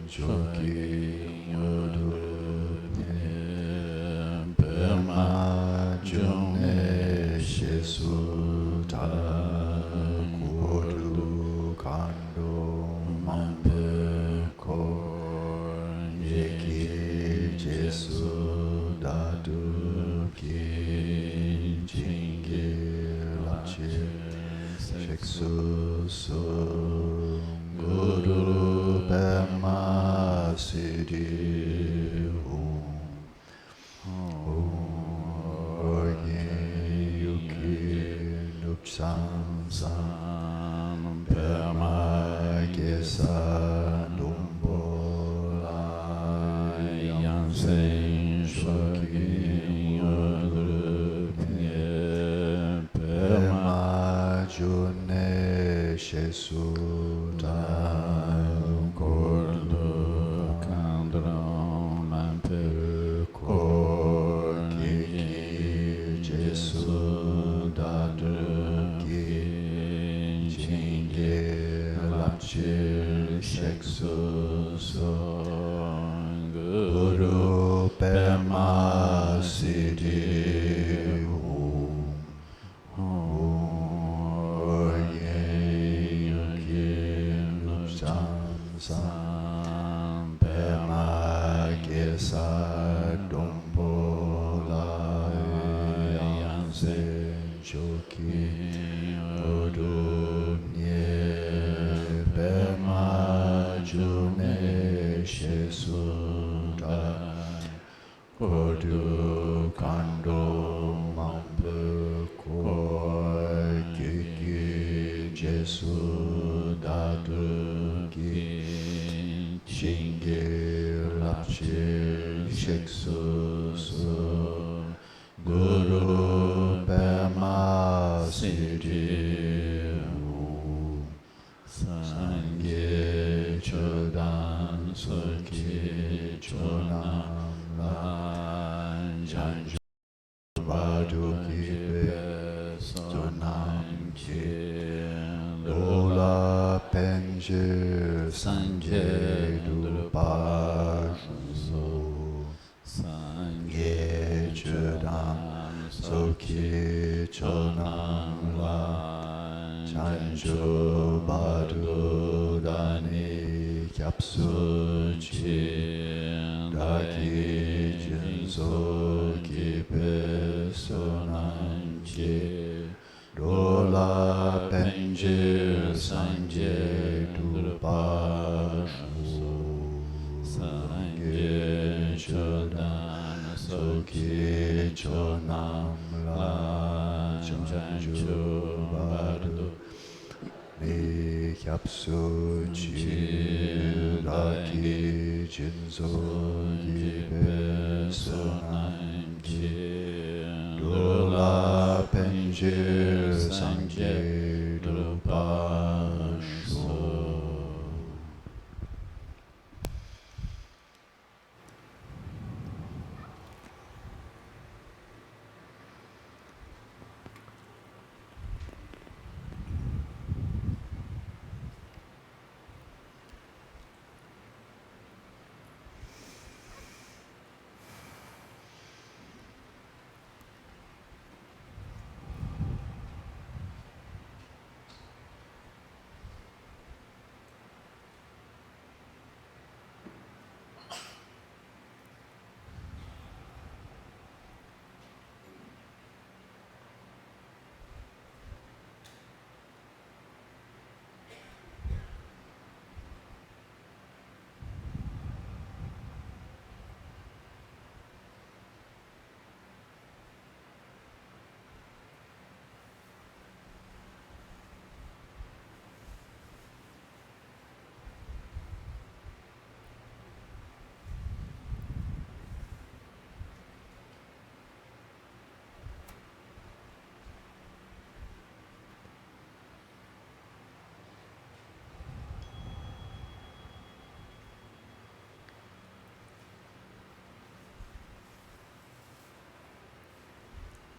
Joki Udupne Pema June Shesu Ta Kudu Kando Mampe Ko Yeki Jesu Dadu Ki Jingi Lachi Sheksu Su Guru Pema Siddhi Oye Yuki Nupsam Sam Pema Kesa Dumbola Yansen Shogi Yodrupye Pema June Shesu Ta Gordo Kandram Mampe Kor Ki Jesu Dadru Ki Jingi Lapchir Sheksu Son Guru Pema Siddhi Sam Pema Kesa Dombola Yansen Choki Odu Nye Pema June Shesu Ta Odu Kando Mampu Koi Kiki Jesu Dadu Ki Shingi Lapchi Sheksu Su Guru Pema Siddhi Sangye Chodan Sukhi Chonam Lan Janju Vadu Kipe Sonam Ki Lola Penjir Sanje Dupa Sangye Chodam Sokhi Chonam La Chanju Badu Dani Kyapsu Chi Daki Jinso Kipe Sonam Chi Dola Penjir Sanje Dupa Sangye Chodan Sokhi Chonam La Chanju Bardu Ni Kyapsu Chi Daki Jinso Kipe Sonam Chi Dola Penjir Sanje Drupa Sho.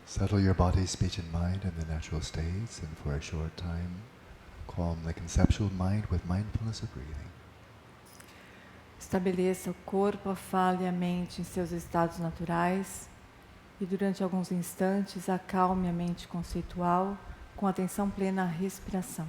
Settle your body, speech, and mind in the natural states, and for a short time, calm the conceptual mind with mindfulness of breathing. Estabeleça o corpo, a fala e a mente em seus estados naturais e durante alguns instantes acalme a mente conceitual com atenção plena à respiração.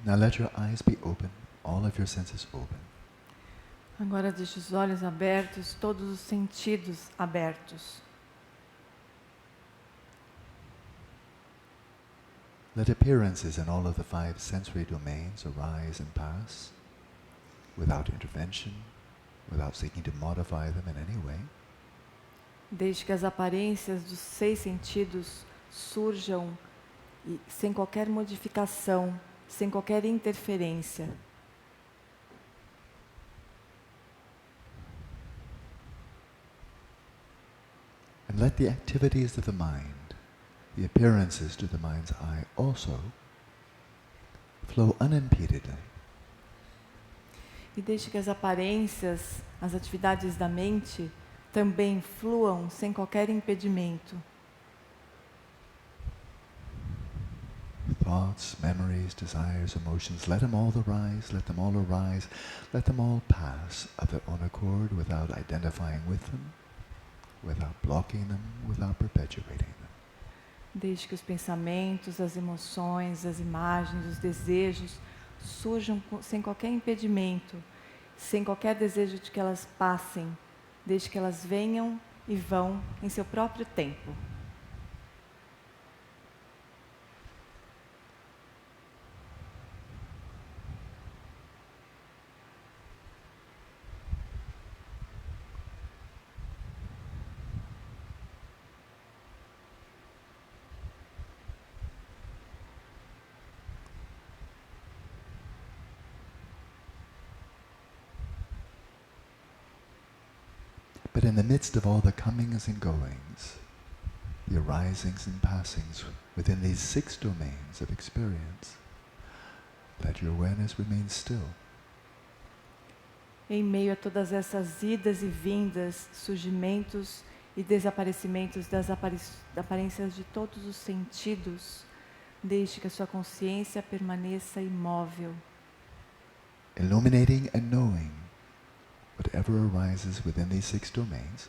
Now let your eyes be open, all of your senses open. Agora deixe os olhos abertos, todos os sentidos abertos. Let appearances in all of the 5 sensory domains arise and pass without intervention, without seeking to modify them in any way. Deixe que as aparências dos 6 sentidos surjam sem qualquer modificação, sem qualquer interferência. And let the activities of the mind, the appearances to the mind's eye also, flow unimpededly. E deixe que as aparências, as atividades da mente, também fluam sem qualquer impedimento. Thoughts, memories, desires, emotions, let them all arise, let them all arise, let them all pass of their own accord without identifying with them, without blocking them, without perpetuating them. Deixe que os pensamentos, as emoções, as imagens, os desejos surjam sem qualquer impedimento, sem qualquer desejo de que elas passem. Deixe que elas venham e vão em seu próprio tempo. But in the midst of all the comings and goings, the arisings and passings within these 6 domains of experience, let your awareness remain still. Em meio a todas essas idas e vindas, surgimentos e desaparecimentos das aparências de todos os sentidos, deixe que a sua consciência permaneça imóvel. Illuminating and knowing whatever arises within these 6 domains,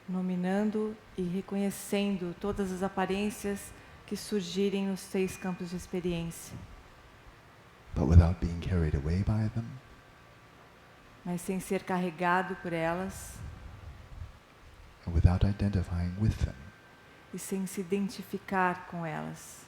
Nominando e reconhecendo todas as aparências que surgirem nos 6 campos de experiência, but without being carried away by them, mas sem ser carregado por elas and without identifying with them. e sem se identificar com elas.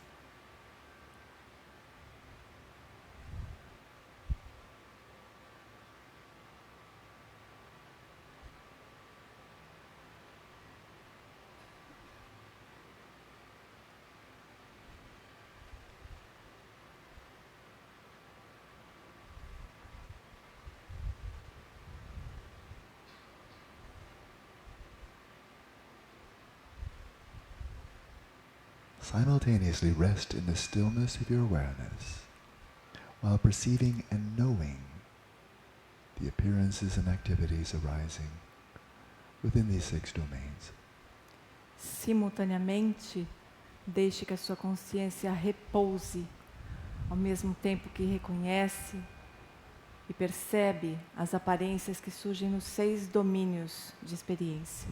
Simultaneously rest in the stillness of your awareness while perceiving and knowing the appearances and activities arising within these 6 domains. Simultaneamente, deixe que a sua consciência repouse, ao mesmo tempo que reconhece e percebe as aparências que surgem nos 6 domínios de experiência.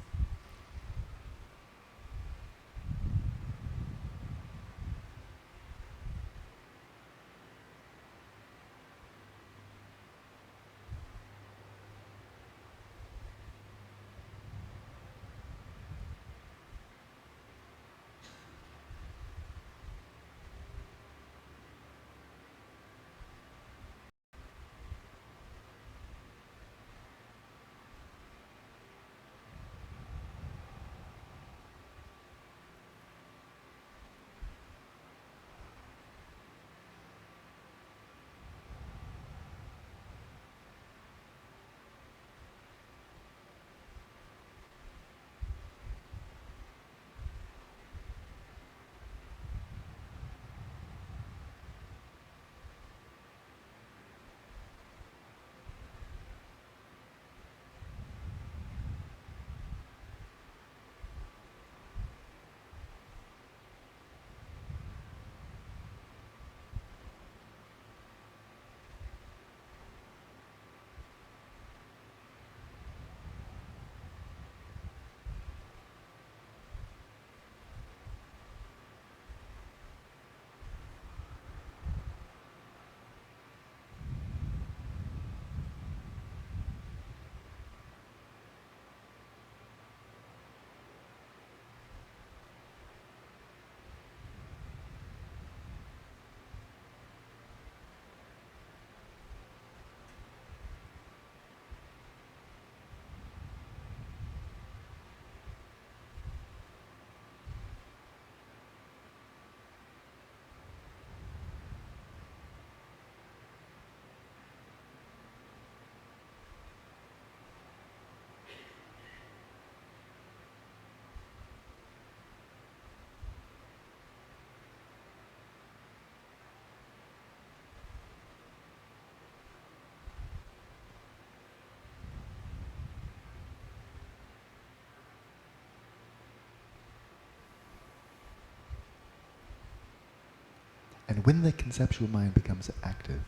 And when the conceptual mind becomes active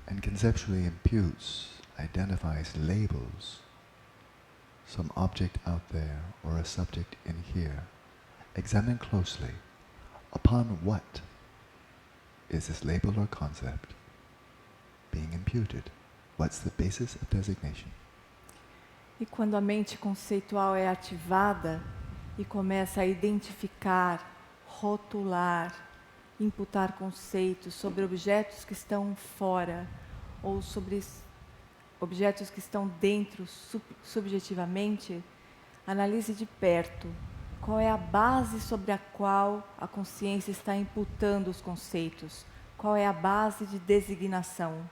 and conceptually imputes, identifies, labels some object out there or a subject in here, examine closely upon what is this label or concept being imputed. What's the basis of designation? E quando a mente conceitual é ativada e começa a identificar, rotular, imputar conceitos sobre objetos que estão fora ou sobre objetos que estão dentro subjetivamente, analise de perto qual é a base sobre a qual a consciência está imputando os conceitos, qual é a base de designação.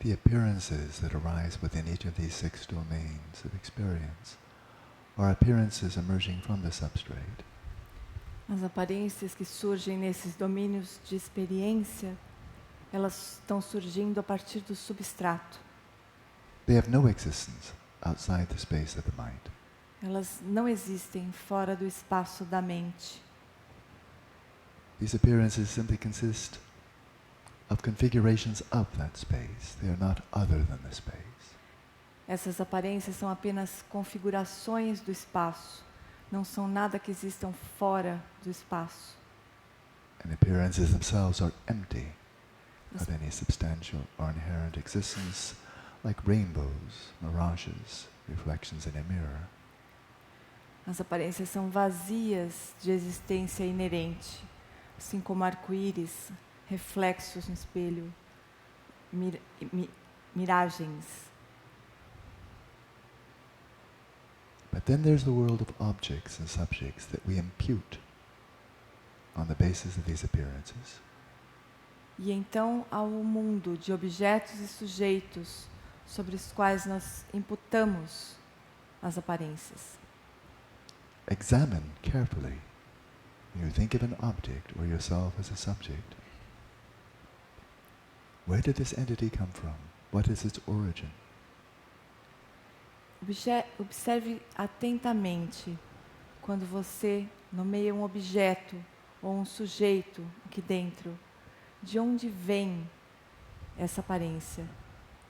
the appearances that arise within each of these 6 domains of experience are appearances emerging from the substrate. As aparências que surgem nesses domínios de experiência, elas estão surgindo a partir do substrato. They have no existence outside the space of the mind. Elas não existem fora do espaço da mente. These appearances simply consist of configurations of that space. They are not other than the space. Essas aparências são apenas configurações do espaço, não são nada que existam fora do espaço. And appearances themselves are empty of any substantial or inherent existence, like rainbows, mirages, reflections in a mirror. As aparências são vazias de existência inerente, assim como arco-íris, reflexos no espelho, miragens. But then there's the world of objects and subjects that we impute on the basis of these appearances. E então há o mundo de objetos e sujeitos sobre os quais nós imputamos as aparências. Examine carefully. When you think of an object or yourself as a subject, where did this entity come from? What is its origin? Observe atentamente quando você nomeia um objeto ou um sujeito aqui dentro. De onde vem essa aparência,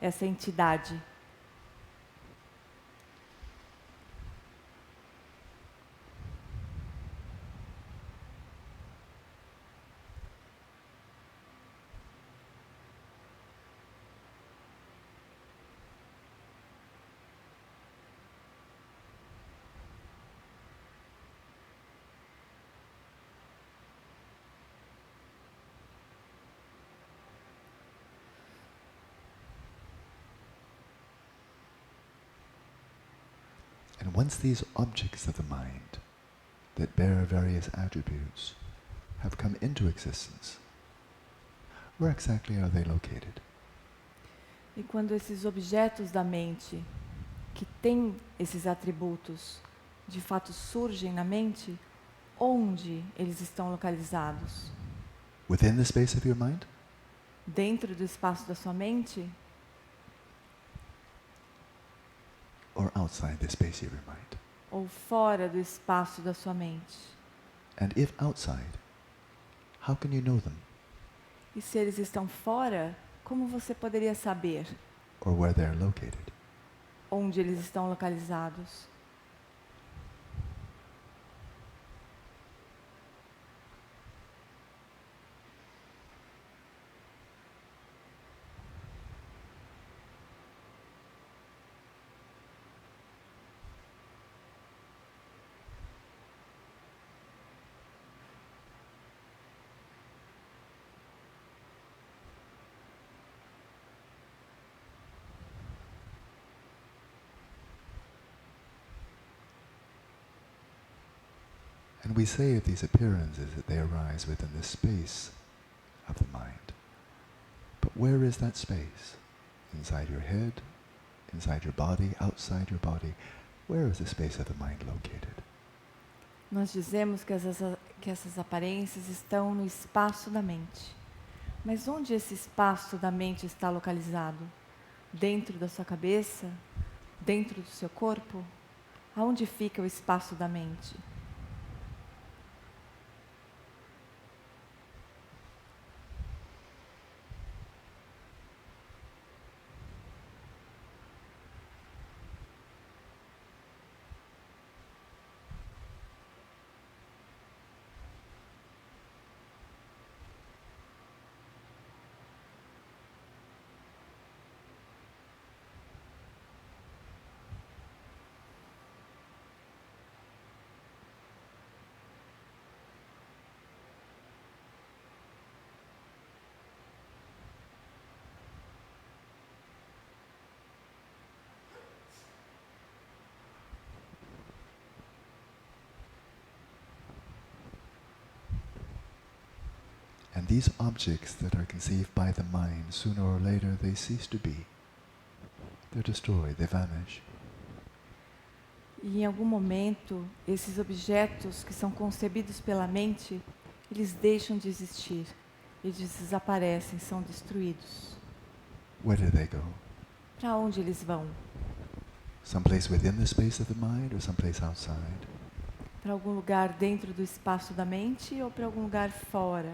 essa entidade? And once these objects of the mind that bear various attributes have come into existence, where exactly are they located? E quando esses objetos da mente, que têm esses atributos, de fato surgem na mente, onde eles estão localizados? Within the space of your mind? Dentro do espaço da sua mente? Or outside the space of your mind? Ou fora do espaço da sua mente? And if outside, how can you know them? E se eles estão fora, como você poderia saber Or where they're located? onde eles estão localizados? And we say of these appearances that they arise within the space of the mind. But where is that space? Inside your head? Inside your body? Outside your body? Where is the space of the mind located? Nós dizemos que essas aparências estão no espaço da mente. Mas onde esse espaço da mente está localizado? Dentro da sua cabeça? Dentro do seu corpo? Aonde fica o espaço da mente? And these objects that are conceived by the mind, sooner or later they cease to be. They're destroyed, they vanish. E em algum momento, esses objetos que são concebidos pela mente, eles deixam de existir. Eles desaparecem, são destruídos. Where do they go? Para onde eles vão? Someplace within the space of the mind or someplace outside? Para algum lugar dentro do espaço da mente ou para algum lugar fora?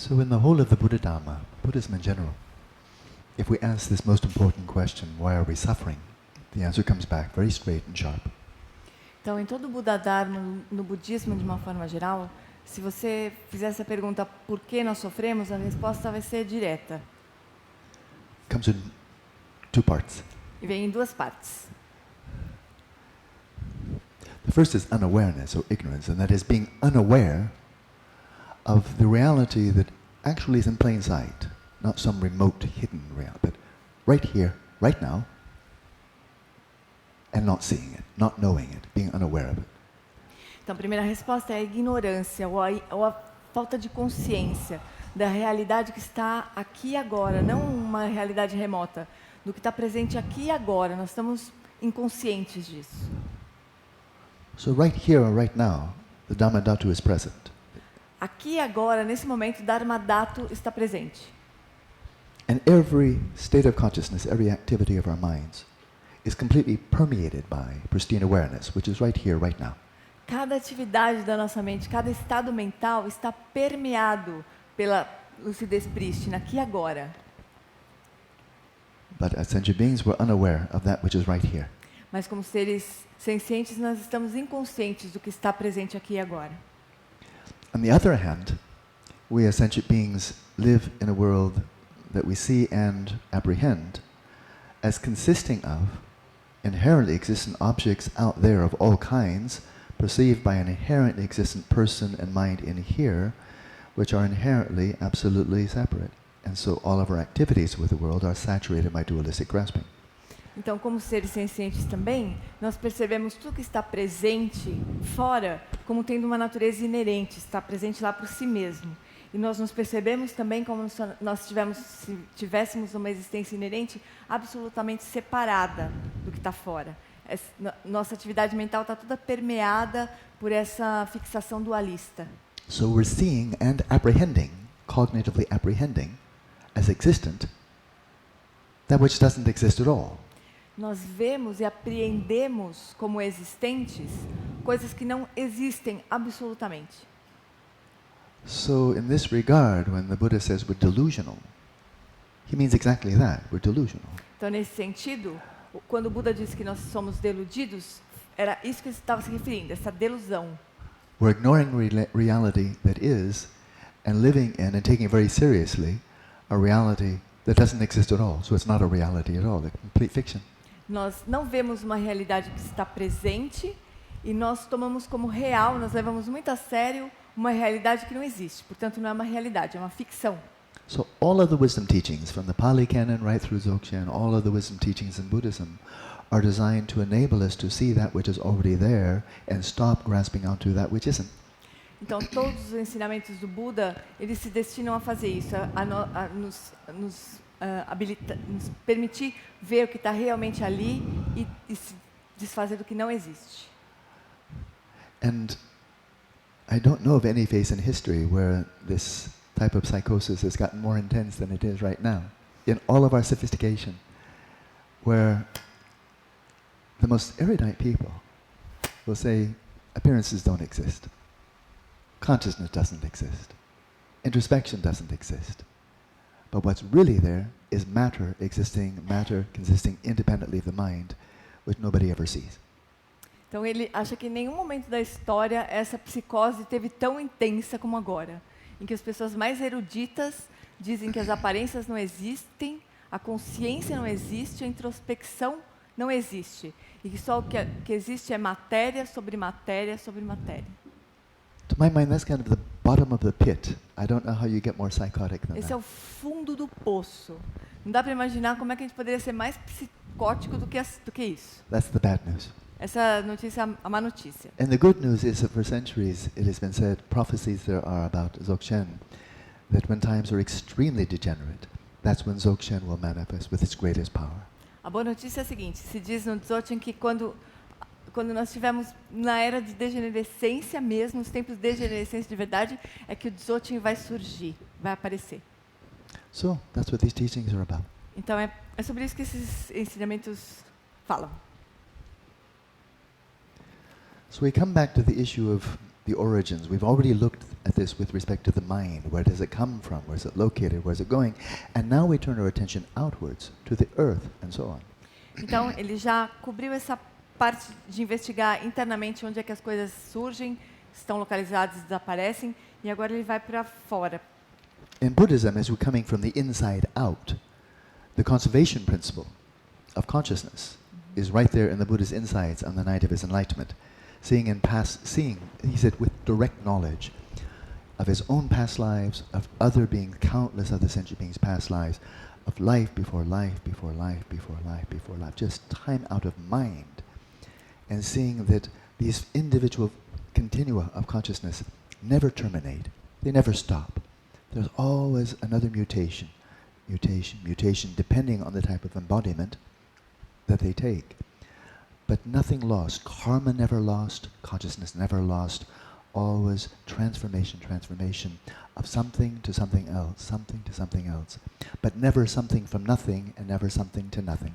So in the whole of the Buddha Dharma, Buddhism in general, if we ask this most important question, why are we suffering? The answer comes back very straight and sharp. Então, em todo o Buda Dharma, no budismo de uma forma geral, se você fizer essa pergunta, por que nós sofremos, a resposta vai ser direta. Comes in two parts. E vem em duas partes. The first is unawareness or ignorance, and that is being unaware of the reality that actually is in plain sight, not some remote hidden reality, but right here, right now, and not seeing it, not knowing it, being unaware of it. Então, a primeira resposta é a ignorância ou a falta de consciência da realidade que está aqui e agora, não uma realidade remota, do que está presente aqui e agora. Nós estamos inconscientes disso. So right here or right now, the Dhamma Dhatu is present. Aqui e agora, nesse momento, Dharma Dhatu está presente. And every state of consciousness, every activity of our minds is completely permeated by pristine awareness, which is right here, right now. Cada atividade da nossa mente, cada estado mental está permeado pela lucidez prístina, aqui e agora. But as sentient beings, we're unaware of that which is right here. Mas como seres sencientes, nós estamos inconscientes do que está presente aqui e agora. On the other hand, we as sentient beings live in a world that we see and apprehend as consisting of inherently existent objects out there of all kinds, perceived by an inherently existent person and mind in here, which are inherently absolutely separate. And so all of our activities with the world are saturated by dualistic grasping. Então, como seres sencientes também, nós percebemos tudo que está presente fora como tendo uma natureza inerente, está presente lá por si mesmo. E nós nos percebemos também como se nós tivéssemos uma existência inerente absolutamente separada do que está fora. Nossa atividade mental está toda permeada por essa fixação dualista. So we're seeing and apprehending, cognitively apprehending, as existent, that which doesn't exist at all. Nós vemos e apreendemos como existentes coisas que não existem absolutamente. So in this regard, when the Buddha says we're delusional, he means exactly that, we're delusional. Então, nesse sentido, quando o Buda disse que nós somos deludidos, era isso que ele estava se referindo, essa delusão. We're ignoring reality that is, and living in and taking very seriously a reality that doesn't exist at all. So it's not a reality at all, a complete fiction. Nós não vemos uma realidade que está presente e nós tomamos como real, nós levamos muito a sério uma realidade que não existe. Portanto, não é uma realidade, é uma ficção. So all of the wisdom teachings, from the Pali Canon right through Dzogchen, all of the wisdom teachings in Buddhism are designed to enable us to see that which is already there and stop grasping onto that which isn't. Então, todos os ensinamentos do Buda, eles se destinam a fazer isso, a nos permitir ver o que está realmente ali e se desfazer do que não existe. And I don't know of any phase in history where this type of psychosis has gotten more intense than it is right now. In all of our sophistication, where the most erudite people will say appearances don't exist. Consciousness doesn't exist. Introspection doesn't exist. But what's really there is matter consisting independently of the mind, which nobody ever sees. Então ele acha que em nenhum momento da história essa psicose teve tão intensa como agora, em que as pessoas mais eruditas dizem que as aparências não existem, a consciência não existe, a introspecção não existe, e que só o que existe é matéria sobre matéria sobre matéria. To my mind, that's kind of the bottom of the pit. I don't know how you get more psychotic than Esse é that. o fundo do poço. Não dá para imaginar como é que a gente poderia ser mais psicótico do que isso. That's the bad news. Essa notícia é a má notícia. And the good news is that for centuries it has been said, prophecies there are about Dzogchen, that when times are extremely degenerate, that's when Dzogchen will manifest with its greatest power. A boa notícia é a seguinte, se diz no Dzogchen que quando nós estivermos na era de degenerescência mesmo, nos tempos de degenerescência de verdade, é que o Dzogchen vai surgir, vai aparecer. So, that's what these teachings are about. Então é sobre isso que esses ensinamentos falam. So we come back to the issue of the origins. We've already looked at this with respect to the mind. Where does it come from? Where is it located? Where is it going? And now we turn our attention outwards to the earth and so on. Então, ele já cobriu essa parte de investigar internamente onde é que as coisas surgem, estão localizadas, desaparecem, e agora ele vai para fora. In Buddhism, as we're coming from the inside out, the conservation principle of consciousness is right there in the Buddha's insides on the night of his enlightenment. Seeing, he said, with direct knowledge of his own past lives, of other beings, countless other sentient beings' past lives, of life before life, before life, before life, before life, just time out of mind, and seeing that these individual continua of consciousness never terminate, they never stop. There's always another mutation, depending on the type of embodiment that they take. But nothing lost. Karma never lost. Consciousness never lost. Always transformation of something to something else. But never something from nothing and never something to nothing.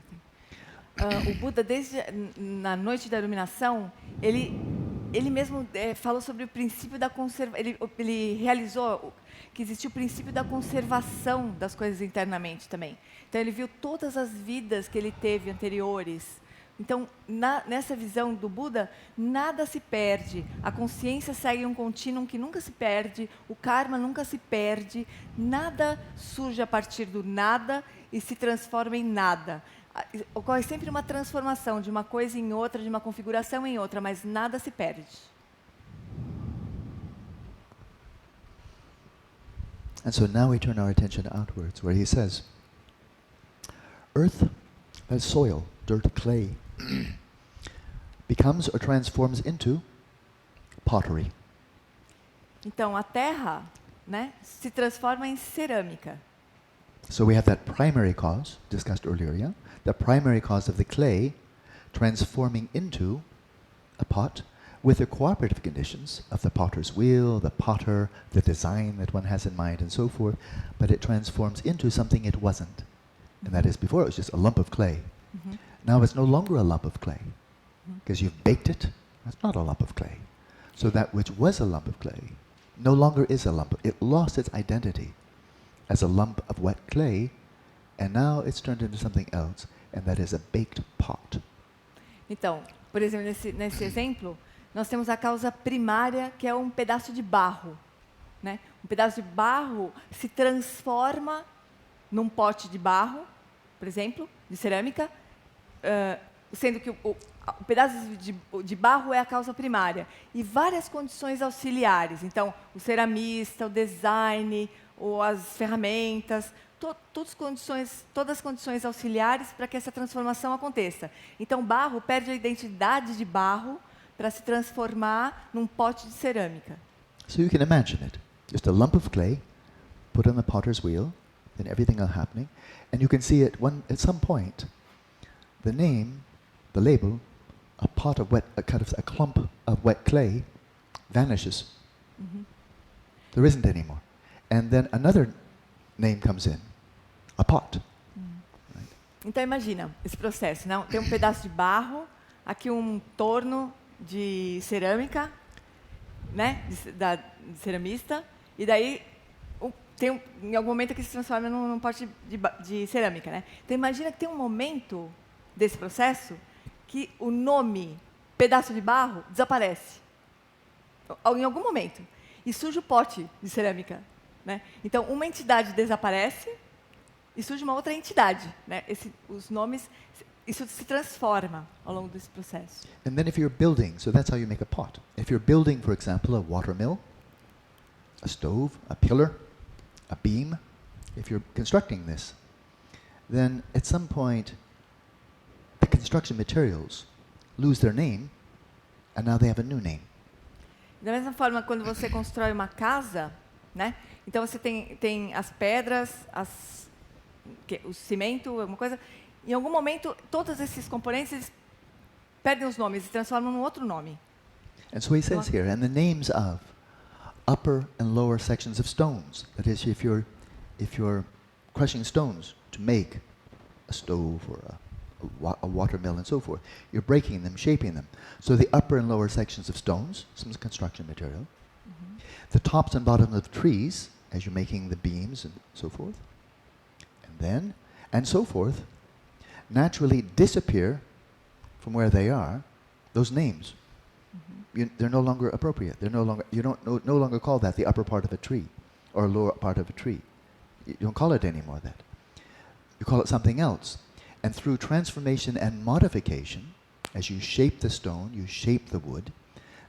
O Buda, desde na noite da iluminação, ele mesmo falou sobre o princípio da conservação. Ele realizou que existia o princípio da conservação das coisas internamente também. Então ele viu todas as vidas que ele teve anteriores. Então, nessa visão do Buda, nada se perde. A consciência segue um contínuo que nunca se perde, o karma nunca se perde, nada surge a partir do nada e se transforma em nada. Ocorre sempre uma transformação de uma coisa em outra, de uma configuração em outra, mas nada se perde. And so now we turn our attention outwards, where he says, earth, that's soil, dirt, clay, becomes or transforms into pottery. Então, a terra, né, se transforma em cerâmica. So we have that primary cause, discussed earlier, yeah? The primary cause of the clay transforming into a pot with the cooperative conditions of the potter's wheel, the potter, the design that one has in mind and so forth, but it transforms into something it wasn't. And that is, before it was just a lump of clay. Uhum. Now it's no longer a lump of clay, because you've baked it, that's not a lump of clay. So that which was a lump of clay no longer is a lump. It lost its identity as a lump of wet clay, and now it's turned into something else, and that is a baked pot. Então, por exemplo, nesse exemplo, nós temos a causa primária, que é um pedaço de barro, né? Um pedaço de barro se transforma num pote de barro, por exemplo, de cerâmica, sendo que o pedaço de barro é a causa primária. E várias condições auxiliares. Então, o ceramista, o design, ou as ferramentas, todas as condições auxiliares para que essa transformação aconteça. Então, o barro perde a identidade de barro para se transformar num pote de cerâmica. So you can imagine it. Just a lump of clay, put on the potter's wheel, then everything else happening, and you can see at some point, the name, the label, a pot of wet, a clump of wet clay, vanishes. Mm-hmm. There isn't anymore. And then another name comes in, a pot. Right? Então imagina esse processo, não? Tem um pedaço de barro, aqui um torno de cerâmica, né? De ceramista, e daí em algum momento que se transforma num pote de cerâmica, né? Então imagina que tem um momento desse processo que o nome pedaço de barro desaparece. Em algum momento. E surge o pote de cerâmica, né? Então uma entidade desaparece e surge uma outra entidade, né? Os nomes, isso se transforma ao longo desse processo. And then if you're building, so that's how you make a pot. If you're building, for example, a water mill, a stove, a pillar, a beam, if you're constructing this, then at some point the construction materials lose their name and now they have a new name. Da mesma forma, quando você constrói uma casa, né? Então você tem as pedras, o cimento, alguma coisa. Em algum momento, todos esses componentes eles perdem os nomes e se transformam num outro nome. And so he says here, and the names of upper and lower sections of stones. That is, if you're crushing stones to make a stove or a watermill and so forth. You're breaking them, shaping them. So the upper and lower sections of stones, some construction material, the tops and bottoms of trees, as you're making the beams and so forth, and then, and so forth, naturally disappear from where they are, those names. They're no longer appropriate. They're no longer, you don't no longer call that the upper part of a tree or lower part of a tree. You don't call it anymore that. You call it something else. And through transformation and modification, as you shape the stone, you shape the wood,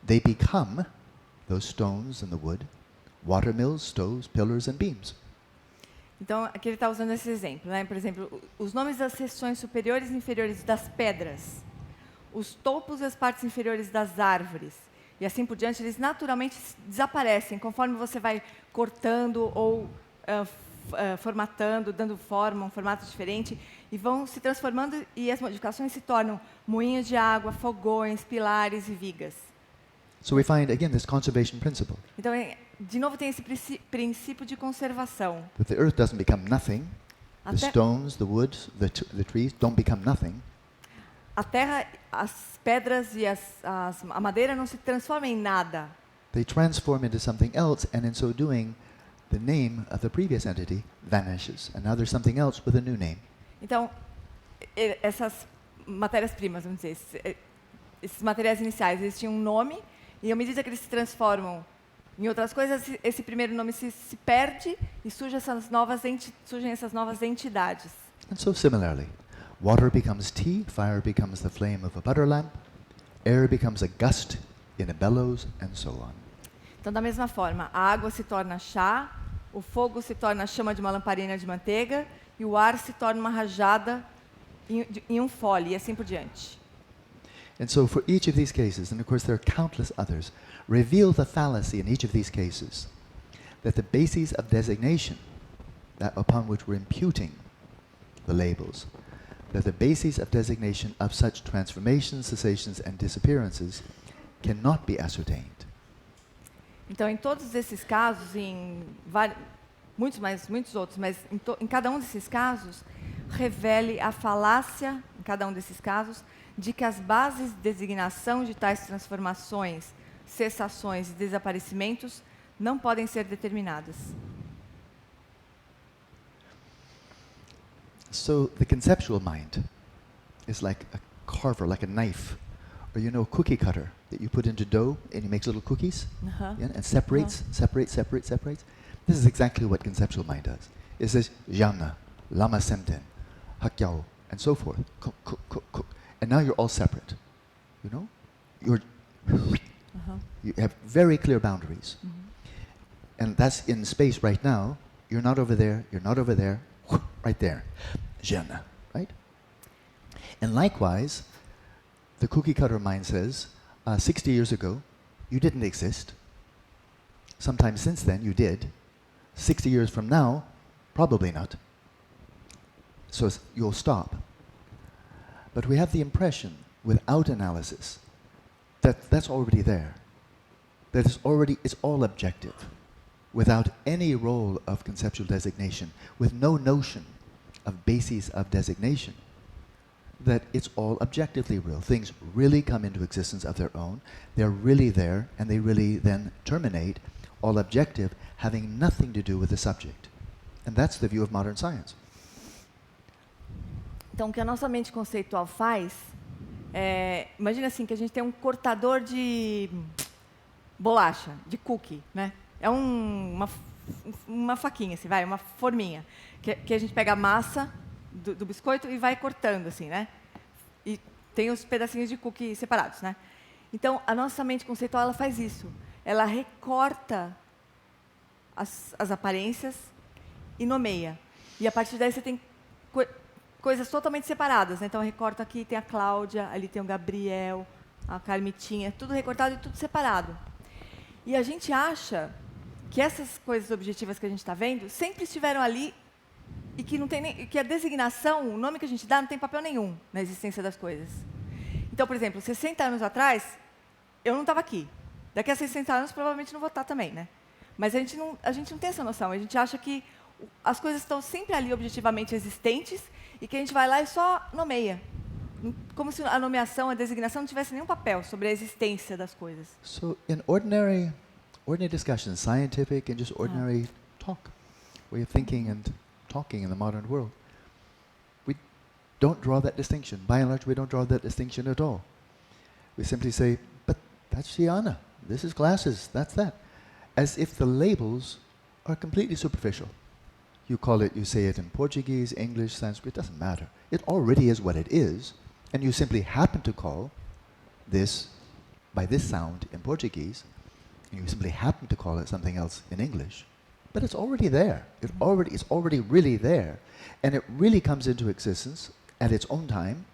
they become, those stones and the wood, watermills, stoves, pillars and beams. Então, aqui ele está usando esse exemplo, né? Por exemplo, os nomes das seções superiores e inferiores das pedras, os topos e as partes inferiores das árvores, e assim por diante, eles naturalmente desaparecem conforme você vai cortando ou formatando, dando forma, um formato diferente, e vão se transformando, e as modificações se tornam moinhos de água, fogões, pilares e vigas. So we find, again, this conservation principle. Então, de novo, tem esse princípio de conservação. That the earth doesn't become nothing, the Até stones, the woods, the trees don't become nothing. a terra, as pedras e a madeira não se transformam em nada. They transform into something else, and in so doing, the name of the previous entity vanishes, and now there's something else with a new name. Então, essas matérias-primas, vamos dizer, esses materiais iniciais, eles tinham um nome, e à medida que eles se transformam em outras coisas, esse primeiro nome se perde e surgem essas novas entidades. And so similarly, water becomes tea, fire becomes the flame of a butter lamp, air becomes a gust in a bellows, and so on. Então, da mesma forma, a água se torna chá, o fogo se torna a chama de uma lamparina de manteiga, e o ar se torna uma rajada em um fole, e assim por diante. And so for each of these cases, and of course there are countless others, reveal the fallacy in each of these cases, that the bases of designation, that upon which we're imputing the labels, that the bases of designation of such transformations, cessations, and disappearances cannot be ascertained. Então, em todos esses casos, em muitos outros, mas em cada um desses casos, revele a falácia, em cada um desses casos, de que as bases de designação de tais transformações, cessações e desaparecimentos não podem ser determinadas. So the conceptual mind is like a carver, like a knife, or you know, a cookie cutter that you put into dough and he makes little cookies, yeah, and separates. This is exactly what conceptual mind does. It says jhana, lama semten, hakyao, and so forth. Cook. And now you're all separate. You know? You have very clear boundaries. And that's in space right now. You're not over there, right there. Jhana, right? And likewise, the cookie cutter mind says, 60 years ago, you didn't exist. Sometime since then, you did. 60 years from now, probably not. So you'll stop. But we have the impression, without analysis, that that's already there. That it's all objective, without any role of conceptual designation, with no notion of bases of designation, that it's all objectively real. Things really come into existence of their own. They're really there, and they really then terminate, all objective, having nothing to do with the subject. And that's the view of modern science. Então, o que a nossa mente conceitual faz, imagina assim, que a gente tem um cortador de bolacha, de cookie, né? É uma faquinha, assim, uma forminha, que a gente pega a massa do biscoito e vai cortando, assim, né? E tem os pedacinhos de cookie separados, né? Então, a nossa mente conceitual, ela faz isso. Ela recorta as aparências e nomeia. E a partir daí você tem coisas totalmente separadas, né? Então, recorta aqui, tem a Cláudia, ali tem o Gabriel, a Carmitinha, tudo recortado e tudo separado. E a gente acha que essas coisas objetivas que a gente está vendo sempre estiveram ali e que não tem que a designação, o nome que a gente dá, não tem papel nenhum na existência das coisas. Então, por exemplo, 60 anos atrás, eu não estava aqui. Daqui a 60 anos, provavelmente não vou estar também, né? Mas a gente não tem essa noção. A gente acha que as coisas estão sempre ali objetivamente existentes e que a gente vai lá e só nomeia. como se a nomeação, a designação não tivesse nenhum papel sobre a existência das coisas. So in ordinary discussion, scientific and just ordinary talk, way of thinking and talking in the modern world, we don't draw that distinction. By and large, we don't draw that distinction at all. We simply say, but that's Jnana, this is glasses, that's that. As if the labels are completely superficial. You call it, you say it in Portuguese, English, Sanskrit, doesn't matter. It already is what it is, and you simply happen to call this by this sound in Portuguese, and you simply happen to call it something else in English, but it's already there. It's already really there, and it really comes into existence at its own time,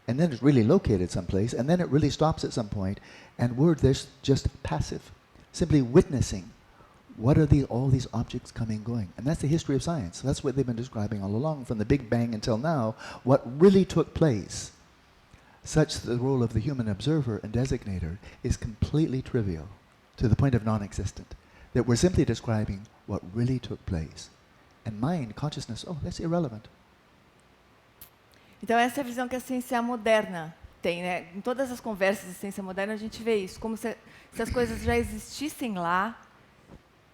and then it's really located someplace, and then it really stops at some point, and we're this just passive, simply witnessing what are all these objects coming and going. And that's the history of science. That's what they've been describing all along, from the Big Bang until now, what really took place. Such the role of the human observer and designator is completely trivial, to the point of non-existent, that we're simply describing what really took place. And mind, consciousness, oh, that's irrelevant. Então essa é a visão que a ciência moderna tem, né? Em todas as conversas de ciência moderna a gente vê isso, como se as coisas já existissem lá,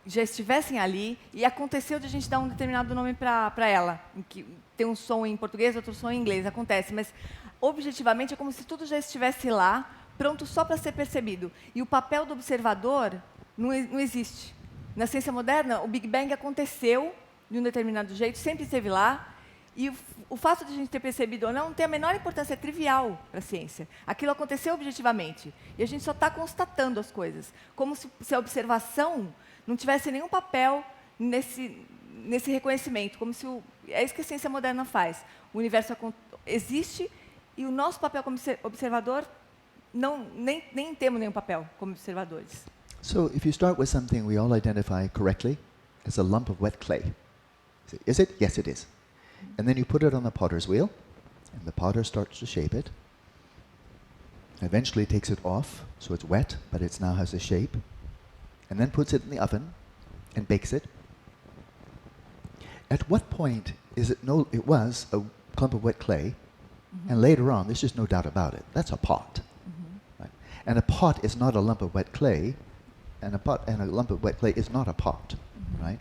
já estivessem ali, e aconteceu de a gente dar um determinado nome para ela, em que tem um som em português, outro som em inglês, acontece, mas objetivamente é como se tudo já estivesse lá, pronto só para ser percebido. E o papel do observador não existe. Na ciência moderna, o Big Bang aconteceu de um determinado jeito, sempre esteve lá, e o fato de a gente ter percebido ou não tem a menor importância, é trivial para a ciência. Aquilo aconteceu objetivamente, e a gente só está constatando as coisas, como se a observação não tivesse nenhum papel nesse reconhecimento, como se é isso que a ciência moderna faz. O universo existe e o nosso papel como observador nem temos nenhum papel como observadores. So if you start with something we all identify correctly as a lump of wet clay, say, is it? Yes, it is. And then you put it on the potter's wheel, and the potter starts to shape it. Eventually takes it off, so it's wet, but it now has a shape. And then puts it in the oven and bakes it. At what point is it it was a clump of wet clay, and later on, there's just no doubt about it, that's a pot. Right? And a pot is not a lump of wet clay, and a lump of wet clay is not a pot, right?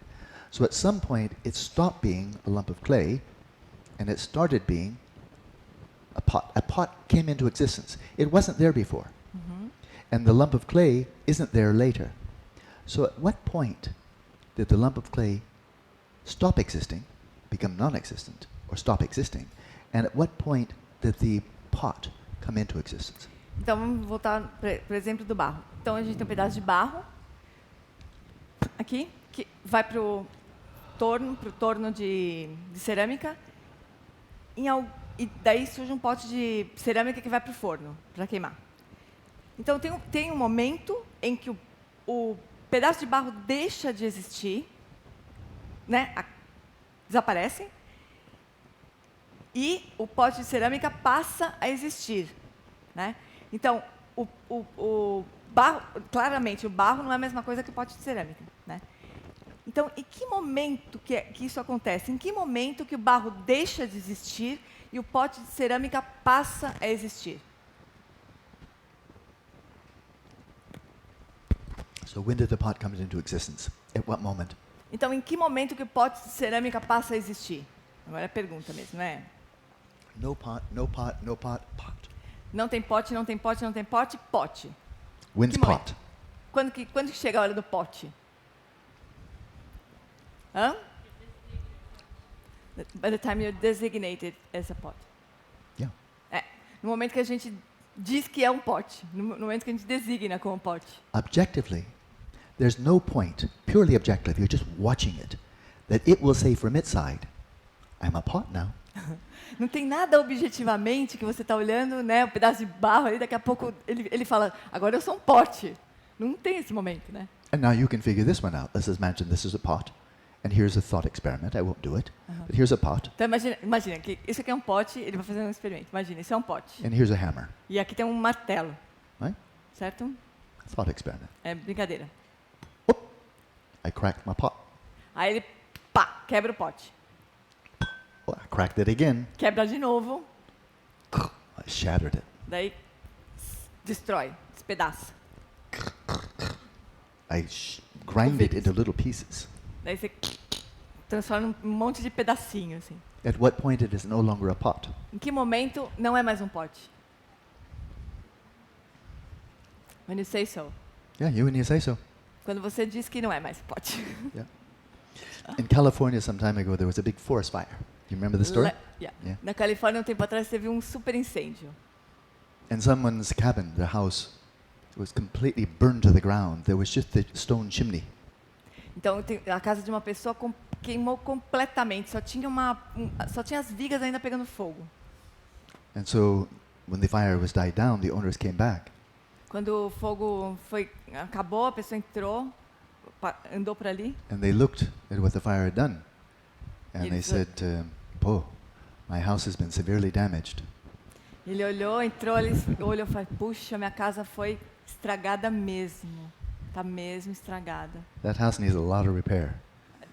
So at some point, it stopped being a lump of clay, and it started being a pot. A pot came into existence. It wasn't there before. And the lump of clay isn't there later. So at what point did the lump of clay stop existing, become non-existent, or stop existing? And at what point did the pot come into existence? Então, vamos voltar para o exemplo do barro. Então, a gente tem um pedaço de barro, aqui, que vai para o torno de cerâmica, e daí surge um pote de cerâmica que vai para o forno, para queimar. Então, tem um momento em que o pedaço de barro deixa de existir, né, desaparece, e o pote de cerâmica passa a existir, né? Então, o barro, claramente, o barro não é a mesma coisa que o pote de cerâmica, né? Então, em que momento que isso acontece? Em que momento que o barro deixa de existir e o pote de cerâmica passa a existir? So when did the pot come into existence? At what moment? Então, em que momento que o pote de cerâmica passa a existir? Agora é a pergunta mesmo, né? No pot, no pot, no pot, pot. Não tem pote, não tem pote, não tem pote, pote. When's Que pot? Quando que chega a hora do pote? Hã? By the time you're designated as a pot. Yeah. No momento que a gente diz que é um pote, no momento que a gente designa como pote. Objectively, there's no point, purely objective, you're just watching it, that it will say from its side, I'm a pot now. Não tem nada objetivamente que você está olhando, né, um pedaço de barro ali, daqui a pouco ele fala, agora eu sou um pote. Não tem esse momento, né? And now you can figure this one out. Let's imagine this is a pot, and here's a thought experiment. I won't do it, but here's a pot. Então imagina que isso aqui é um pote, ele vai fazer um experimento. Imagina, isso é um pote. And here's a hammer. E aqui tem um martelo. Right? Certo? Thought experiment. É brincadeira. Whoop! I cracked my pot. Aí ele, pá, quebra o pote. Well, I cracked it again. Quebra de novo. I I shattered it. Daí destrói, despedaça. I grind it into little pieces. Daí você transforma num monte de pedacinho, assim. At what point it is no longer a pot? Em que momento não é mais um pote? When you say so. Yeah, when you say so. Quando você diz que não é mais pote. Yeah. In California some time ago there was a big forest fire. You remember the story? Yeah. Na Califórnia, um tempo atrás, teve um super incêndio. And someone's cabin, their house, was completely burned to the ground. There was just the stone chimney. Então, a casa de uma pessoa queimou completamente. Só tinha as vigas ainda pegando fogo. And so when the fire was died down, the owners came back. Quando o fogo acabou, a pessoa entrou, andou por ali. And they looked at what the fire had done. And they said, my house has been severely damaged. Ele olhou, entrou, ele olhou e falou, puxa, minha casa foi estragada mesmo. Está mesmo estragada. That house needs a lot of repair.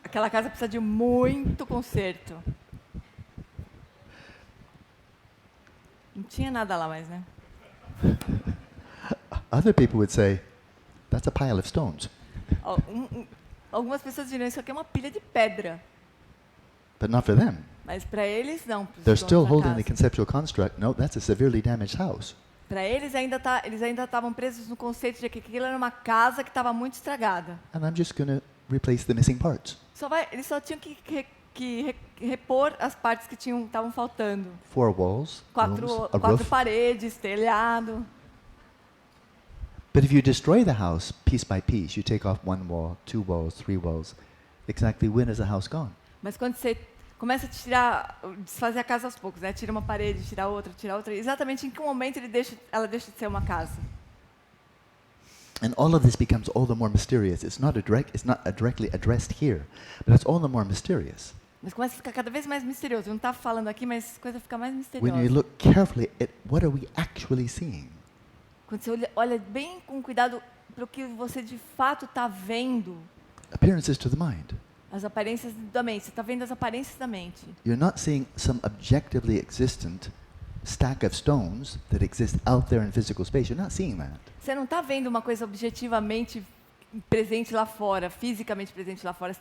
Aquela casa precisa de muito conserto. Não tinha nada lá mais, né? Other people would say, that's a pile of stones. Algumas pessoas diriam, isso aqui é uma pilha de pedra. But not for them. Mas para eles não. They're still holding the conceptual construct. No, that's a severely damaged house. Para eles eles ainda estavam presos no conceito de que aquilo era uma casa que estava muito estragada. And I'm just going to replace the missing parts. Eles só tinham que repor as partes que estavam faltando. 4 walls, rooms, a 4 roof. paredes, telhado. But if you destroy the house piece by piece, you take off 1 wall, 2 walls, 3 walls. Exactly when is the house gone? Mas quando você começa a desfazer a casa aos poucos, né? Tira uma parede, tira outra, exatamente em que momento ela deixa de ser uma casa. And all of this becomes all the more mysterious. It's not directly addressed here, but it's all the more mysterious. Mas começa a ficar cada vez mais misterioso. Eu não estava falando aqui, mas a coisa fica mais misteriosa. When you look carefully at what are we actually seeing? Quando você olha bem com cuidado para o que você de fato está vendo. Appearances to the mind. As aparências da mente. Você está vendo as aparências da mente. You're not seeing some objectively existent stack of stones that exist out there in physical space. You're not seeing that. Você não está vendo uma coisa objetivamente presente lá fora, fisicamente presente lá fora.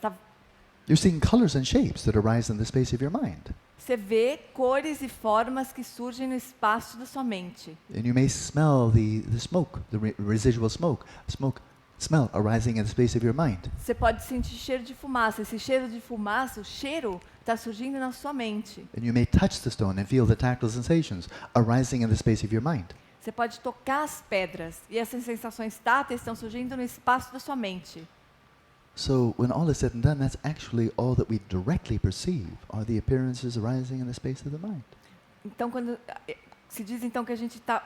You're seeing colors and shapes that arise in the space of your mind. Você vê cores e formas que surgem no espaço da sua mente. And you may smell the smoke, the residual smoke smell arising in the space of your mind. Você pode sentir cheiro de fumaça. Esse cheiro de fumaça, o cheiro está surgindo na sua mente. And you may touch the stone and feel the tactile sensations arising in the space of your mind. Você pode tocar as pedras e essas sensações táteis estão surgindo no espaço da sua mente. So when all is said and done, that's actually all that we directly perceive are the appearances arising in the space of the mind. Então, quando se diz então que o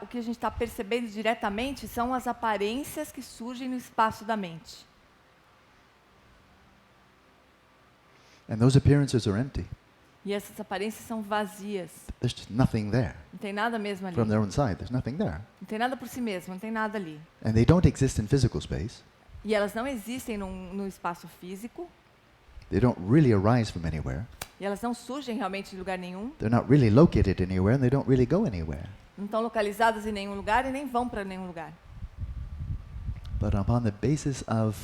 que a gente está percebendo diretamente são as aparências que surgem no espaço da mente. And those appearances are empty. E essas aparências são vazias. There's just nothing there. Não tem nada mesmo ali. From their own side, there's nothing there. Não tem nada por si mesmo, não tem nada ali. And they don't exist in physical space. E elas não existem no espaço físico. They don't really arise from anywhere. E elas não surgem realmente de lugar nenhum. They're not really located anywhere and they don't really go anywhere. Não estão localizadas em nenhum lugar e nem vão para nenhum lugar. But upon the basis of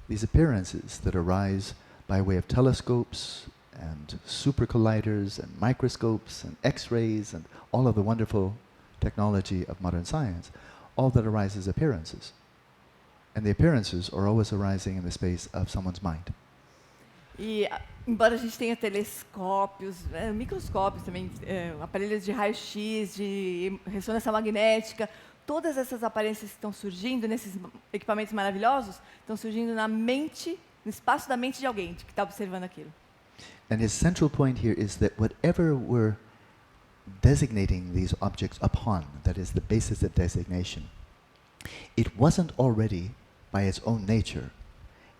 these appearances that arise by way of telescopes and super colliders and microscopes and X-rays and all of the wonderful technology of modern science, all that arises appearances. And the appearances are always arising in the space of someone's mind. E embora a gente tenha telescópios, microscópios também, aparelhos de raio-x, de ressonância magnética, todas essas aparências que estão surgindo nesses equipamentos maravilhosos, estão surgindo na mente, no espaço da mente de alguém que está observando aquilo. And his central point here is that whatever we're designating these objects upon, that is the basis of designation, it wasn't already, by its own nature,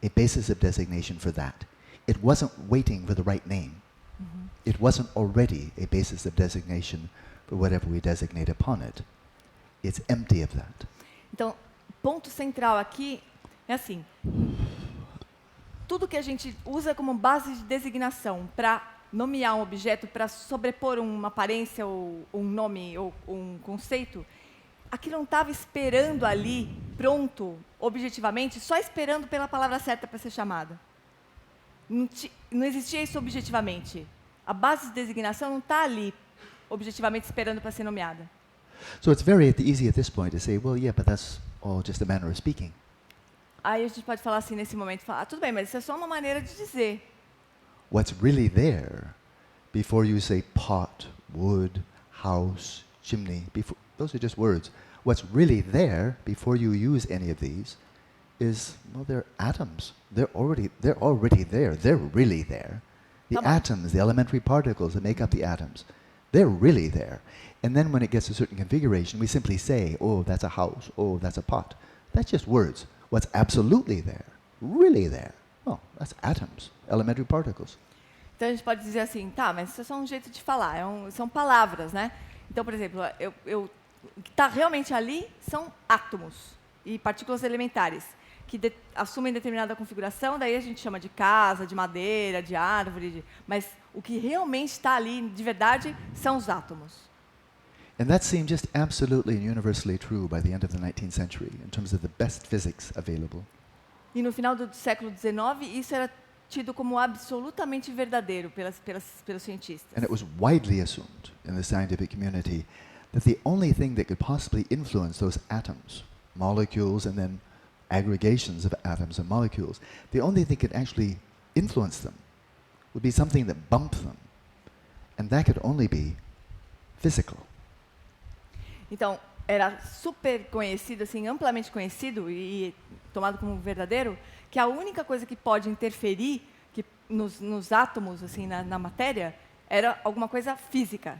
a basis of designation for that. It wasn't waiting for the right name. Mm-hmm. It wasn't already a basis of designation for whatever we designate upon it. It's empty of that. Então, ponto central aqui é assim, tudo que a gente usa como base de designação para nomear um objeto para sobrepor uma aparência ou um nome ou um conceito, aquilo não estava esperando ali, pronto, objetivamente, só esperando pela palavra certa para ser chamada. Não existia isso objetivamente. A base de designação não está ali, objetivamente esperando para ser nomeada. So it's very easy at this point to say, well, yeah, but that's all just a manner of speaking. Aí a gente pode falar assim nesse momento, tudo bem, mas isso é só uma maneira de dizer. What's really there before you say pot, wood, house, chimney, those are just words. What's really there before you use any of these is, well, they're atoms. They're already there. They're really there. The atoms, the elementary particles that make up the atoms, they're really there. And then when it gets a certain configuration, we simply say, oh, that's a house, oh, that's a pot. That's just words. What's absolutely there, really there, well, that's atoms, elementary particles. Então a gente pode dizer assim, tá, mas isso é só um jeito de falar, são palavras, né? Então, por exemplo, o que está realmente ali são átomos e partículas elementares, que assumem determinada configuração, daí a gente chama de casa, de madeira, de árvore, mas o que realmente está ali, de verdade, são os átomos. And that seemed just absolutely and universally true by the end of the 19th century, in terms of the best physics available. E no final do século XIX, isso era tido como absolutamente verdadeiro pelos cientistas. And it was widely assumed in the scientific community that the only thing that could possibly influence those atoms, molecules and then aggregations of atoms and molecules, the only thing that could actually influence them would be something that bumped them. And that could only be physical. Então, era super conhecido, assim, amplamente conhecido e tomado como verdadeiro, que a única coisa que pode interferir nos átomos, assim, na matéria, era alguma coisa física.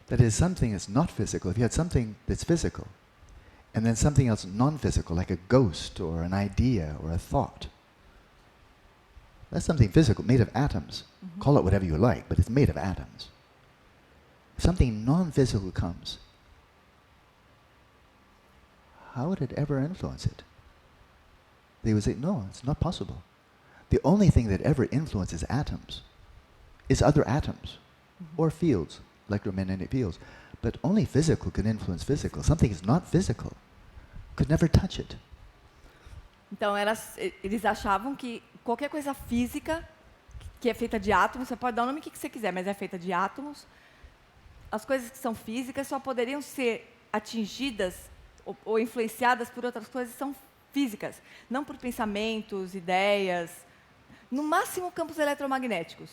That is, something that's not physical. If you had something that's physical, and then something else non-physical, like a ghost or an idea or a thought, that's something physical, made of atoms. Mm-hmm. Call it whatever you like, but it's made of atoms. If something non-physical comes, how would it ever influence it? They would say, no, it's not possible. The only thing that ever influences atoms is other atoms, or fields, electromagnetic fields. But only physical can influence physical. Something is not physical, could never touch it. Então, eles achavam que qualquer coisa física, que é feita de átomos, você pode dar o nome que você quiser, mas é feita de átomos, as coisas que são físicas só poderiam ser atingidas ou influenciadas por outras coisas que são físicas, não por pensamentos, ideias, no máximo campos eletromagnéticos,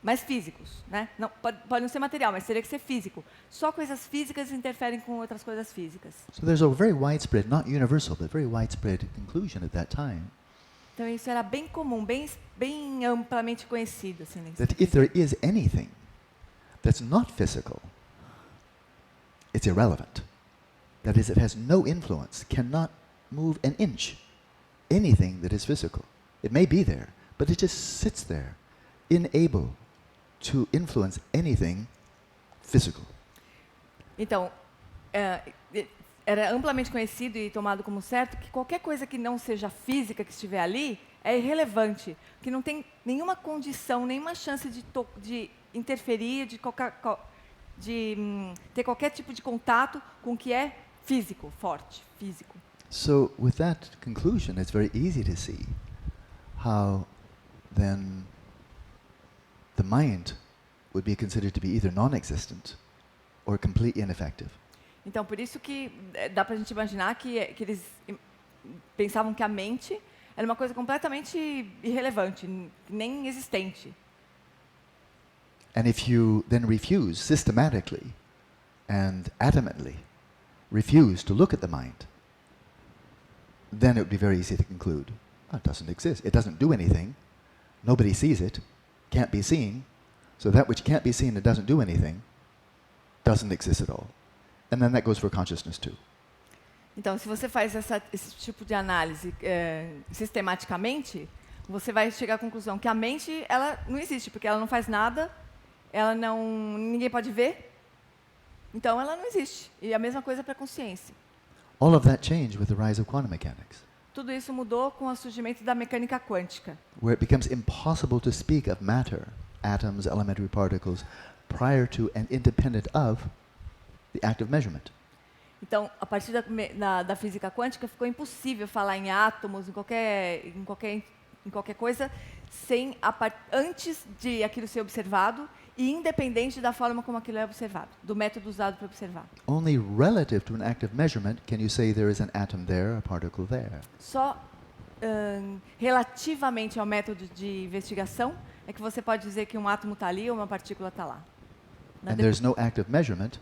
mas físicos, né? Não, pode não ser material, mas teria que ser físico. Só coisas físicas interferem com outras coisas físicas. So there's a very widespread, not universal, but very widespread conclusion at that time. Então isso era bem comum, bem amplamente conhecido, assim, that if there is anything that's not physical, it's irrelevant. That is, it has no influence, cannot move an inch. Anything that is physical. It may be there, but it just sits there, unable to influence anything physical. Então, era amplamente conhecido e tomado como certo que qualquer coisa que não seja física que estiver ali é irrelevante, que não tem nenhuma condição, nenhuma chance de interferir, de ter qualquer tipo de contato com o que é físico, forte, físico. So, with that conclusion, it's very easy to see how then the mind would be considered to be either non-existent or completely ineffective. Então, por isso que dá para a gente imaginar que eles pensavam que a mente era uma coisa completamente irrelevante, nem existente. And if you then refuse systematically and adamantly refuse to look at the mind, then it would be very easy to conclude, it doesn't exist. It doesn't do anything. Nobody sees it. Can't be seen. So that which can't be seen and doesn't do anything doesn't exist at all. And then that goes for consciousness too. Então, se você faz esse tipo de análise sistematicamente, você vai chegar à conclusão que a mente ela não existe, porque ela não faz nada, ninguém pode ver, então ela não existe. E a mesma coisa para a consciência. All of that changed with the rise of quantum mechanics. Tudo isso mudou com o surgimento da mecânica quântica. Where it becomes impossible to speak of matter atoms, elementary particles, prior to and independent of the act of measurement. Então, a partir da física quântica, ficou impossível falar em átomos, em qualquer coisa, antes de aquilo ser observado e independente da forma como aquilo é observado, do método usado para observar. Only relative to an act of measurement can you say there is an atom there, a particle there. Só relativamente ao método de investigação é que você pode dizer que um átomo está ali ou uma partícula está lá. And there's no act of measurement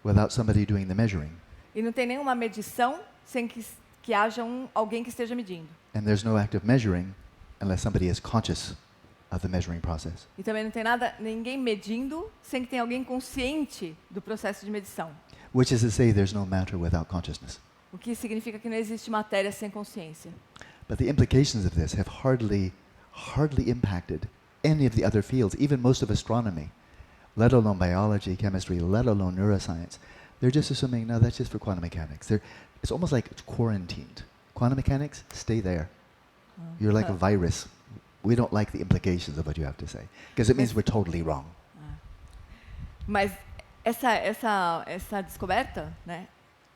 without somebody doing the measuring. E não tem nenhuma medição sem que haja alguém que esteja medindo. And there's no act of measuring unless somebody is conscious of the measuring process. E também não tem ninguém medindo sem que tenha alguém consciente do processo de medição. Which is to say there's no matter without consciousness. O que significa que não existe matéria sem consciência. But the implications of this have hardly impacted any of the other fields, even most of astronomy, let alone biology, chemistry, let alone neuroscience. They're just assuming, no, that's just for quantum mechanics. It's almost like it's quarantined. Quantum mechanics, stay there. You're like a virus. We don't like the implications of what you have to say, because it means we're totally wrong. Mas essa descoberta, né,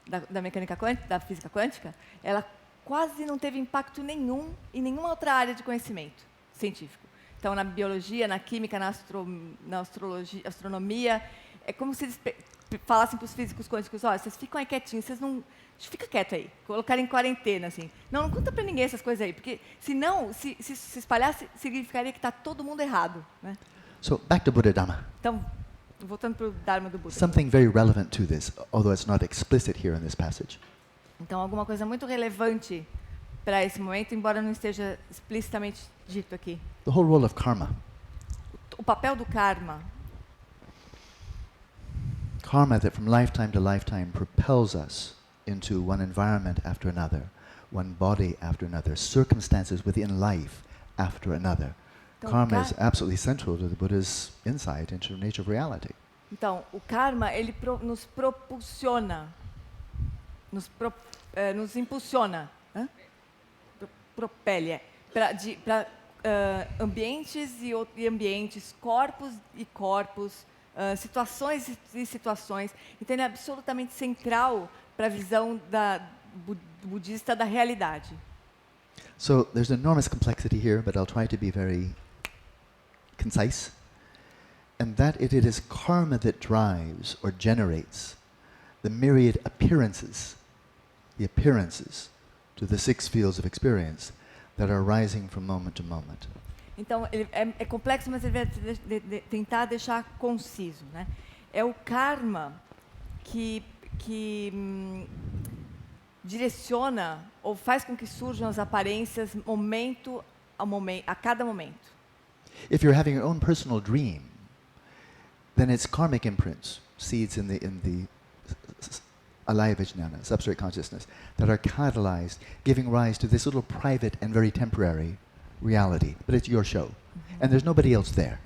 da mecânica quântica, da física quântica, ela quase não teve impacto nenhum em nenhuma outra área de conhecimento científico. Então, na biologia, na química, na astrologia, astronomia, é como se eles falassem para os físicos quânticos: olha, vocês ficam aí quietinhos, vocês não... Fica quieto aí, colocarem em quarentena, assim. Não conta para ninguém essas coisas aí, porque senão, se espalhasse, significaria que está todo mundo errado, né? So, back to Buddha Dhamma. Então, voltando para o Dharma do Buda. Something very relevant to this, although it's not explicit here in this passage. Então, alguma coisa muito relevante para esse momento, embora não esteja explicitamente dito aqui. The whole role of karma. O papel do karma. Karma that from lifetime to lifetime propels us into one environment after another, one body after another, circumstances within life after another. Então, karma is absolutely central to the Buddha's insight into the nature of reality. Então, o karma, ele nos propulsiona, nos impulsiona, propele, para ambientes e ambientes, corpos e corpos, situações e situações. Então, ele é absolutamente central para a visão budista da realidade. So there's enormous complexity here, but I'll try to be very concise. And that it is karma that drives or generates the myriad appearances to the six fields of experience that are arising from moment to moment. Então, ele é complexo, mas ele vai tentar deixar conciso, né? É o karma que direciona ou faz com que surjam as aparências a cada momento. If you're having your own personal dream, then it's karmic imprints, seeds in the alaya vijnana, substrate consciousness, that are catalyzed, giving rise to this little private and very temporary reality. But it's your show. And there's nobody else there.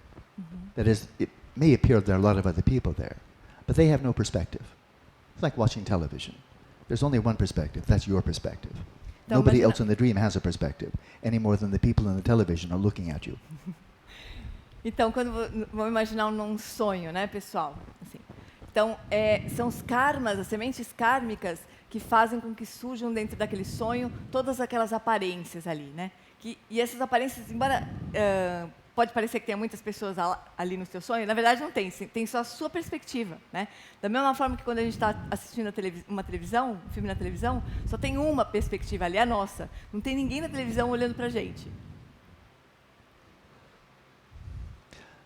That is, it may appear there are a lot of other people there, but they have no perspective. It's like watching television. There's only one perspective. That's your perspective. Então, nobody else in the dream has a perspective, any more than the people in the television are looking at you. Então, quando vamos imaginar um sonho, né, pessoal? Assim. Então, são os karmas, as sementes kármicas, que fazem com que surjam dentro daquele sonho todas aquelas aparências ali, né? E essas aparências, embora pode parecer que tenha muitas pessoas ali no seu sonho, na verdade não tem, tem só a sua perspectiva, né? Da mesma forma que quando a gente está assistindo um filme na televisão, só tem uma perspectiva ali, a nossa. Não tem ninguém na televisão olhando para a gente.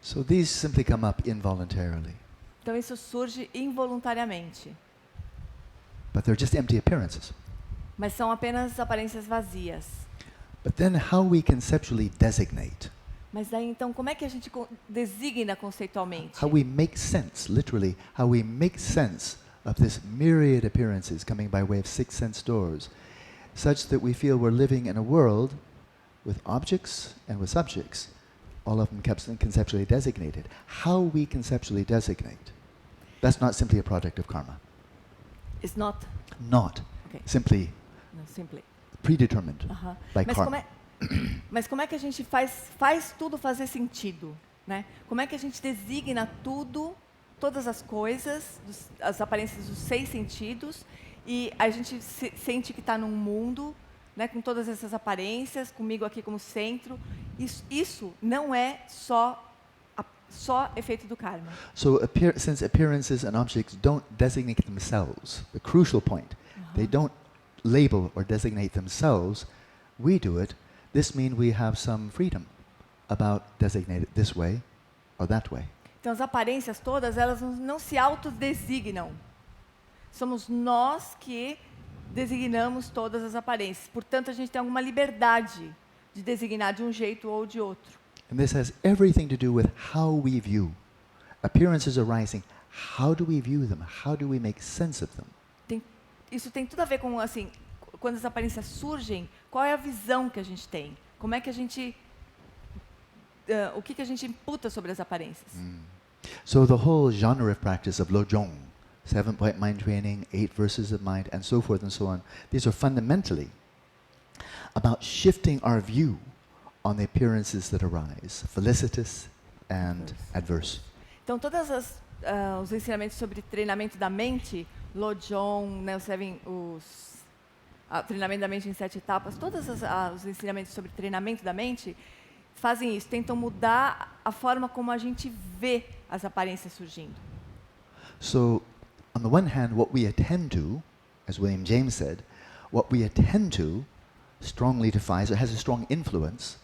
So these simply come up involuntarily. Então isso surge involuntariamente. But they're just empty appearances. Mas são apenas aparências vazias. But then how we conceptually designate, Mas daí então como é que a gente designa conceitualmente? how we make sense, literally, how we make sense of this myriad appearances coming by way of six sense doors, such that we feel we're living in a world with objects and with subjects, all of them conceptually designated. How we conceptually designate, that's not simply a product of karma. It's not. Not Okay. simply Não, simples. predetermined by Mas karma. mas como é que a gente faz tudo fazer sentido? né? Como é que a gente designa tudo, todas as coisas, as aparências dos 6 sentidos, e a gente sente que está num mundo, né, com todas essas aparências, comigo aqui como centro. Isso não é só efeito do karma. So since appearances and objects don't designate themselves, the crucial point, they don't label or designate themselves, we do it. This means we have some freedom about designated this way or that way. Então as aparências todas, elas não se autodesignam. Somos nós que designamos todas as aparências. Portanto, a gente tem alguma liberdade de designar de um jeito ou de outro. And this has everything to do with how we view. Appearances arising, how do we view them? How do we make sense of them? Isso tem tudo a ver com, assim, quando as aparências surgem, qual é a visão que a gente tem? Como é que a gente... o que a gente imputa sobre as aparências? So the whole genre of practice of Lojong, 7-point mind training, 8 verses of mind, and so forth and so on, these are fundamentally about shifting our view on the appearances that arise, felicitous and adverse. Então, todos os ensinamentos sobre treinamento da mente, Lojong, né, treinamento da mente em 7 etapas, todos os ensinamentos sobre treinamento da mente fazem isso, tentam mudar a forma como a gente vê as aparências surgindo. So, on the one hand, what we attend to, as William James said, what we attend to strongly defies, or has a strong influence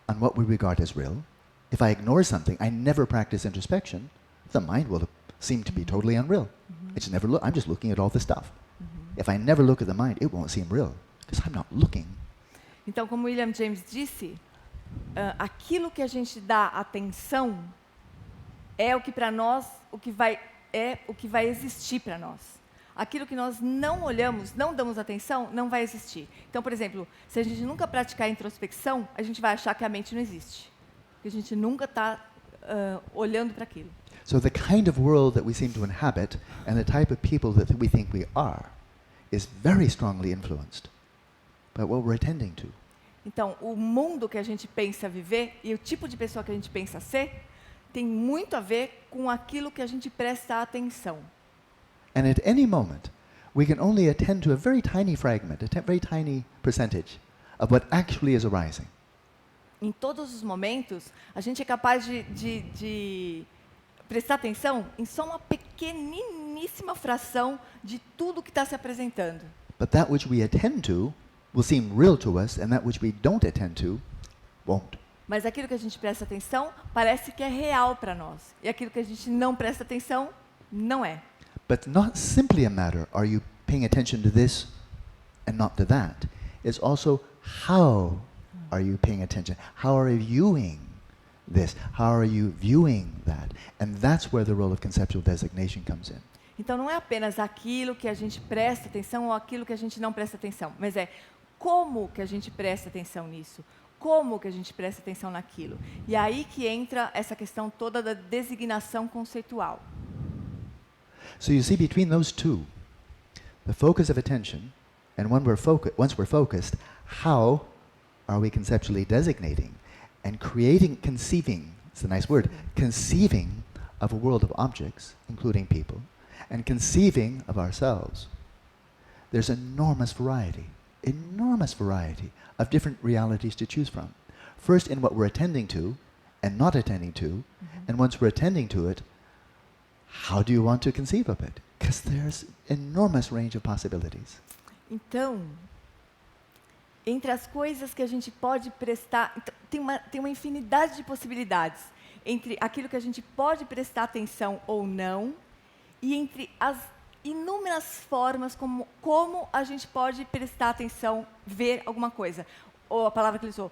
on what we regard as real. If I ignore something, I never practice introspection, the mind will seem to be totally unreal. It's never I'm just looking at all the stuff. If I never look at the mind, it won't seem real, because I'm not looking. Então, como William James disse, aquilo que a gente dá atenção é o que para nós, o que vai existir para nós. Aquilo que nós não olhamos, não damos atenção, não vai existir. Então, por exemplo, se a gente nunca praticar introspecção, a gente vai achar que a mente não existe. Porque a gente nunca está olhando para aquilo. So the kind of world that we seem to inhabit and the type of people that we think we are is very strongly influenced by what we're attending to. Então, o mundo que a gente pensa viver e o tipo de pessoa que a gente pensa ser tem muito a ver com aquilo que a gente presta atenção. And at any moment, we can only attend to a very tiny fragment, a very tiny percentage of what actually is arising. Em todos os momentos, a gente é capaz de prestar atenção em só uma pequeniníssima fração de tudo que está se apresentando. But that which we attend to will seem real to us, and that which we don't attend to won't. Mas aquilo que a gente presta atenção parece que é real para nós. E aquilo que a gente não presta atenção, não é. But not simply a matter, are you paying attention to this and not to that? It's also how are you paying attention? How are you viewing this? How are you viewing that? And that's where the role of conceptual designation comes in. Então não é apenas aquilo que a gente presta atenção ou aquilo que a gente não presta atenção, mas é como que a gente presta atenção nisso, como que a gente presta atenção naquilo. E aí que entra essa questão toda da designação conceitual. So you see, between those two, the focus of attention, and once we're focused, how are we conceptually designating and conceiving, it's a nice word, conceiving of a world of objects, including people, and conceiving of ourselves. There's enormous variety of different realities to choose from. First in what we're attending to and not attending to, and once we're attending to it, how do you want to conceive of it? Because there's enormous range of possibilities. Então, entre as coisas que a gente pode prestar, tem uma infinidade de possibilidades entre aquilo que a gente pode prestar atenção ou não, e entre as inúmeras formas como a gente pode prestar atenção, ver alguma coisa. Ou a palavra que ele usou,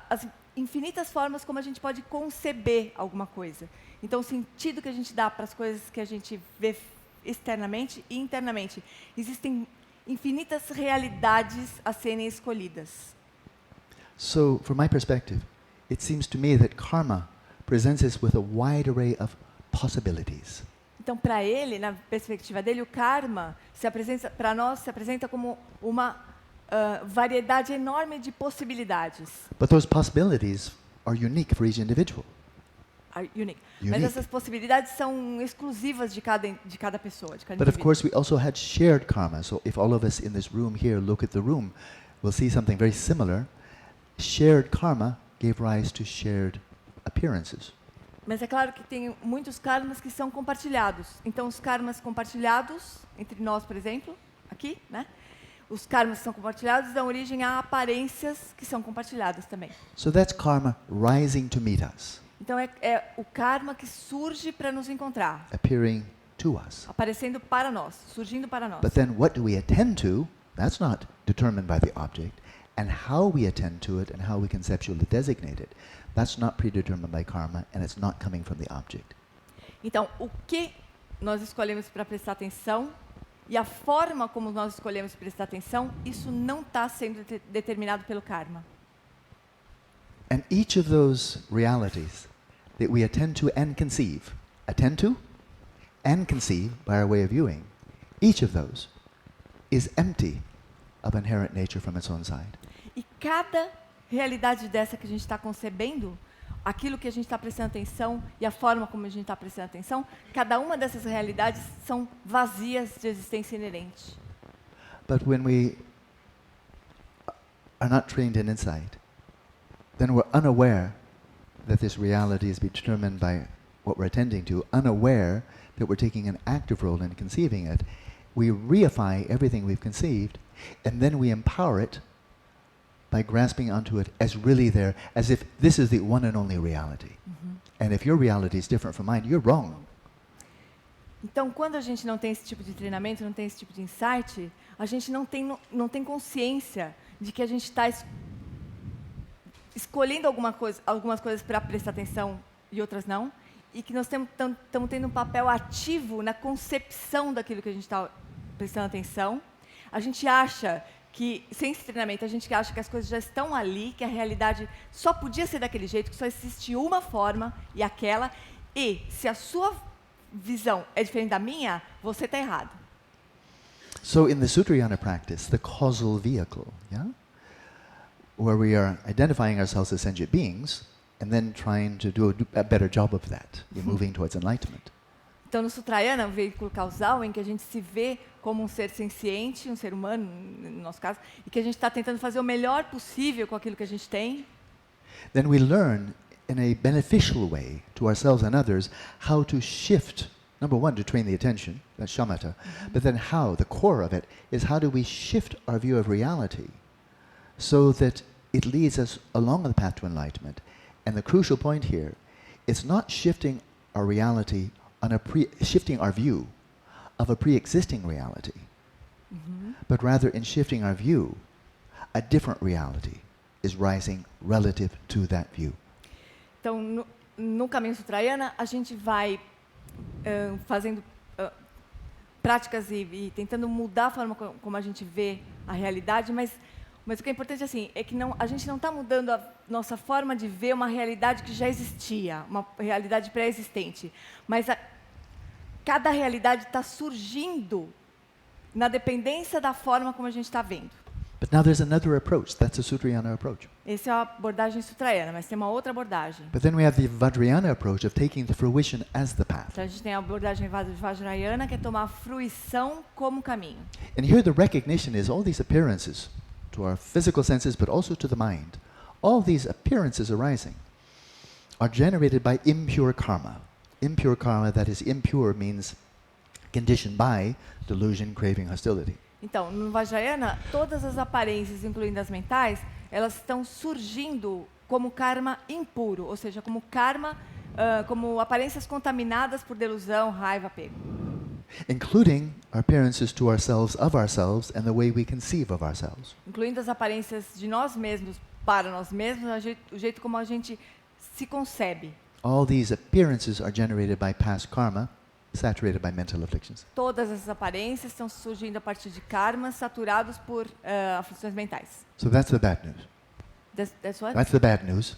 as infinitas formas como a gente pode conceber alguma coisa. Então, o sentido que a gente dá para as coisas que a gente vê externamente e internamente. Existem infinitas realidades a serem escolhidas. So, from my perspective, it seems to me that karma presents us with a wide array of possibilities. Então, para ele, na perspectiva dele, o karma para nós se apresenta como uma variedade enorme de possibilidades. But those possibilities are unique for each individual. are unique. Mas Unique. essas possibilidades são exclusivas de cada pessoa, de cada But of indivíduo. course, we also had shared karma. So if all of us in this room here look at the room, we'll see something very similar. Shared karma gave rise to shared appearances. Mas é claro que tem muitos karmas que são compartilhados. Então, os karmas compartilhados, entre nós, por exemplo, aqui, né? Os karmas que são compartilhados dão origem a aparências que são compartilhadas também. So that's karma rising to meet us, Então, é o karma que surge para nos encontrar, appearing to us. aparecendo para nós, surgindo para nós. But then what do we attend to? That's not determined by the object. And how we attend to it and how we conceptually designate it, that's not predetermined by karma, and it's not coming from the object. Então, o que nós escolhemos para prestar atenção e a forma como nós escolhemos prestar atenção, isso não está sendo determinado pelo karma. And each of those realities that we attend to and conceive by our way of viewing, each of those is empty of inherent nature from its own side. E cada realidade dessa que a gente está concebendo, aquilo que a gente está prestando atenção e a forma como a gente está prestando atenção, cada uma dessas realidades são vazias de existência inerente. But when we are not trained in insight, then we're unaware that this reality is determined by what we're attending to, unaware that we're taking an active role in conceiving it. We reify everything we've conceived, and then we empower it by grasping onto it as really there, as if this is the one and only reality. And if your reality is different from mine, you're wrong. Então, quando a gente não tem esse tipo de treinamento, não tem esse tipo de insight, a gente não tem consciência de que a gente está escolhendo algumas coisas para prestar atenção e outras não, e que nós estamos tendo um papel ativo na concepção daquilo que a gente está prestando atenção. A gente acha que, sem esse treinamento, a gente acha que as coisas já estão ali, que a realidade só podia ser daquele jeito, que só existe uma forma e aquela, e se a sua visão é diferente da minha, você está errado. So in the Sutrayana practice, the causal vehicle, where we are identifying ourselves as sentient beings, and then trying to do a better job of that, in moving towards enlightenment. Então, no Sutrayana, o veículo causal, em que a gente se vê como um ser senciente, um ser humano, no nosso caso, e que a gente está tentando fazer o melhor possível com aquilo que a gente tem. Then we learn in a beneficial way to ourselves and others how to shift, number one, to train the attention, that's shamatha, but then how, the core of it, is how do we shift our view of reality so that it leads us along the path to enlightenment. And the crucial point here, it's not shifting our reality shifting our view of a pre-existing reality, but rather in shifting our view, a different reality is rising relative to that view. Então, no caminho Sutrayana, a gente vai fazendo práticas e tentando mudar a forma como a gente vê a realidade, mas o que é importante assim, é que a gente não está mudando a nossa forma de ver uma realidade que já existia, uma realidade pré-existente. Mas cada realidade está surgindo na dependência da forma como a gente está vendo. But now there's another approach. That's a Sutrayana approach. Essa é a abordagem Sutrayana, mas tem uma outra abordagem. But then we have the Vajrayana approach of taking the fruition as the path. Então a gente tem a abordagem Vajrayana, que é tomar a fruição como caminho. And here the recognition is all these appearances to our physical senses, but also to the mind. All these appearances arising are generated by impure karma. Impure karma, that is, impure means conditioned by delusion, craving, hostility. Então, no Vajrayana, todas as aparências, incluindo as mentais, elas estão surgindo como karma impuro, ou seja, como karma, como aparências contaminadas por delusão, raiva, apego. Including our appearances to ourselves of ourselves and the way we conceive of ourselves. Incluindo as aparências de nós mesmos para nós mesmos, o jeito como a gente se concebe. All these appearances are generated by past karma, saturated by mental afflictions. Todas essas aparências estão surgindo a partir de karmas saturados por aflições mentais. So that's the bad news. That's what? That's the bad news.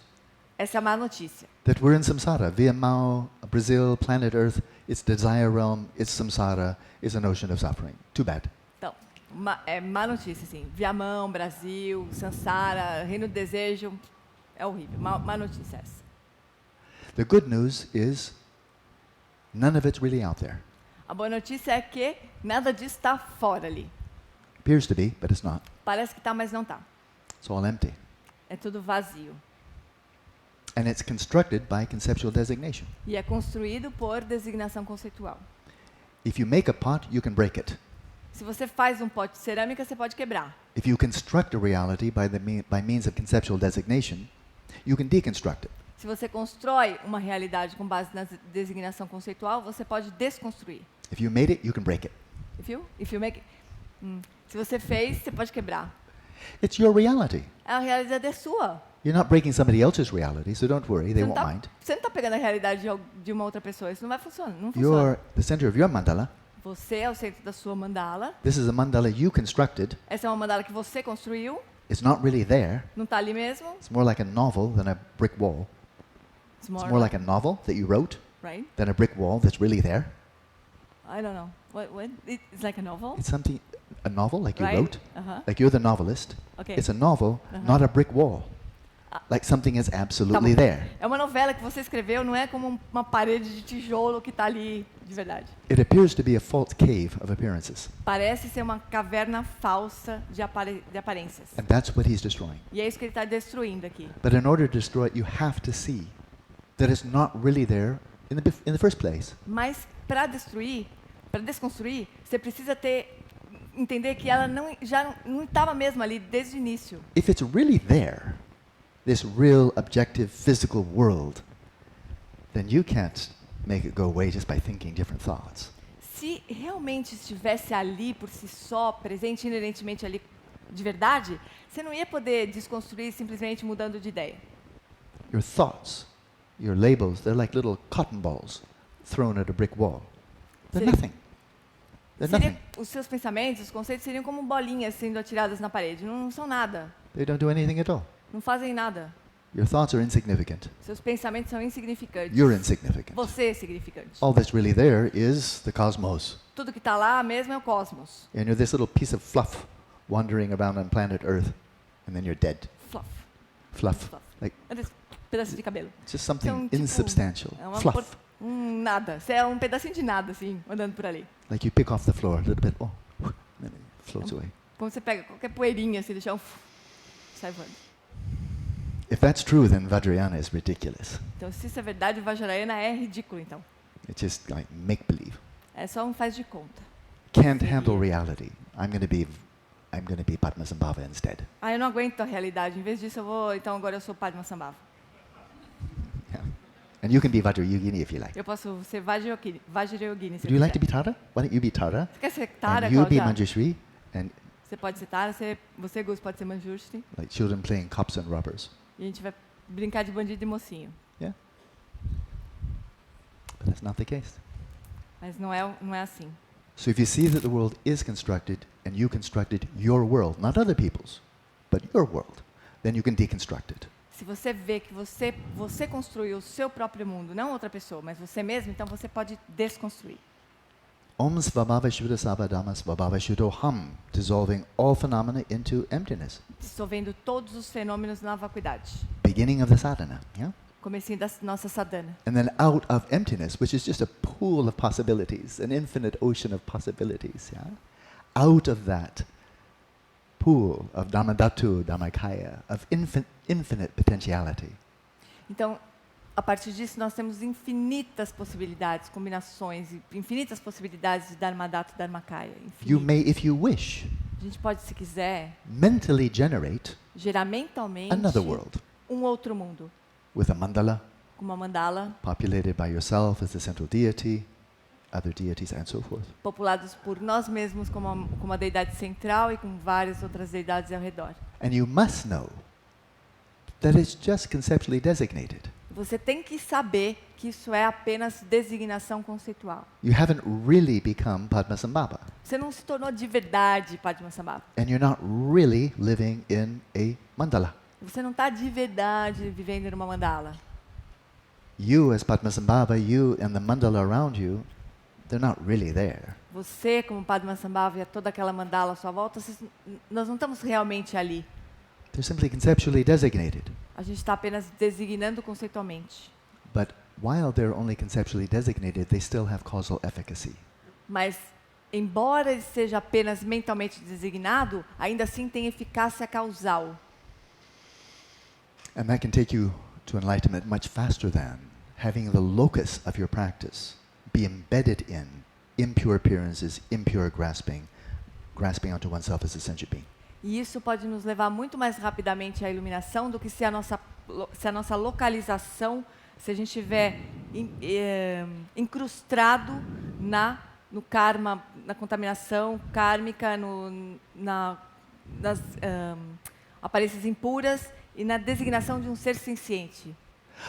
Essa é a má notícia. That we're in samsara. Vietnam, Brazil, planet Earth, it's desire realm, it's samsara, it's an ocean of suffering. Too bad. Então, má notícia, assim. Viamão, Brasil, Sansara, Reino do Desejo, é horrível. Má notícia essa. The good news is none of it's really out there. A boa notícia é que nada disso está fora ali. Appears to be, but it's not. Parece que está, mas não está. It's all empty. É tudo vazio. And it's constructed by conceptual designation. E é construído por designação conceitual. If you make a pot, you can break it. Se você faz um pote de cerâmica, você pode quebrar. If you construct a reality by means of conceptual designation, you can deconstruct it. Se você constrói uma realidade com base na designação conceitual, você pode desconstruir. If you made it, you can break it. If you make Se você fez, você pode quebrar. It's your reality. A realidade é sua. You're not breaking somebody else's reality, so don't worry, they won't mind. Você não está pegando a realidade de uma outra pessoa. Isso não vai funcionar. Não funciona. You're the center of your mandala. Você é o centro da sua mandala. This is a mandala you constructed. Essa é uma mandala que você construiu. It's not really there. Não está ali mesmo. It's more like a novel than a brick wall. It's more like a novel that you wrote right? than a brick wall that's really there. I don't know. What? It's like a novel? It's something, a novel like you right? wrote. Uh-huh. Like you're the novelist. Okay. It's a novel, not a brick wall. Like something is absolutely there. É uma novela que você escreveu, não é como uma parede de tijolo que está ali de verdade. It appears to be a false cave of appearances. Parece ser uma caverna falsa de aparências. And that's what he's destroying. E é isso que ele está destruindo aqui. But in order to destroy it, you have to see that it's not really there in the first place. Mas para destruir, para desconstruir, você precisa entender que ela já não estava mesmo ali desde o início. If it's really there, this real objective physical world, then you can't make it go away just by thinking different thoughts. Se realmente estivesse ali por si só, presente inerentemente ali de verdade, você não ia poder desconstruir simplesmente mudando de ideia. Your thoughts, your labels, they're like little cotton balls thrown at a brick wall. They're nothing. They're nothing. Os seus pensamentos, os conceitos seriam como bolinhas sendo atiradas na parede. Não são nada. They don't do anything at all. Não fazem nada. Your thoughts are insignificant. Seus pensamentos são insignificantes. You're insignificant. Você é insignificante. All that's really there is the cosmos. Tudo que está lá mesmo é o cosmos. And you're this little piece of fluff wandering around on planet Earth, and then you're dead. Fluff. Fluff. Fluff. Like, Pedaço de cabelo. it's just something Então, tipo, insubstantial. É uma Fluff. nada. Você é um pedacinho de nada, assim, andando por ali. Like you pick off the floor a little bit, and then it floats away. Como você pega qualquer poeirinha, assim, do chão, sai voando. If that's true, then Vajrayana is ridiculous. Então, se isso é verdade, o Vajrayana é ridículo, então. It's just like make-believe. É só um faz de conta. Can't handle reality. I'm going to be Padmasambhava instead. Eu não aguento a realidade. Em vez disso, então agora eu sou Padmasambhava. Yeah. And you can be Vajrayogini if you like. Eu posso ser Vajrayogini, se Would you like to quiser. be Tara? Why don't you be Tara? Você quer ser Tara, And you be Cláudia? Manjushri, and Você pode ser Tara, você Gus, pode ser Manjushri. like children playing cops and robbers. E a gente vai brincar de bandido e mocinho. Yeah. But that's not the case. Mas não é assim. So if you see that the world is constructed and you constructed your world, not other people's, but your world, then you can deconstruct it. Se você vê que você construiu o seu próprio mundo, não outra pessoa, mas você mesmo, então você pode desconstruir. Om svabhava shuddha sabadama svabhava shuddhoham, dissolving all phenomena into emptiness. Dissolvendo todos os fenômenos na vacuidade. Beginning of the sadhana, yeah? Comecinho da nossa sadhana. And then out of emptiness, which is just a pool of possibilities, an infinite ocean of possibilities, yeah? Out of that pool of dhammadhatu, dhammakaya, of infinite potentiality. Então, a partir disso, nós temos infinitas possibilidades, combinações, infinitas possibilidades de dharmadhatu, dharmakaya. You may, if you wish, A gente pode, se quiser, mentally generate gerar mentalmente another world outro mundo. with a mandala Com uma mandala, populated by yourself as the central deity, other deities, and so forth. populados por nós mesmos como uma deidade central e com várias outras deidades ao redor. And you must know that it's just conceptually designated. Você tem que saber que isso é apenas designação conceitual. You haven't really become Padmasambhava. Você não se tornou de verdade Padmasambhava. And you're not really living in a mandala. Você não está de verdade vivendo numa mandala. You as Padmasambhava, you and the mandala around you, they're not really there. Você, como Padmasambhava e toda aquela mandala à sua volta, nós não estamos realmente ali. They're simply conceptually designated. A gente está apenas designando conceitualmente. But while they're only conceptually designated, they still have causal efficacy. Mas, embora ele seja apenas mentalmente designado, ainda assim tem eficácia causal. And that can take you to enlightenment much faster than having the locus of your practice be embedded in impure appearances, impure grasping onto oneself as a sentient being. E isso pode nos levar muito mais rapidamente à iluminação do que se a nossa localização, se a gente estiver incrustado no karma, na contaminação kármica, nas aparências impuras e na designação de um ser senciente.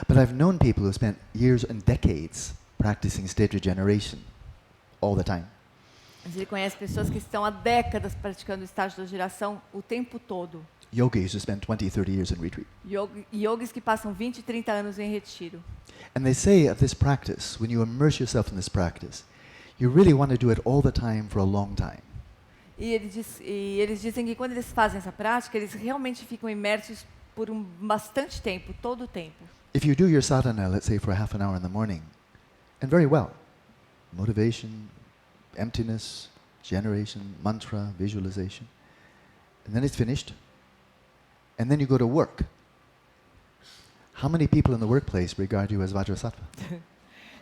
But I've known people who spent years and decades practicing state regeneration all the time. Mas ele conhece pessoas que estão há décadas praticando o estágio da geração o tempo todo. Yogis who spend 20, 30 years in retreat. Yogis que passam 20, 30 anos em retiro. And they say of this practice, when you immerse yourself in this practice, you really want to do it all the time for a long time. E eles dizem que quando eles fazem essa prática, eles realmente ficam imersos por bastante tempo, todo o tempo. If you do your sadhana, let's say for half an hour in the morning, and very well, motivation, emptiness, generation, mantra, visualization, and then it's finished, and then you go to work. How many people in the workplace regard you as Vajrasattva?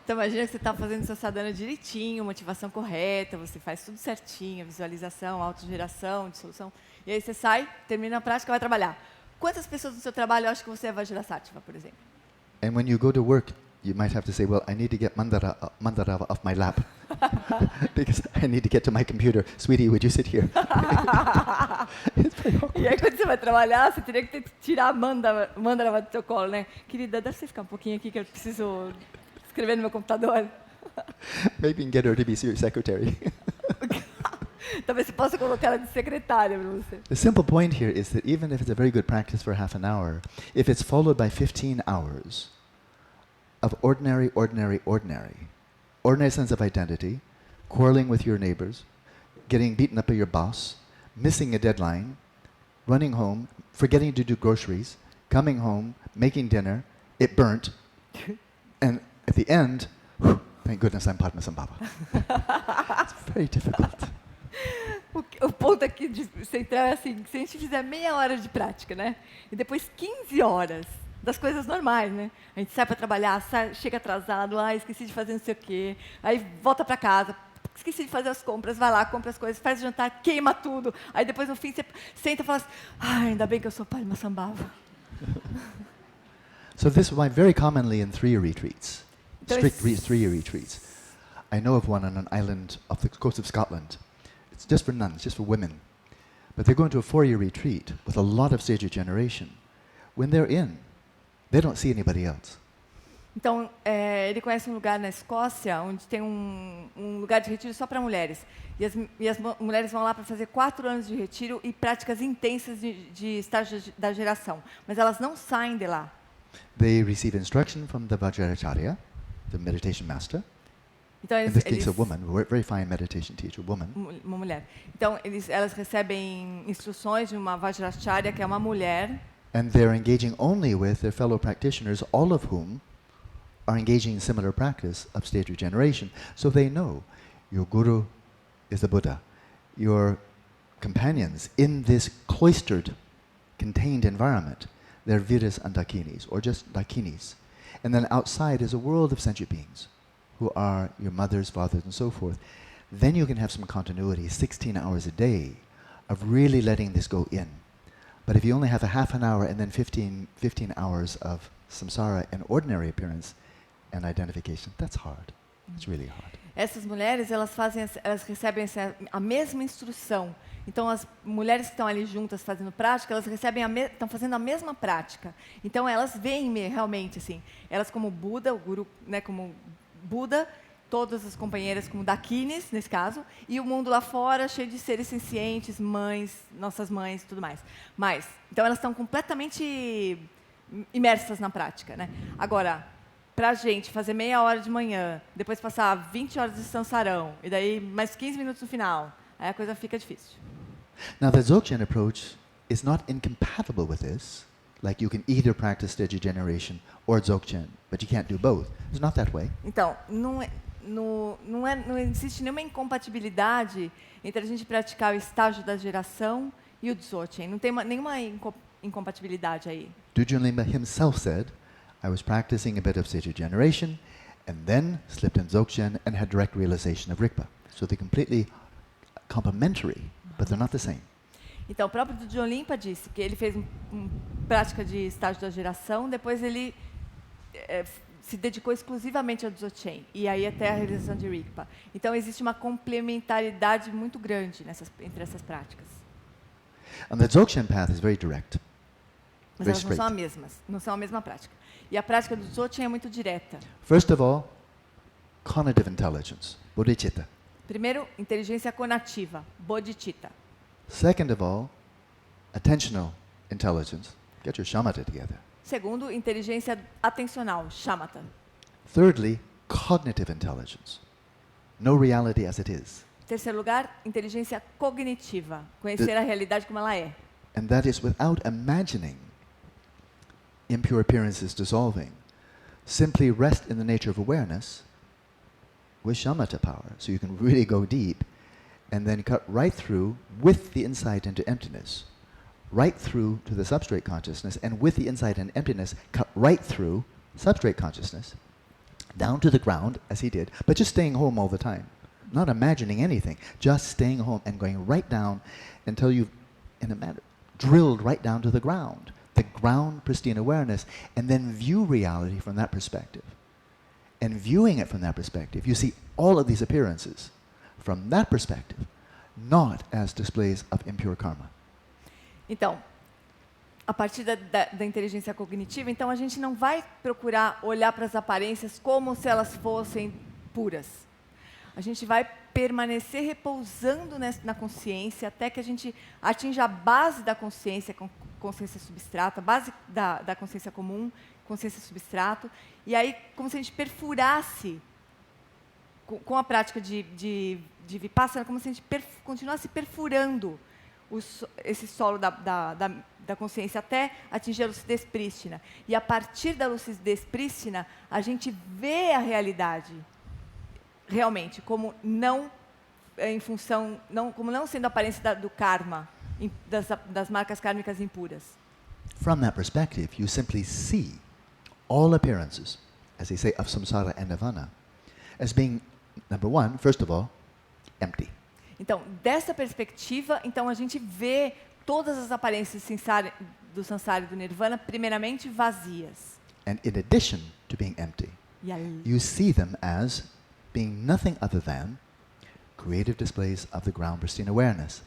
Então imagina que você está fazendo seu sadhana direitinho, motivação correta, você faz tudo certinho, visualização, autogeração, dissolução, e aí você sai, termina a prática e vai trabalhar. Quantas pessoas no seu trabalho acham que você é Vajrasattva, por exemplo? And when you go to work, you might have to say, well, I need to get mandala off my lap because I need to get to my computer. Sweetie, would you sit here? It's very awkward. E aí quando você vai trabalhar, você teria que tirar a mandala do seu colo, né? Querida, dá pra você ficar um pouquinho aqui que eu preciso escrever no meu computador? Maybe you can get her to be your secretary. Talvez você possa colocar ela de secretária para você. The simple point here is that even if it's a very good practice for half an hour, if it's followed by 15 hours of ordinary sense of identity, quarreling with your neighbors, getting beaten up by your boss, missing a deadline, running home, forgetting to do groceries, coming home, making dinner, it burnt, and at the end, thank goodness I'm Padmasambhava. It's very difficult. O ponto aqui central é assim, se a gente fizer meia hora de prática, né? E depois 15 horas das coisas normais, né? A gente sai para trabalhar, chega atrasado, esqueci de fazer não sei o quê, aí volta para casa, esqueci de fazer as compras, vai lá, compra as coisas, faz o jantar, queima tudo, aí depois no fim você senta e fala assim, ainda bem que eu sou Padmasambhava. So this why very commonly in 3-year retreats, strict 3-year retreats. I know of one on an island off the coast of Scotland. It's just for nuns, just for women. But they're going to a 4-year retreat with a lot of stage regeneration. When they're in, they don't see anybody else. Então, ele conhece um lugar na Escócia onde tem um lugar de retiro só para mulheres. E as mulheres vão lá para fazer 4 anos de retiro e práticas intensas de estágio da geração. Mas elas não saem de lá. They receive instruction from the Vajracharya, the meditation master. Então, in this case, a woman, a very fine meditation teacher, woman. Uma mulher. Então, elas recebem instruções de uma Vajracharya, que é uma mulher. And they're engaging only with their fellow practitioners, all of whom are engaging in similar practice of state regeneration. So they know your guru is the Buddha. Your companions in this cloistered, contained environment, they're Viras and Dakinis, or just Dakinis. And then outside is a world of sentient beings, who are your mothers, fathers, and so forth. Then you can have some continuity, 16 hours a day, of really letting this go in. But if you only have a half an hour and then 15 hours of samsara and ordinary appearance and identification, that's hard. It's really hard. Essas mulheres, elas recebem a mesma instrução. Então, as mulheres que estão ali juntas fazendo prática, elas estão fazendo a mesma prática. Então, elas veem realmente assim, elas como Buda, o guru, né, como Buda, todas as companheiras como Dakinis, nesse caso, e o mundo lá fora cheio de seres sencientes, mães, nossas mães, tudo mais. Então elas estão completamente imersas na prática, né? Agora, para a gente fazer meia hora de manhã, depois passar 20 horas de sansarão, e daí mais 15 minutos no final, aí a coisa fica difícil. Now the Dzogchen approach is not incompatible with this. Like you can either practice degeneration or dzogchen, but you can't do both. It's not that way. Então, não existe nenhuma incompatibilidade entre a gente praticar o estágio da geração e o dzogchen. Não tem nenhuma incompatibilidade aí. Dujun Limba himself said, I was practicing a bit of degeneration and then slipped in dzogchen and had direct realization of rigpa. So they're completely complementary, but they're not the same. Então, o próprio Dujun Limpa disse que ele fez prática de estágio da geração, depois ele se dedicou exclusivamente ao dzogchen, e aí até a realização de rigpa. Então, existe uma complementaridade muito grande entre essas práticas. And the dzogchen path is very direct. Mas Very elas não são as straight. mesmas, não são a mesma prática. E a prática do dzogchen é muito direta. First of all, cognitive intelligence, bodhicitta. Primeiro, inteligência conativa, bodhicitta. Second of all, attentional intelligence. Get your shamatha together. Segundo, inteligência atencional, shamatha. Thirdly, cognitive intelligence. Know reality as it is. Terceiro lugar, inteligência cognitiva, conhecer a realidade como ela é. And that is without imagining impure appearances dissolving. Simply rest in the nature of awareness with shamatha power. So you can really go deep and then cut right through with the insight into emptiness, right through to the substrate consciousness, and with the insight and emptiness, cut right through substrate consciousness, down to the ground, as he did, but just staying home all the time. Not imagining anything, just staying home and going right down until you've, in a manner, drilled right down to the ground pristine awareness, and then view reality from that perspective. And viewing it from that perspective, you see all of these appearances from that perspective, not as displays of impure karma. Então, a partir da inteligência cognitiva, então a gente não vai procurar olhar para as aparências como se elas fossem puras. A gente vai permanecer repousando na consciência até que a gente atinja a base da consciência, consciência substrata, a base da consciência comum, consciência substrato, e aí como se a gente perfurasse com a prática de Vipassana, como se a gente continuasse perfurando esse solo da consciência até atingir a lucidez prístina. E a partir da lucidez prístina, a gente vê a realidade realmente como não em função, como não sendo aparência do karma, das marcas kármicas impuras. From that perspective, you simply see all appearances, as they say, of samsara and nirvana, as being, number one, first of all, empty. Então, dessa perspectiva, então a gente vê todas as aparências do samsara e do nirvana, primeiramente vazias. And in addition to being empty, you see them as being nothing other than creative displays of the ground pristine awareness.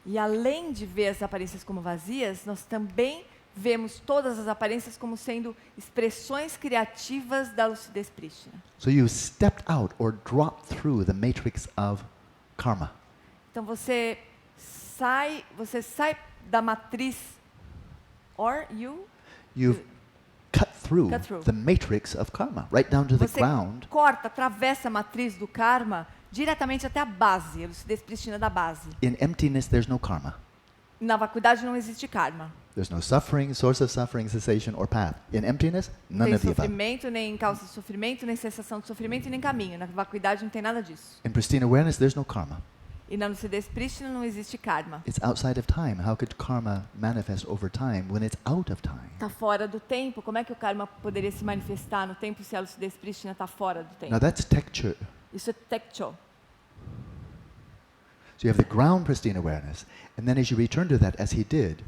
E além de ver as aparências como vazias, nós também vemos todas as aparências como sendo expressões criativas da lucidez prístina. So you stepped out or dropped through the matrix of karma. Então você sai da matriz, You've cut through the matrix of karma, right down to the ground. Corta, atravessa a matriz do karma diretamente até a base, a lucidez prístina da base. In emptiness, there's no karma. Na vacuidade não existe karma. There's no suffering, source of suffering, cessation, or path. In emptiness, none of the above. Não tem sofrimento, nem causa de sofrimento, nem cessação de sofrimento e nem caminho. Na vacuidade não tem nada disso. In pristine awareness, there's no karma. E na lucidez prístina não existe karma. It's outside of time. How could karma manifest over time when it's out of time? Está fora do tempo. Como é que o karma poderia se manifestar no tempo se a lucidez prístina está fora do tempo? Now that's Trekchöd. Isso é Trekchöd. So you have the ground pristine awareness, and then as you return to that, as he did,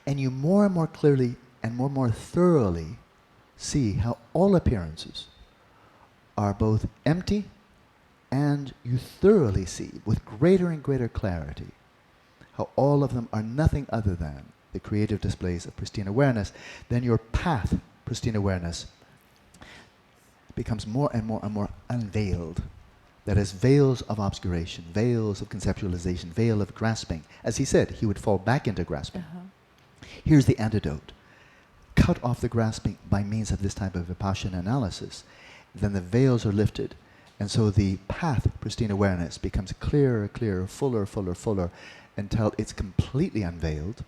and you more and more clearly and more thoroughly see how all appearances are both empty, and you thoroughly see with greater and greater clarity how all of them are nothing other than the creative displays of pristine awareness, then your path, pristine awareness, becomes more and more unveiled. That is, veils of obscuration, veils of conceptualization, veil of grasping. As he said, he would fall back into grasping. Here's the antidote. Cut off the grasping by means of this type of Vipassana analysis. Then the veils are lifted. And so the path, pristine awareness, becomes clearer, fuller, until it's completely unveiled.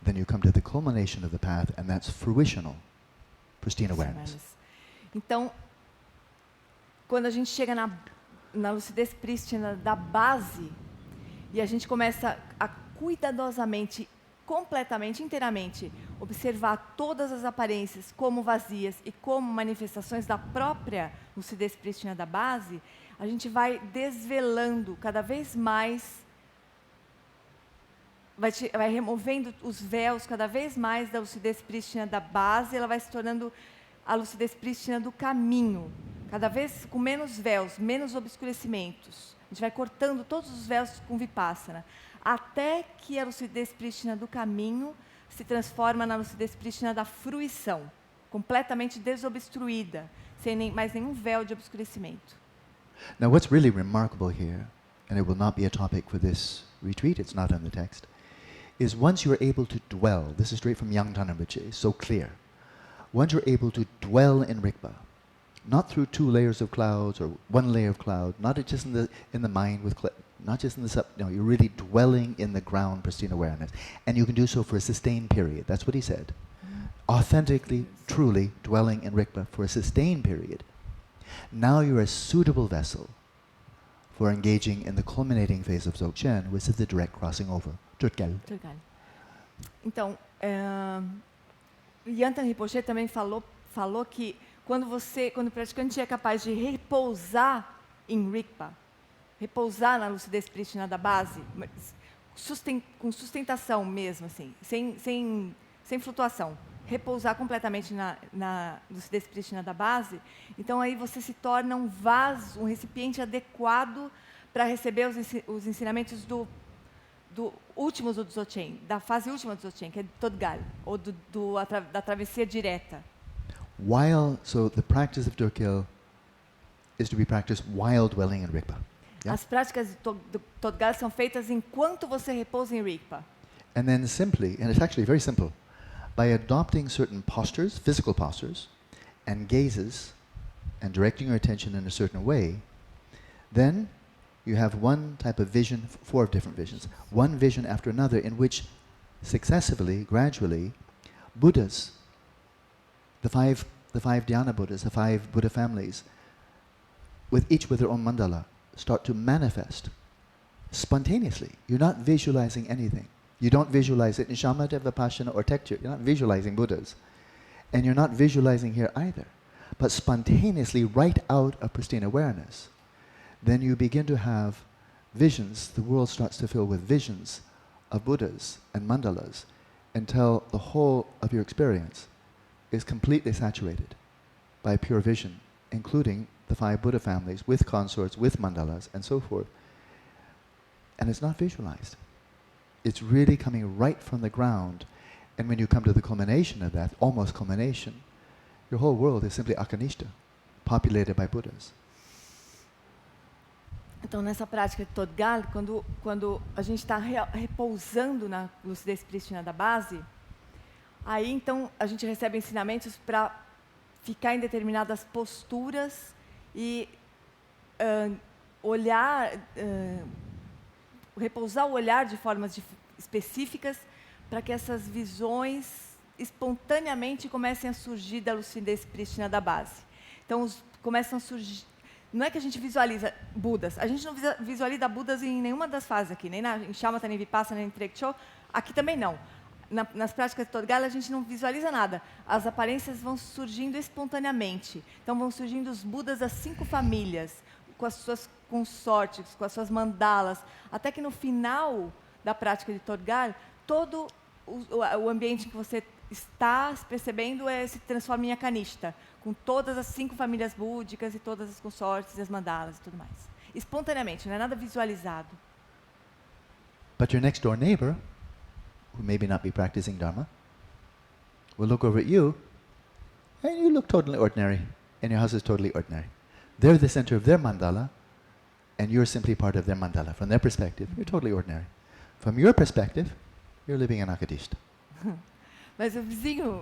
then you come to the culmination of the path, and that's fruitional, pristine awareness. Então, quando a gente chega na lucidez prístina da base, e a gente começa a cuidadosamente, completamente, inteiramente, observar todas as aparências como vazias e como manifestações da própria lucidez prístina da base, a gente vai desvelando cada vez mais, vai removendo os véus cada vez mais da lucidez prístina da base, ela vai se tornando a lucidez prístina do caminho, cada vez com menos véus, menos obscurecimentos. A gente vai cortando todos os véus com Vipassana, até que a lucidez prístina do caminho se transforma na lucidez prístina da fruição, completamente desobstruída, sem mais nenhum véu de obscurecimento. Now what's really remarkable here, and it will not be a topic for this retreat, it's not in the text, is once you're able to dwell, this is straight from Yangtan Rinpoche, so clear, once you're able to dwell in rigpa, not through 2 layers of clouds or 1 layer of cloud, not just in the mind with not just in the no, you're really dwelling in the ground pristine awareness, and you can do so for a sustained period. That's what he said. Authentically, truly dwelling in rigpa for a sustained period. Now you're a suitable vessel for engaging in the culminating phase of Dzogchen, which is the direct crossing over. Tögal. Então, Yantan Rinpoche também falou que quando o praticante é capaz de repousar em rigpa, repousar na lucidez prístina da base, com sustentação mesmo, assim, sem flutuação, repousar completamente na lucidez prístina da base, então aí você se torna um vaso, um recipiente adequado para receber os ensinamentos do último do Dzogchen, da fase última do Dzogchen, que é Tögal, ou da travessia direta. So the practice of Tögal is to be practiced while dwelling in rigpa. Yeah? As práticas do Tögal são feitas enquanto você repousa em rigpa. And then simply, and it's actually very simple, by adopting certain postures, physical postures, and gazes, and directing your attention in a certain way, then you have one type of vision, 4 different visions, one vision after another in which successively, gradually, Buddhas, the five dhyana Buddhas, the 5 Buddha families, each with their own mandala, start to manifest spontaneously. You're not visualizing anything. You don't visualize it in shamatha, Vipassana, or Trekchöd. You're not visualizing Buddhas. And you're not visualizing here either. But spontaneously, right out of pristine awareness, then you begin to have visions. The world starts to fill with visions of Buddhas and mandalas until the whole of your experience is completely saturated by pure vision, including the 5 Buddha families with consorts, with mandalas, and so forth. And it's not visualized. It's really coming right from the ground. And when you come to the culmination of that, almost culmination, your whole world is simply Akanishtha, populated by Buddhas. Então, nessa prática de Tögal, quando a gente está repousando na lucidez prístina da base, aí, então, a gente recebe ensinamentos para ficar em determinadas posturas e repousar o olhar de formas específicas para que essas visões espontaneamente comecem a surgir da lucidez prístina da base. Então, começam a surgir. Não é que a gente visualiza Budas. A gente não visualiza Budas em nenhuma das fases aqui, nem em shamatha, nem Vipassana, nem Trekchöd. Aqui também não. Nas práticas de Tögal, a gente não visualiza nada. As aparências vão surgindo espontaneamente. Então, vão surgindo os Budas das 5 famílias, com as suas consortes, com as suas mandalas, até que no final da prática de Tögal, todo o ambiente em que você está percebendo se transforma em Akanishtha, com todas as 5 famílias búdicas e todas as consortes e as mandalas e tudo mais. Espontaneamente, não é nada visualizado. But your next door neighbor, who maybe not be practicing Dharma, will look over at you, and you look totally ordinary, and your house is totally ordinary. They're the center of their mandala, and you're simply part of their mandala. From their perspective, you're totally ordinary. From your perspective, you're living in Akanishtha. Mas o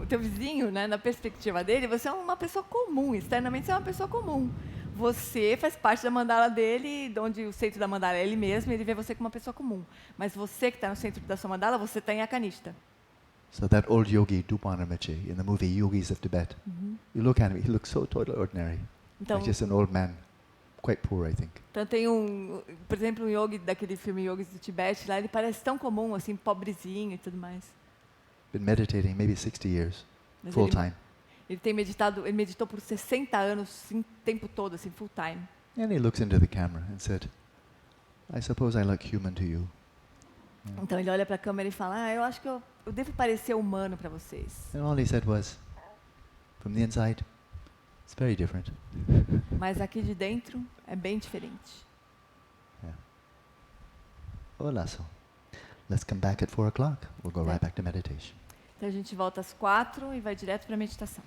teu vizinho, né, na perspectiva dele, você é uma pessoa comum, externamente você é uma pessoa comum. Você faz parte da mandala dele, onde o centro da mandala é ele mesmo, e ele vê você como uma pessoa comum. Mas você que está no centro da sua mandala, você está em Akanishtha. So that old yogi, Dupanamachi, in the movie Yogis of Tibet, you look at him, he looks so totally ordinary. Então, Like just an old man, quite poor, I think. então tem por exemplo, um yogi daquele filme Yogis do Tibete, lá ele parece tão comum, assim, pobrezinho e tudo mais. Been meditating maybe 60 years, Mas full time. ele meditou por 60 anos, o tempo todo, assim, full time. And he looks into the camera and said, I suppose I look human to you. Então ele olha para a câmera e fala, eu acho que eu devo parecer humano para vocês. And all he said was, from the inside, it's very different. Mas aqui de dentro é bem diferente. Yeah. Olá, so let's come back at 4 o'clock. We'll go right back to meditation. Então a gente volta às 4 e vai direto para a meditação.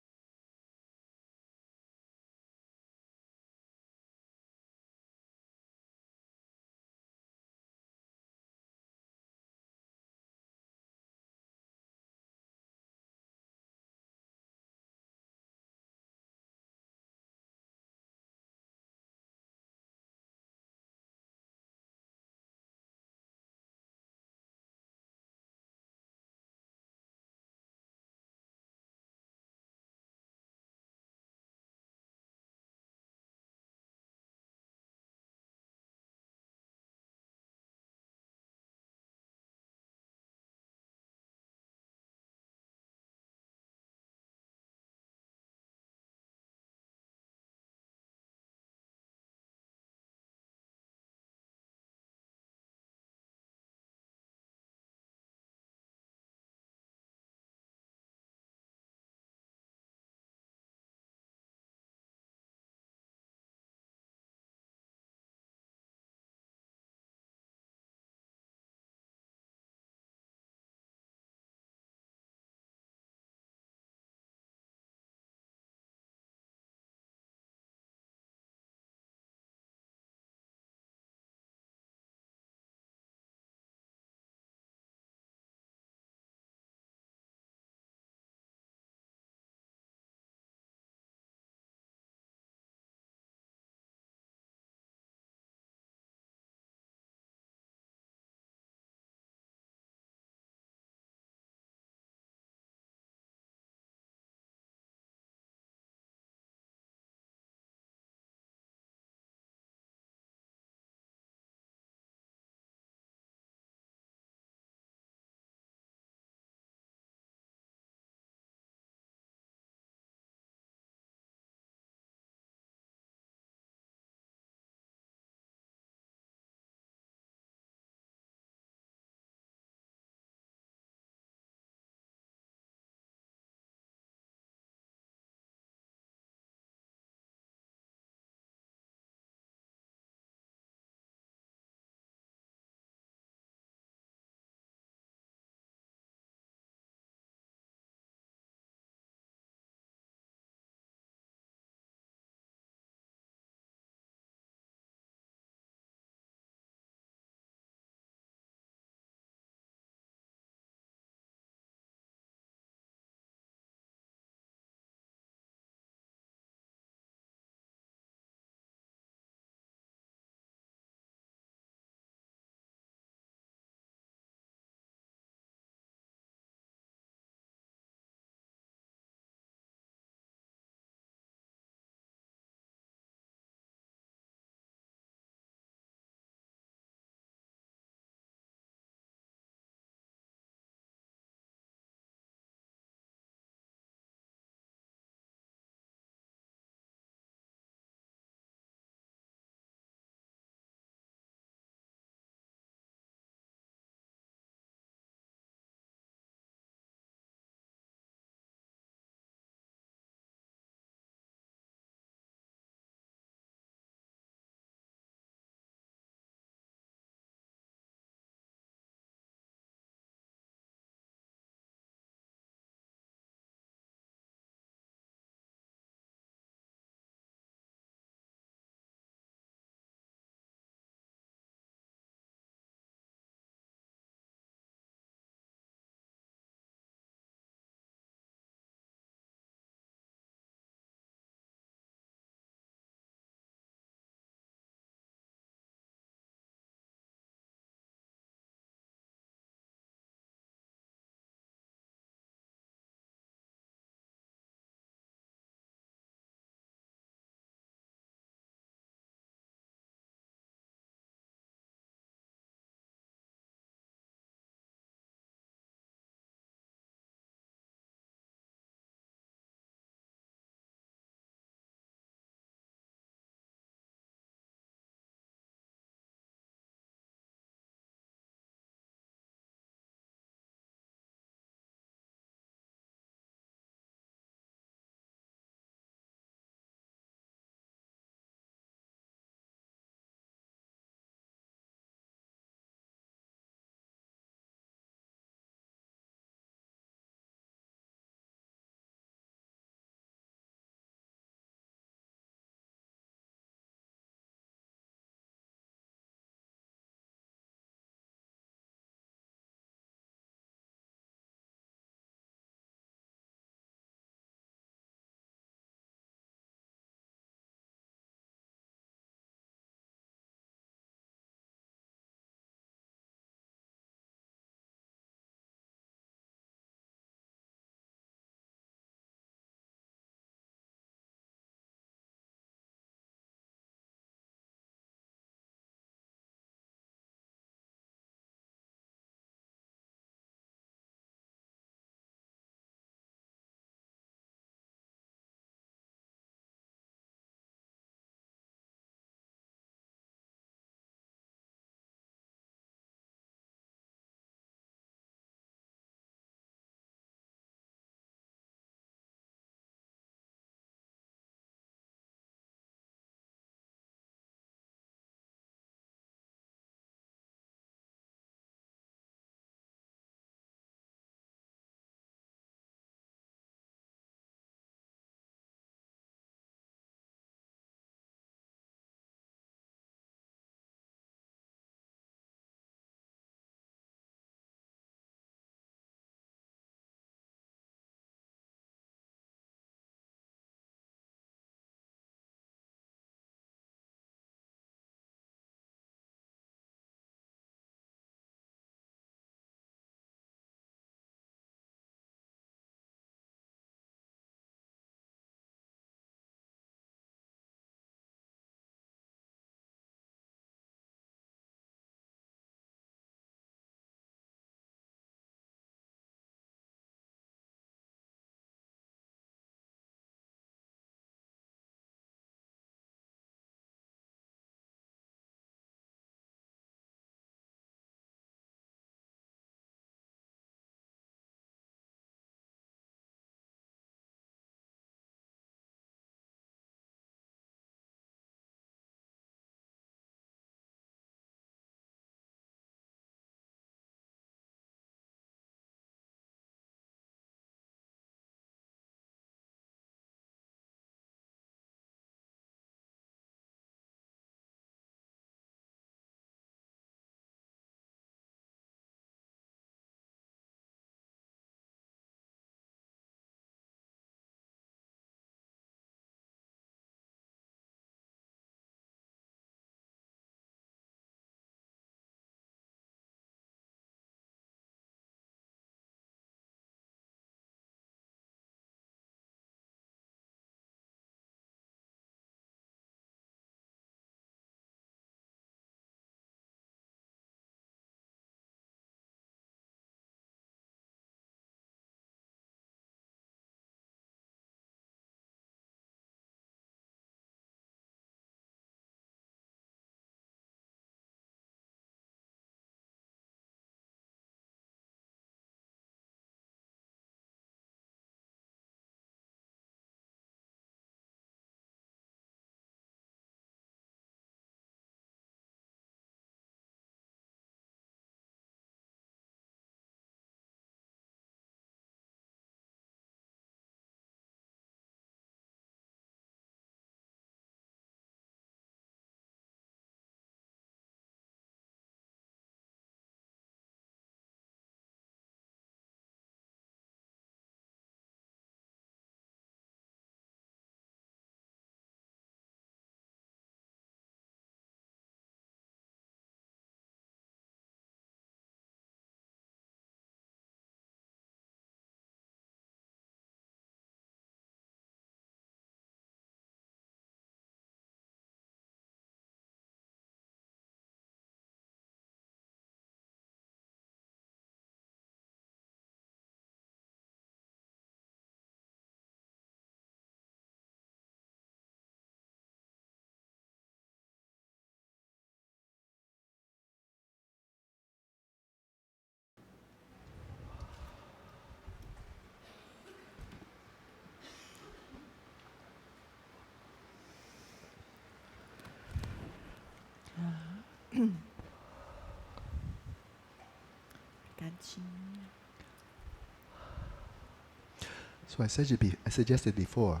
So I suggested before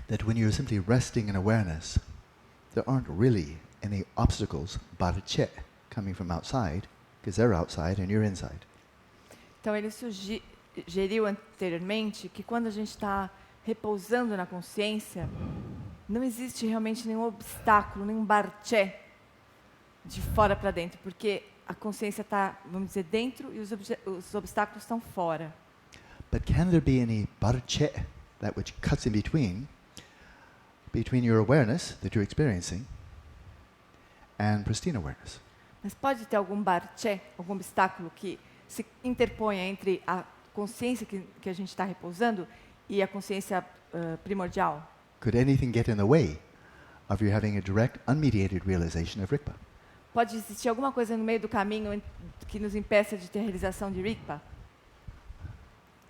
that when you're simply resting in awareness, there aren't really any obstacles, Bartched, coming from outside, because they're outside and you're inside. Então ele sugeriu anteriormente que quando a gente está repousando na consciência, não existe realmente nenhum obstáculo, nenhum Bartched de fora para dentro, porque a consciência está, vamos dizer, dentro e os obstáculos estão fora. But can there be any Bartched, that which cuts in between your awareness that you're experiencing and pristine awareness? Mas pode ter algum Bartched, algum obstáculo que se interponha entre a consciência que a gente está repousando e a consciência primordial? Could anything get in the way of you having a direct, unmediated realization of rigpa? Pode existir alguma coisa no meio do caminho que nos impeça de ter a realização de rigpa?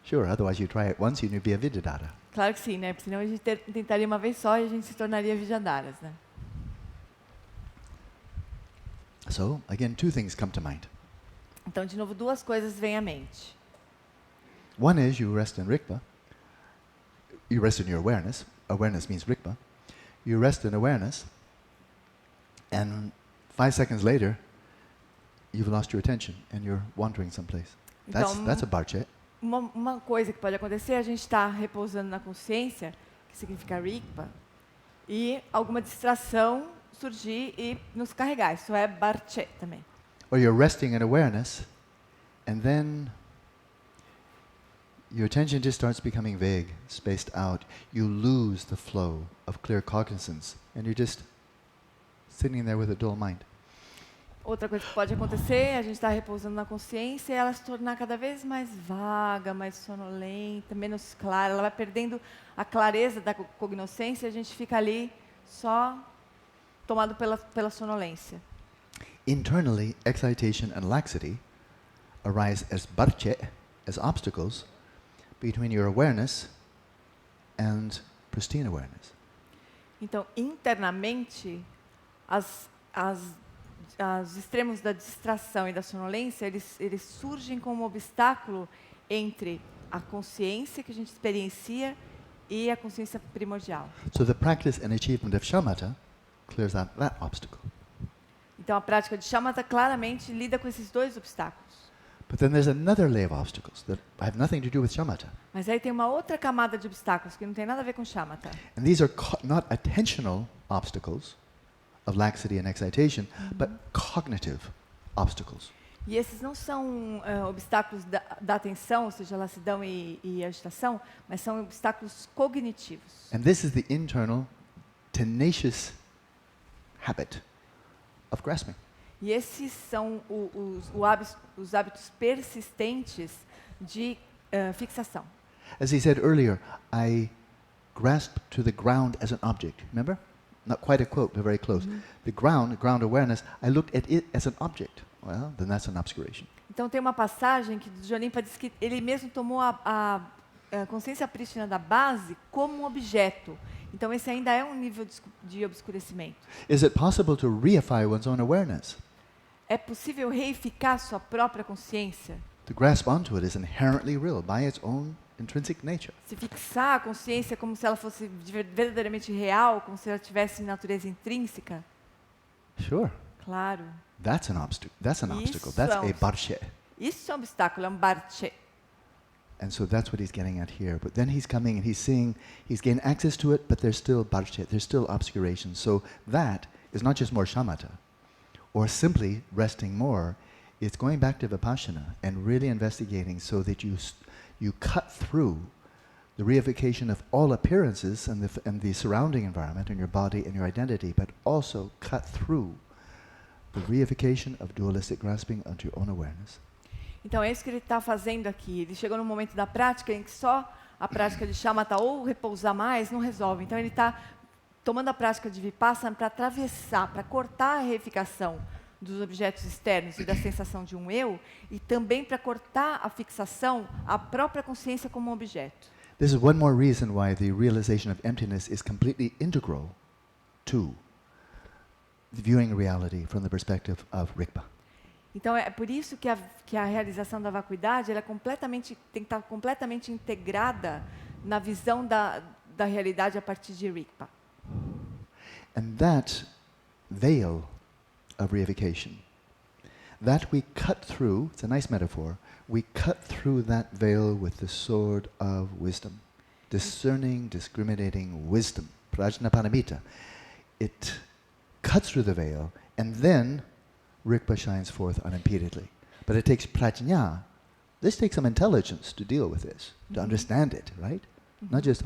Sure, otherwise you try it once and you'd be a Vidyadhara. Claro que sim, né? Porque senão a gente tentaria uma vez só e a gente se tornaria Vijadaras, né? So, again, two things come to mind. Então, de novo, duas coisas vêm à mente. One is you rest in rigpa. You rest in your awareness. Awareness means rigpa. You rest in awareness, and 5 seconds later, you've lost your attention and you're wandering someplace. Então, That's a Bartched. Uma coisa que pode acontecer é a gente estar repousando na consciência, que significa rigpa, e alguma distração surgir e nos carregar. Isso é Bartched também. Or you're resting in awareness, and then your attention just starts becoming vague, spaced out. You lose the flow of clear cognizance, and you're just sitting there with a dull mind. Outra coisa que pode acontecer, a gente está repousando na consciência e ela se tornar cada vez mais vaga, mais sonolenta, menos clara. Ela vai perdendo a clareza da cognoscência e a gente fica ali só tomado pela sonolência. Internally, excitation and laxity arise as Bartched, as obstacles between your awareness and pristine awareness. Então, internamente, os extremos da distração e da sonolência, eles surgem como obstáculo entre a consciência que a gente experiencia e a consciência primordial. So the practice and achievement of shamatha clears out that obstacle. Então a prática de shamatha claramente lida com esses dois obstáculos. But then there's another layer of obstacles that have nothing to do with shamatha. Mas aí tem uma outra camada de obstáculos que não tem nada a ver com shamatha. And these are not attentional obstacles of laxity and excitation, but cognitive obstacles. E esses não são obstáculos da atenção, ou seja, lassidão e agitação, mas são obstáculos cognitivos. And this is the internal, tenacious habit of grasping. E esses são os hábitos persistentes de fixação. As he said earlier, I grasp to the ground as an object. Remember? Not quite a quote, but very close. The ground awareness, I looked at it as an object. Well, then that's an obscuration. Então tem uma passagem que Jolimpa diz que ele mesmo tomou a consciência prístina da base como um objeto. Então esse ainda é um nível de obscurecimento. Is it possible to reify one's own awareness? É possível reificar sua própria consciência? To grasp onto it is inherently real by its own intrinsic nature. Se fixar a consciência como se ela fosse verdadeiramente real, como se ela tivesse natureza intrínseca? Sure. Claro. That's an obstacle. That's a Bartched. Isso é um obstáculo, é um Bartched. And so that's what he's getting at here. But then he's coming and he's saying he's gained access to it, but there's still Bartched, there's still obscuration. So that is not just more shamatha, or simply resting more. It's going back to Vipassana and really investigating so that you cut through the reification of all appearances and the surrounding environment and your body and your identity, but also cut through the reification of dualistic grasping onto your own awareness. Então é isso que ele está fazendo aqui. Ele chegou no momento da prática em que só a prática de shamatha ou repousar mais não resolve. Então ele está tomando a prática de Vipassana para atravessar, para cortar a reificação dos objetos externos e da sensação de um eu, e também para cortar a fixação à própria consciência como um objeto. This is one more reason why the realization of emptiness is completely integral to viewing reality from the perspective of rigpa. Então é por isso que a realização da vacuidade ela é tem que estar completamente integrada na visão da realidade a partir de rigpa. And that veil of reification, that we cut through, it's a nice metaphor, we cut through that veil with the sword of wisdom, discerning, discriminating wisdom, prajnaparamita. It cuts through the veil, and then rigpa shines forth unimpededly. But it takes prajna. This takes some intelligence to deal with this, to understand it, right? Not just,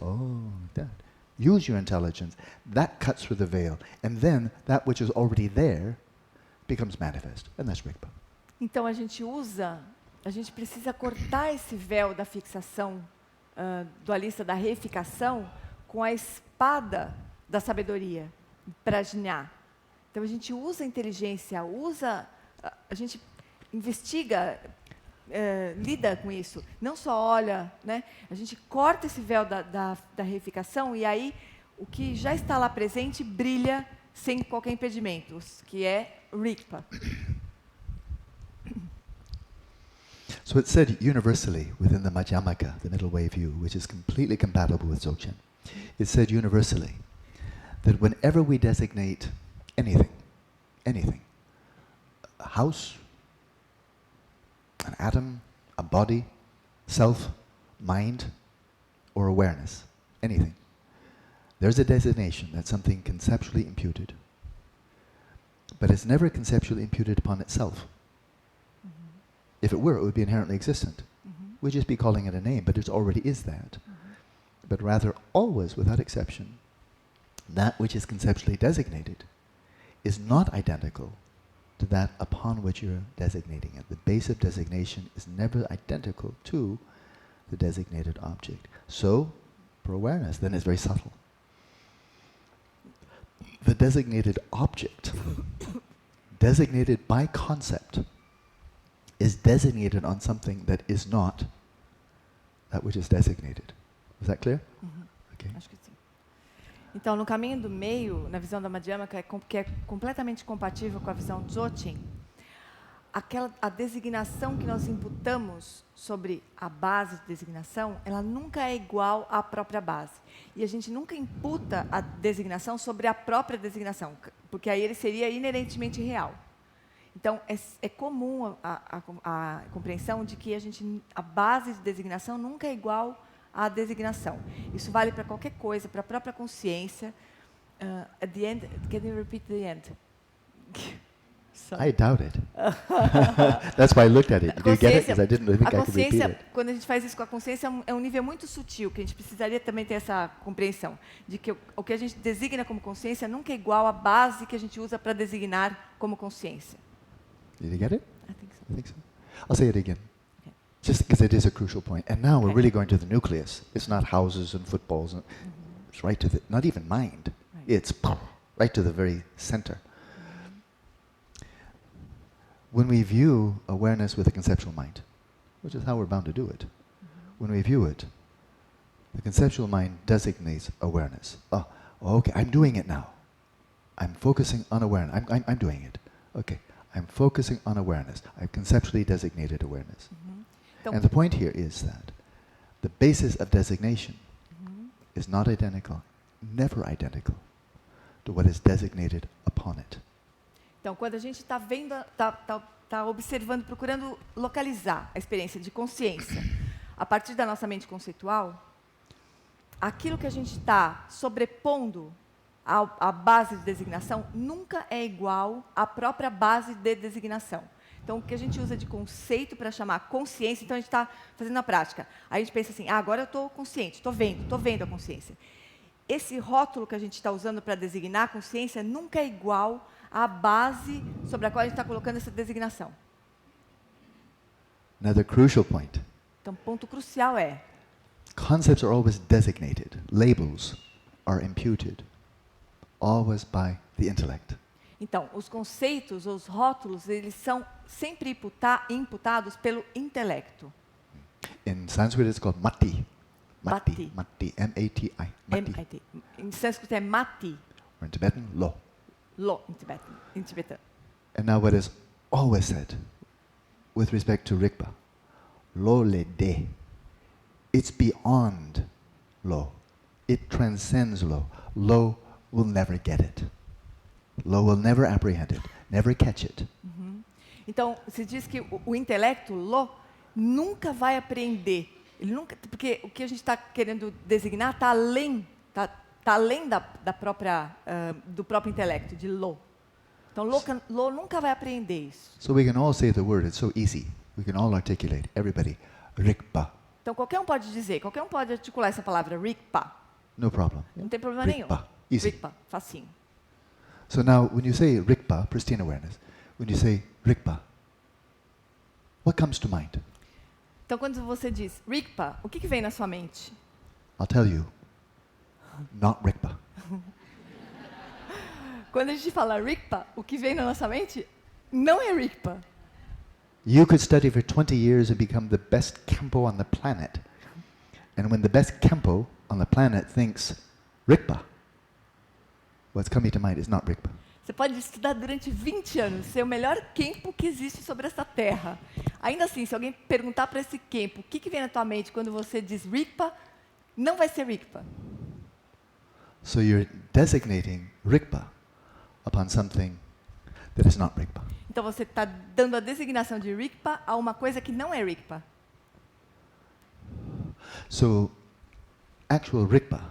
that. Use your intelligence. That cuts through the veil. And then that which is already there becomes manifest. And that's rigpa. Então a gente precisa cortar esse véu da fixação dualista, da reificação, com a espada da sabedoria, prajna. Então a gente usa a inteligência, a gente investiga, lida com isso. Não só olha, né? A gente corta esse véu da reificação e aí o que já está lá presente brilha sem qualquer impedimento, que é rigpa. So it's said universally within the Madhyamaka, the middle way view, which is completely compatible with Dzogchen. It's said universally that whenever we designate anything, a house, an atom, a body, self, mind, or awareness, anything, there's a designation that's something conceptually imputed. But it's never conceptually imputed upon itself. If it were, it would be inherently existent. We'd just be calling it a name, but it already is that. But rather, always, without exception, that which is conceptually designated is not identical to that upon which you're designating it. The base of designation is never identical to the designated object. So, for awareness, then it's very subtle. The designated object, designated by concept, is designated on something that is not that which is designated. Is that clear? Okay. Acho que sim. Então, no caminho do meio, na visão da Madhyamaka, que é completamente compatível com a visão Dzogchen, a designação que nós imputamos sobre a base de designação, ela nunca é igual à própria base. E a gente nunca imputa a designação sobre a própria designação, porque aí ele seria inerentemente real. Então, é comum a compreensão de que a base de designação nunca é igual à designação. Isso vale para qualquer coisa, para a própria consciência. At the end, can you repeat the end? I doubt it. That's why I looked at it. Did you get it? Because I didn't think I could repeat it. Quando a gente faz isso com a consciência, é um nível muito sutil, que a gente precisaria também ter essa compreensão, de que o que a gente designa como consciência nunca é igual à base que a gente usa para designar como consciência. Did you get it? I think so. I think so. I'll say it again. Okay. Just because it is a crucial point. And now we're really going to the nucleus. It's not houses and footballs. It's right to the, not even mind. Right. It's right to the very center. When we view awareness with a conceptual mind, which is how we're bound to do it, when we view it, the conceptual mind designates awareness. Oh, okay, I'm doing it now. I'm focusing on awareness. I'm doing it. Okay. I'm focusing on awareness. I've conceptually designated awareness. And the point here is that the basis of designation is not identical, never identical, to what is designated upon it. Então, quando a gente está vendo, está observando, procurando localizar a experiência de consciência a partir da nossa mente conceitual, aquilo que a gente está sobrepondo a base de designação nunca é igual à própria base de designação. Então, o que a gente usa de conceito para chamar consciência, então a gente está fazendo na prática. Aí a gente pensa assim, agora eu estou consciente, estou vendo a consciência. Esse rótulo que a gente está usando para designar a consciência nunca é igual à base sobre a qual a gente está colocando essa designação. Another crucial point. Então, ponto crucial é: concepts are always designated. Labels are imputed. Always by the intellect. Então, os conceitos, os rótulos, eles são sempre imputados pelo intelecto. In Sanskrit it's called mati. Mati. M-A-T-I. M-A-T. Em sânscrito é mati. Or in Tibetan, lo. Lo, em tibetano. And now what is always said, with respect to rigpa. Lo le de. It's beyond lo. It transcends lo. Lo will never get it. Lo will never apprehend it, never catch it. Então, se diz que o intelecto, lo, nunca vai apreender. Ele nunca, porque o que a gente está querendo designar está além, tá além do próprio intelecto, de lo. Então, lo nunca vai apreender isso. So we can all say the word, it's so easy. We can all articulate, everybody, rigpa. Então, qualquer um pode dizer, qualquer um pode articular essa palavra, rigpa. No problem. Não tem problema Rigpa, nenhum. easy. Rigpa, facinho. So now, when you say rigpa, pristine awareness, when you say rigpa, what comes to mind? Então, quando você diz rigpa, o que vem na sua mente? I'll tell you, not rigpa. Quando a gente fala rigpa, o que vem na nossa mente não é rigpa. You could study for 20 years and become the best Kempo on the planet. And when the best Kempo on the planet thinks rigpa, what's coming to mind is not rigpa. Você pode estudar durante 20 anos, ser o melhor Kempo que existe sobre essa terra. Ainda assim, se alguém perguntar para esse Kempo, o que vem na tua mente quando você diz rigpa, não vai ser rigpa. So you're designating rigpa upon something that is not rigpa. Então você está dando a designação de rigpa a uma coisa que não é rigpa. So actual rigpa,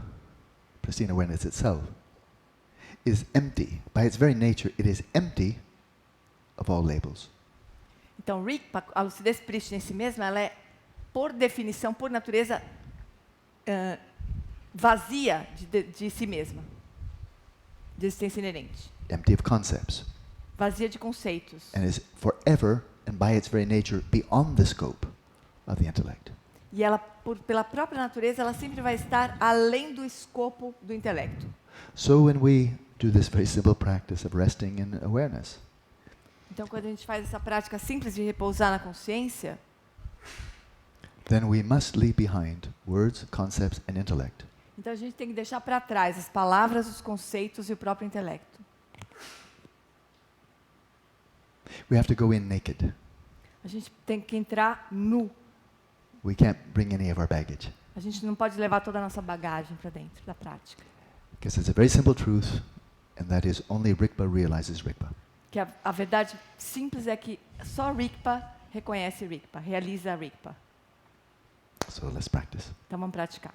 pristine awareness itself, is empty. By its very nature, it is empty of all labels. Então, rigpa, a lucidez prístina em si mesma, ela é, por definição, por natureza, vazia de si mesma, de existência inerente. Empty of concepts. Vazia de conceitos. And is forever, and by its very nature, beyond the scope of the intellect. E ela, pela própria natureza, ela sempre vai estar além do escopo do intelecto. So when we do this very simple practice of resting in awareness, então, quando a gente faz essa prática simples de repousar na consciência, then we must leave behind words, concepts, and intellect. Então a gente tem que deixar para trás as palavras, os conceitos e o próprio intelecto. We have to go in naked. A gente tem que entrar nu. We can't bring any of our baggage. A gente não pode levar toda a nossa bagagem para dentro da prática. Because it's a very simple truth, and that is only rigpa realizes rigpa. Que a verdade simples é que só rigpa reconhece rigpa, realiza rigpa. So let's practice. Então vamos praticar.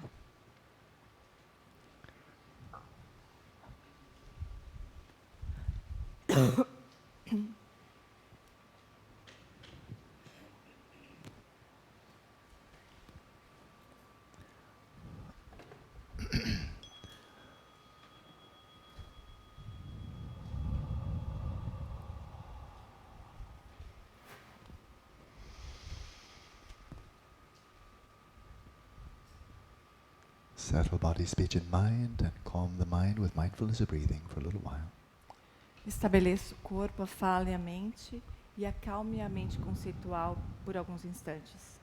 Settle body, speech, and mind, and calm the mind with mindfulness of breathing for a little while. Estabeleça o corpo, a fala e a mente e acalme a mente conceitual por alguns instantes.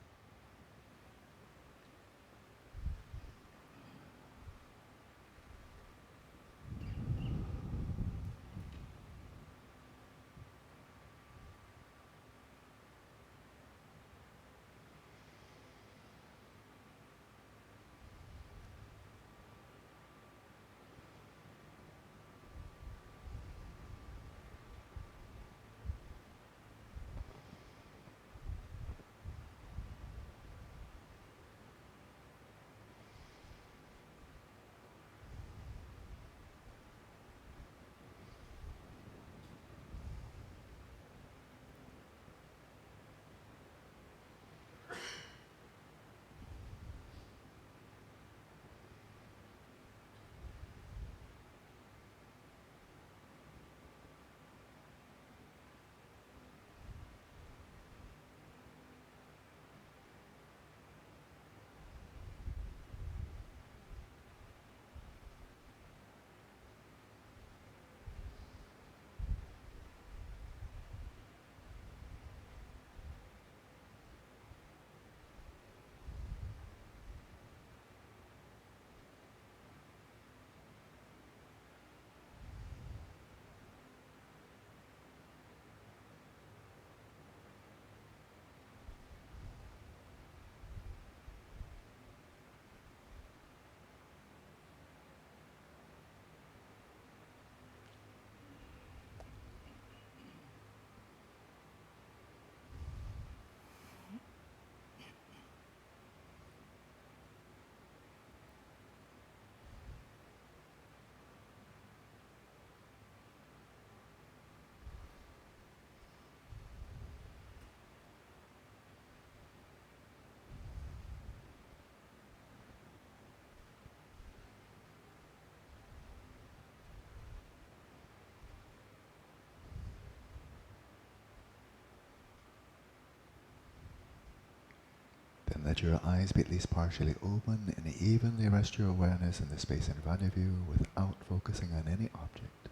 Let your eyes be at least partially open and evenly rest your awareness in the space in front of you without focusing on any object.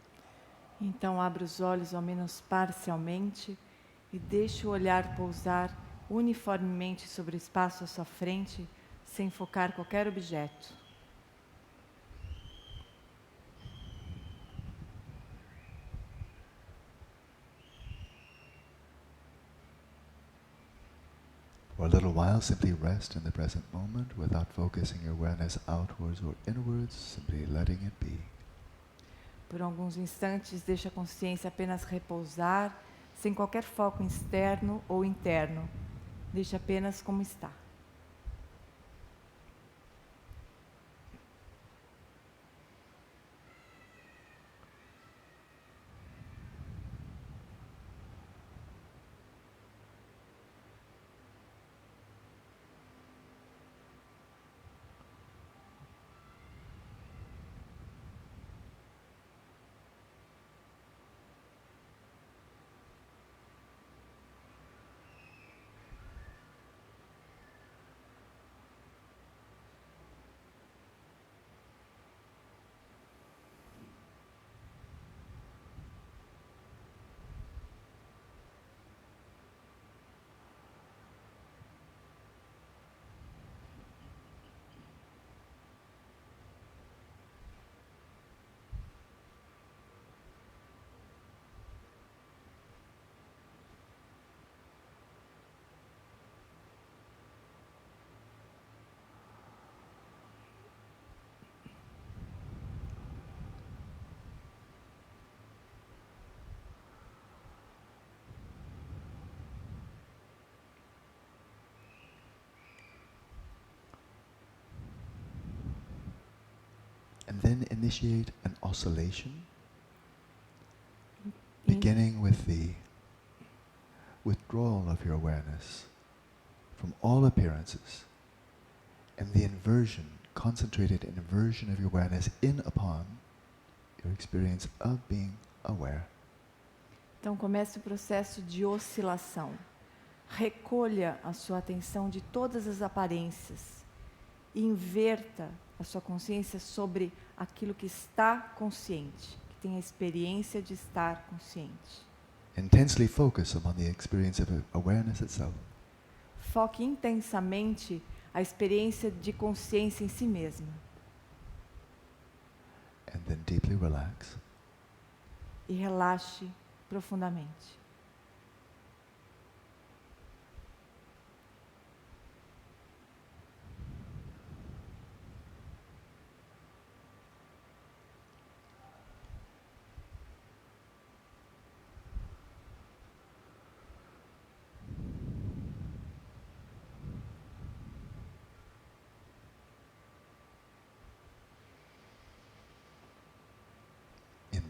Então abra os olhos ao menos parcialmente e deixe o olhar pousar uniformemente sobre o espaço à sua frente, sem focar qualquer objeto. For a little while, simply rest in the present moment without focusing your awareness outwards or inwards, simply letting it be. Por alguns instantes, deixe a consciência apenas repousar, sem qualquer foco externo ou interno. Deixe apenas como está. And then initiate an oscillation, beginning with the withdrawal of your awareness from all appearances and the inversion, concentrated inversion of your awareness in upon your experience of being aware. Então comece o processo de oscilação. Recolha a sua atenção de todas as aparências e inverta a sua consciência sobre aquilo que está consciente, que tem a experiência de estar consciente. Intensely focus upon the experience of awareness itself. Foque intensamente a experiência de consciência em si mesma. And then deeply relax. E relaxe profundamente.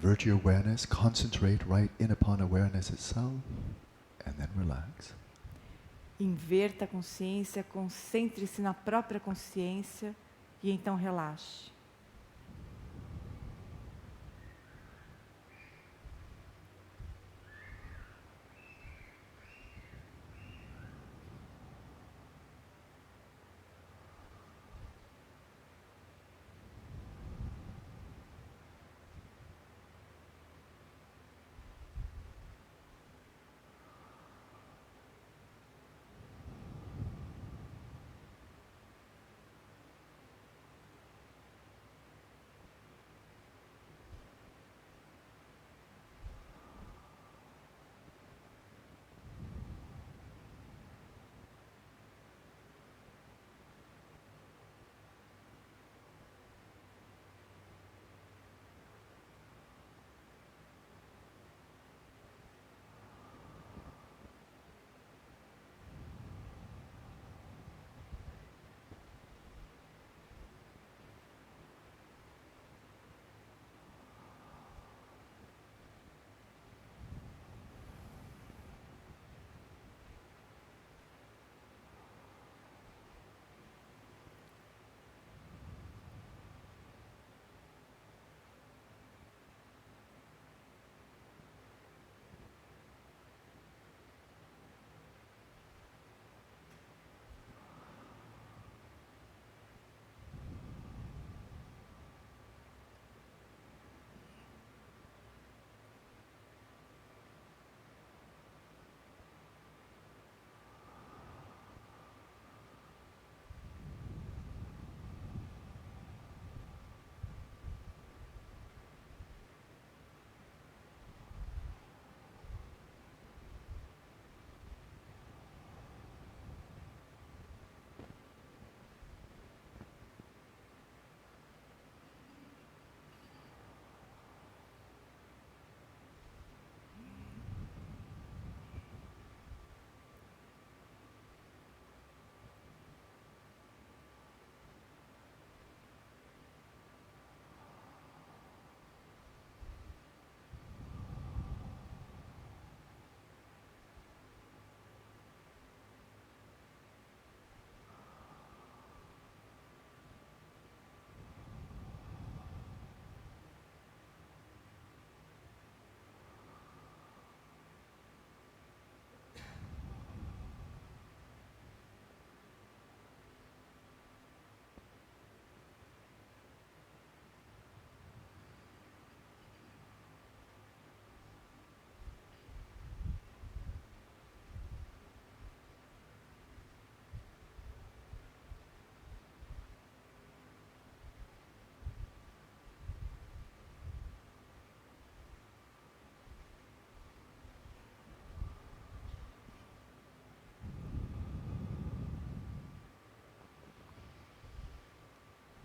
Invert your awareness, concentrate right in upon awareness itself, and then relax. Inverta a consciência, concentre-se na própria consciência e então relaxe.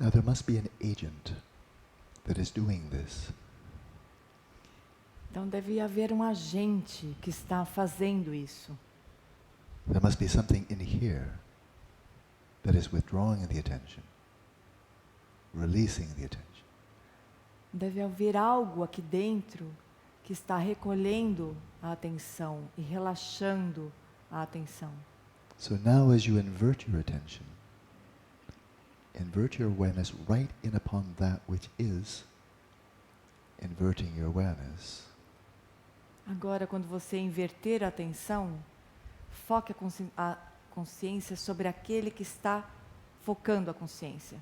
Now there must be an agent that is doing this. Então deve haver um agente que está fazendo isso. There must be something in here that is withdrawing the attention, releasing the attention. Deve haver algo aqui dentro que está recolhendo a atenção e relaxando a atenção. So now as you invert your attention, invert your awareness right in upon that which is inverting your awareness. Agora, quando você inverter a atenção, foque a consciência sobre aquele que está focando a consciência.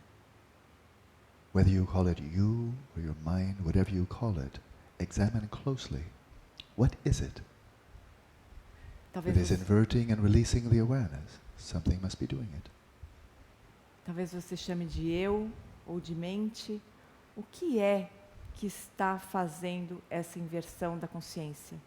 Whether you call it you or your mind, whatever you call it, examine closely. What is it that is inverting and releasing the awareness? Something must be doing it. Talvez você chame de eu ou de mente. O que é que está fazendo essa inversão da consciência?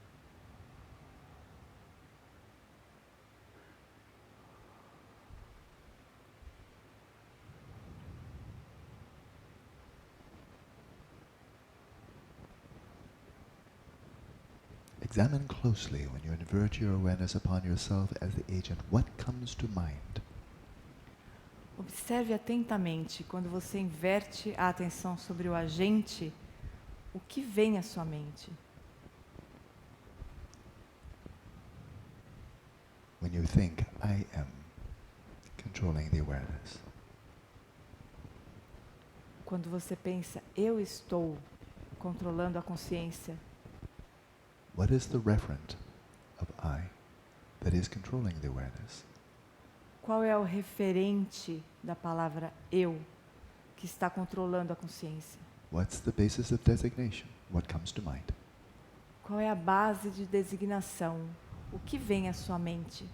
Examine closely when you invert your awareness upon yourself as the agent. What comes to mind? Observe atentamente quando você inverte a atenção sobre o agente, o que vem à sua mente. When you think, I am controlling the awareness. Quando você pensa, eu estou controlando a consciência. What is the referent of I that is controlling the awareness? Qual é o referente da palavra eu que está controlando a consciência? What's the basis of designation? What comes to mind? Qual é a base de designação? O que vem à sua mente?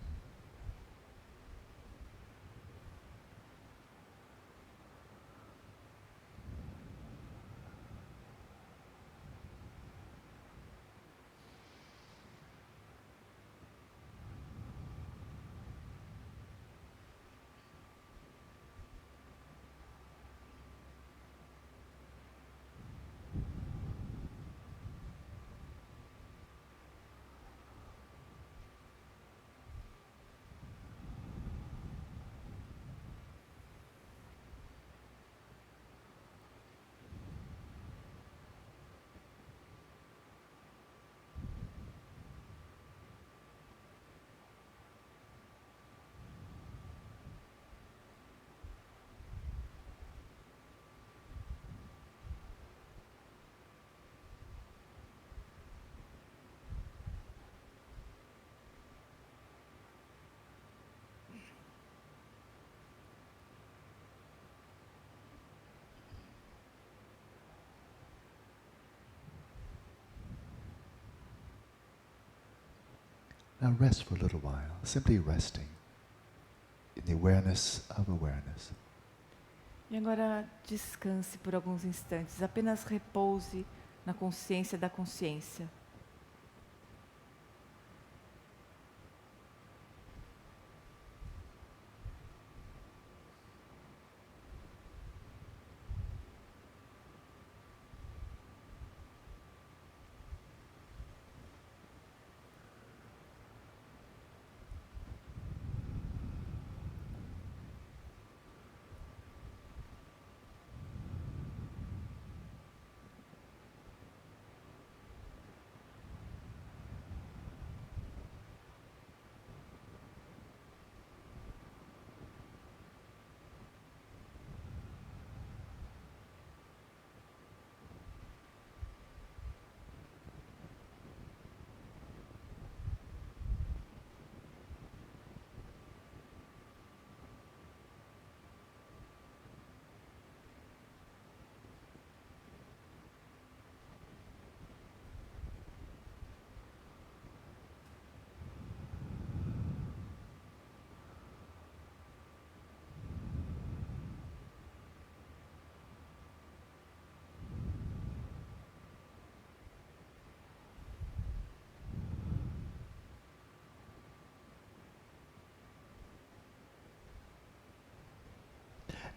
Now rest for a little while, simply resting in the awareness of awareness. E agora descanse por alguns instantes, apenas repouse na consciência da consciência.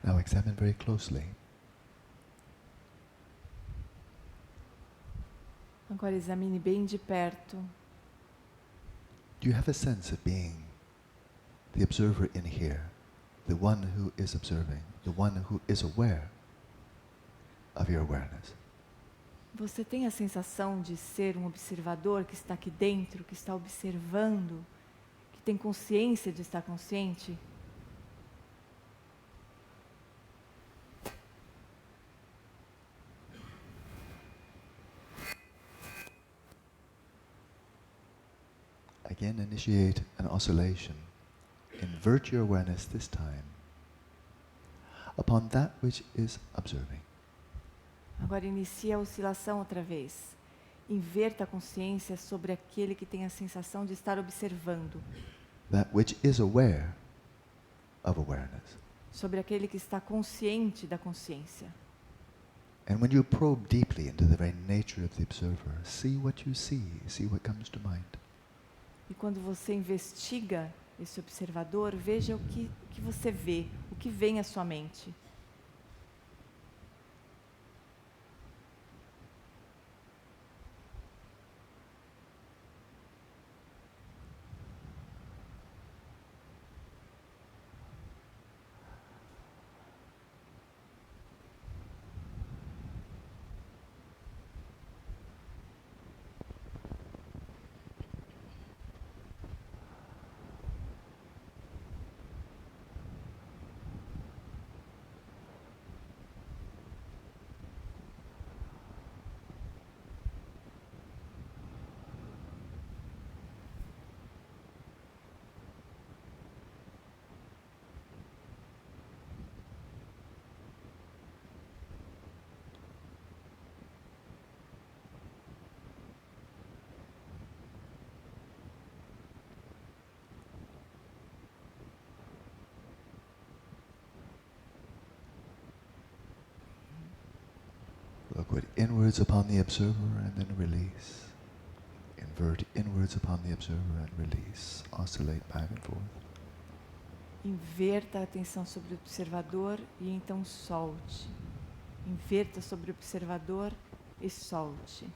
Now examine very closely. Agora examine bem de perto. Do you have a sense of being the observer in here, the one who is observing, the one who is aware of your awareness? Você tem a sensação de ser um observador que está aqui dentro, que está observando, que tem consciência de estar consciente? Again, initiate an oscillation. Invert your awareness this time upon that which is observing. Agora inicie a oscilação outra vez. Inverta a consciência sobre aquele que tem a sensação de estar observando. That which is aware of awareness. Sobre aquele que está consciente da consciência. And when you probe deeply into the very nature of the observer, see what you see what comes to mind. E quando você investiga esse observador, veja o que você vê, o que vem à sua mente. Look inwards upon the observer and then release. Invert inwards upon the observer and release. Oscillate back and forth. Inverta a atenção sobre o observador e então solte. Inverta sobre o observador e solte.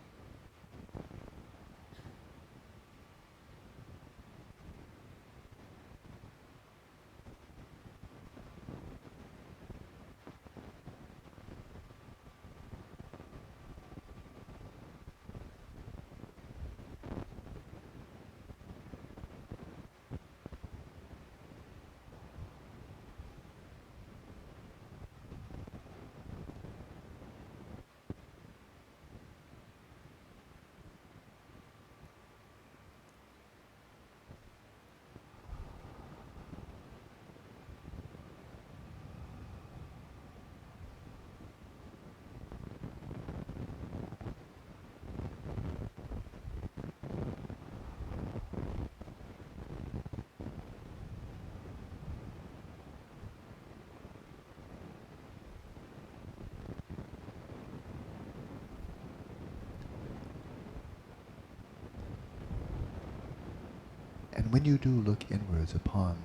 And when you do look inwards upon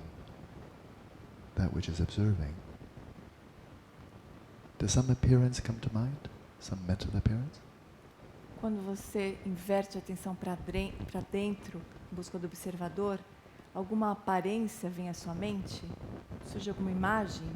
that which is observing, does some appearance come to mind? Some mental appearance? Quando você inverte a atenção para dentro, em busca do observador, alguma aparência vem à sua mente? Surge alguma imagem?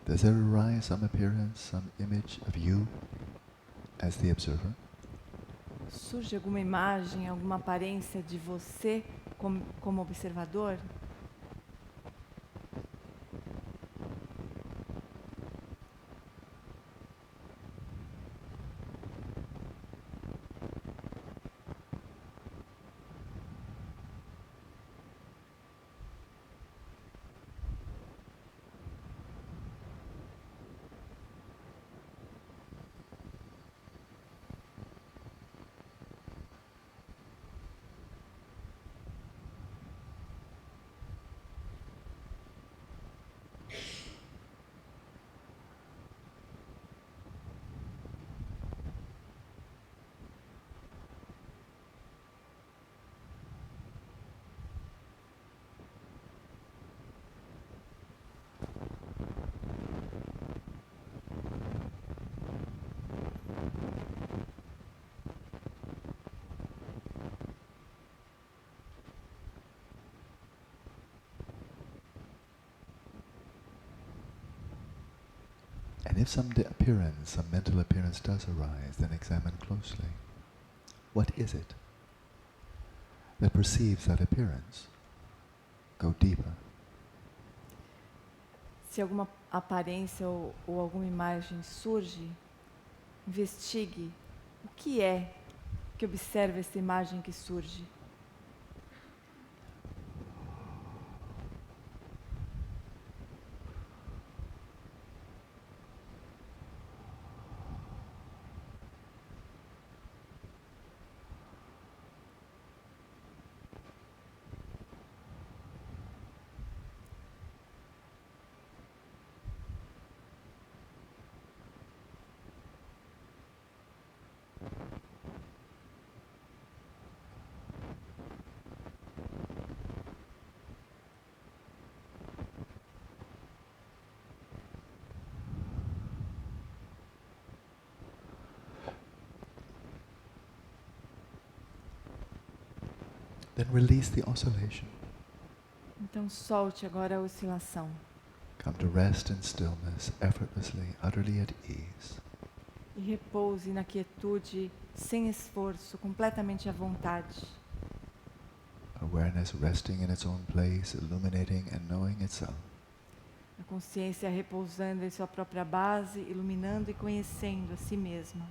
Does there arise some appearance, some image of you as the observer? Surge alguma imagem, alguma aparência de você como observador? if some appearance, some mental appearance does arise, then examine closely. What is it that perceives that appearance? Go deeper. Se alguma aparência ou alguma imagem surge, investigue o que é que observa essa imagem que surge. Then release the oscillation. Então solte agora a oscilação. Come to rest in stillness, effortlessly, utterly at ease. E repouse na quietude, sem esforço, completamente à vontade. Awareness resting in its own place, illuminating and knowing itself. A consciência repousando em sua própria base, iluminando e conhecendo a si mesma.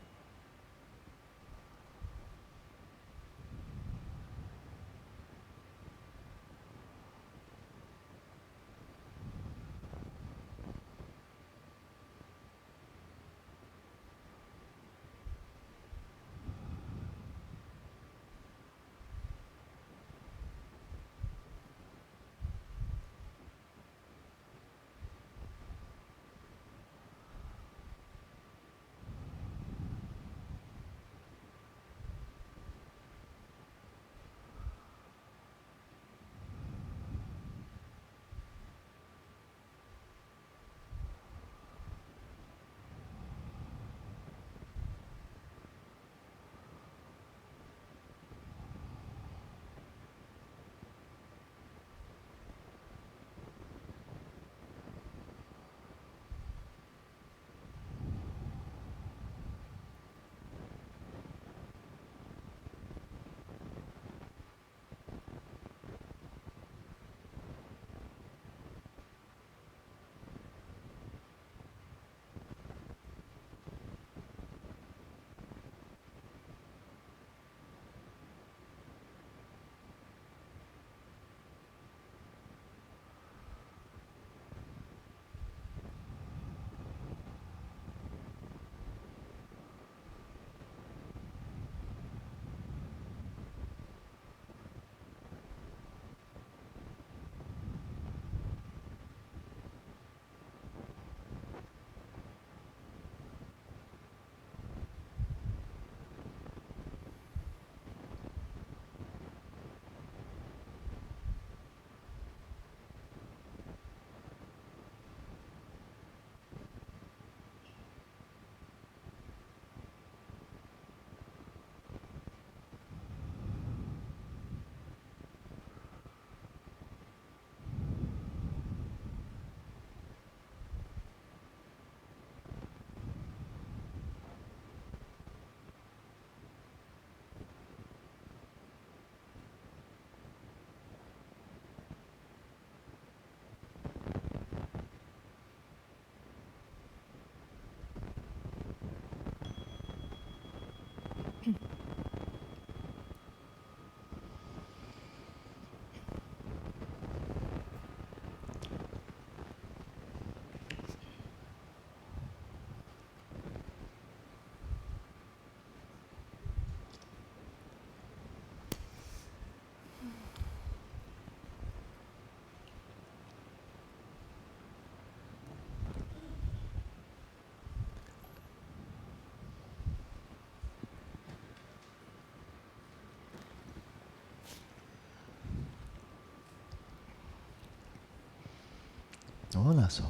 Hola, so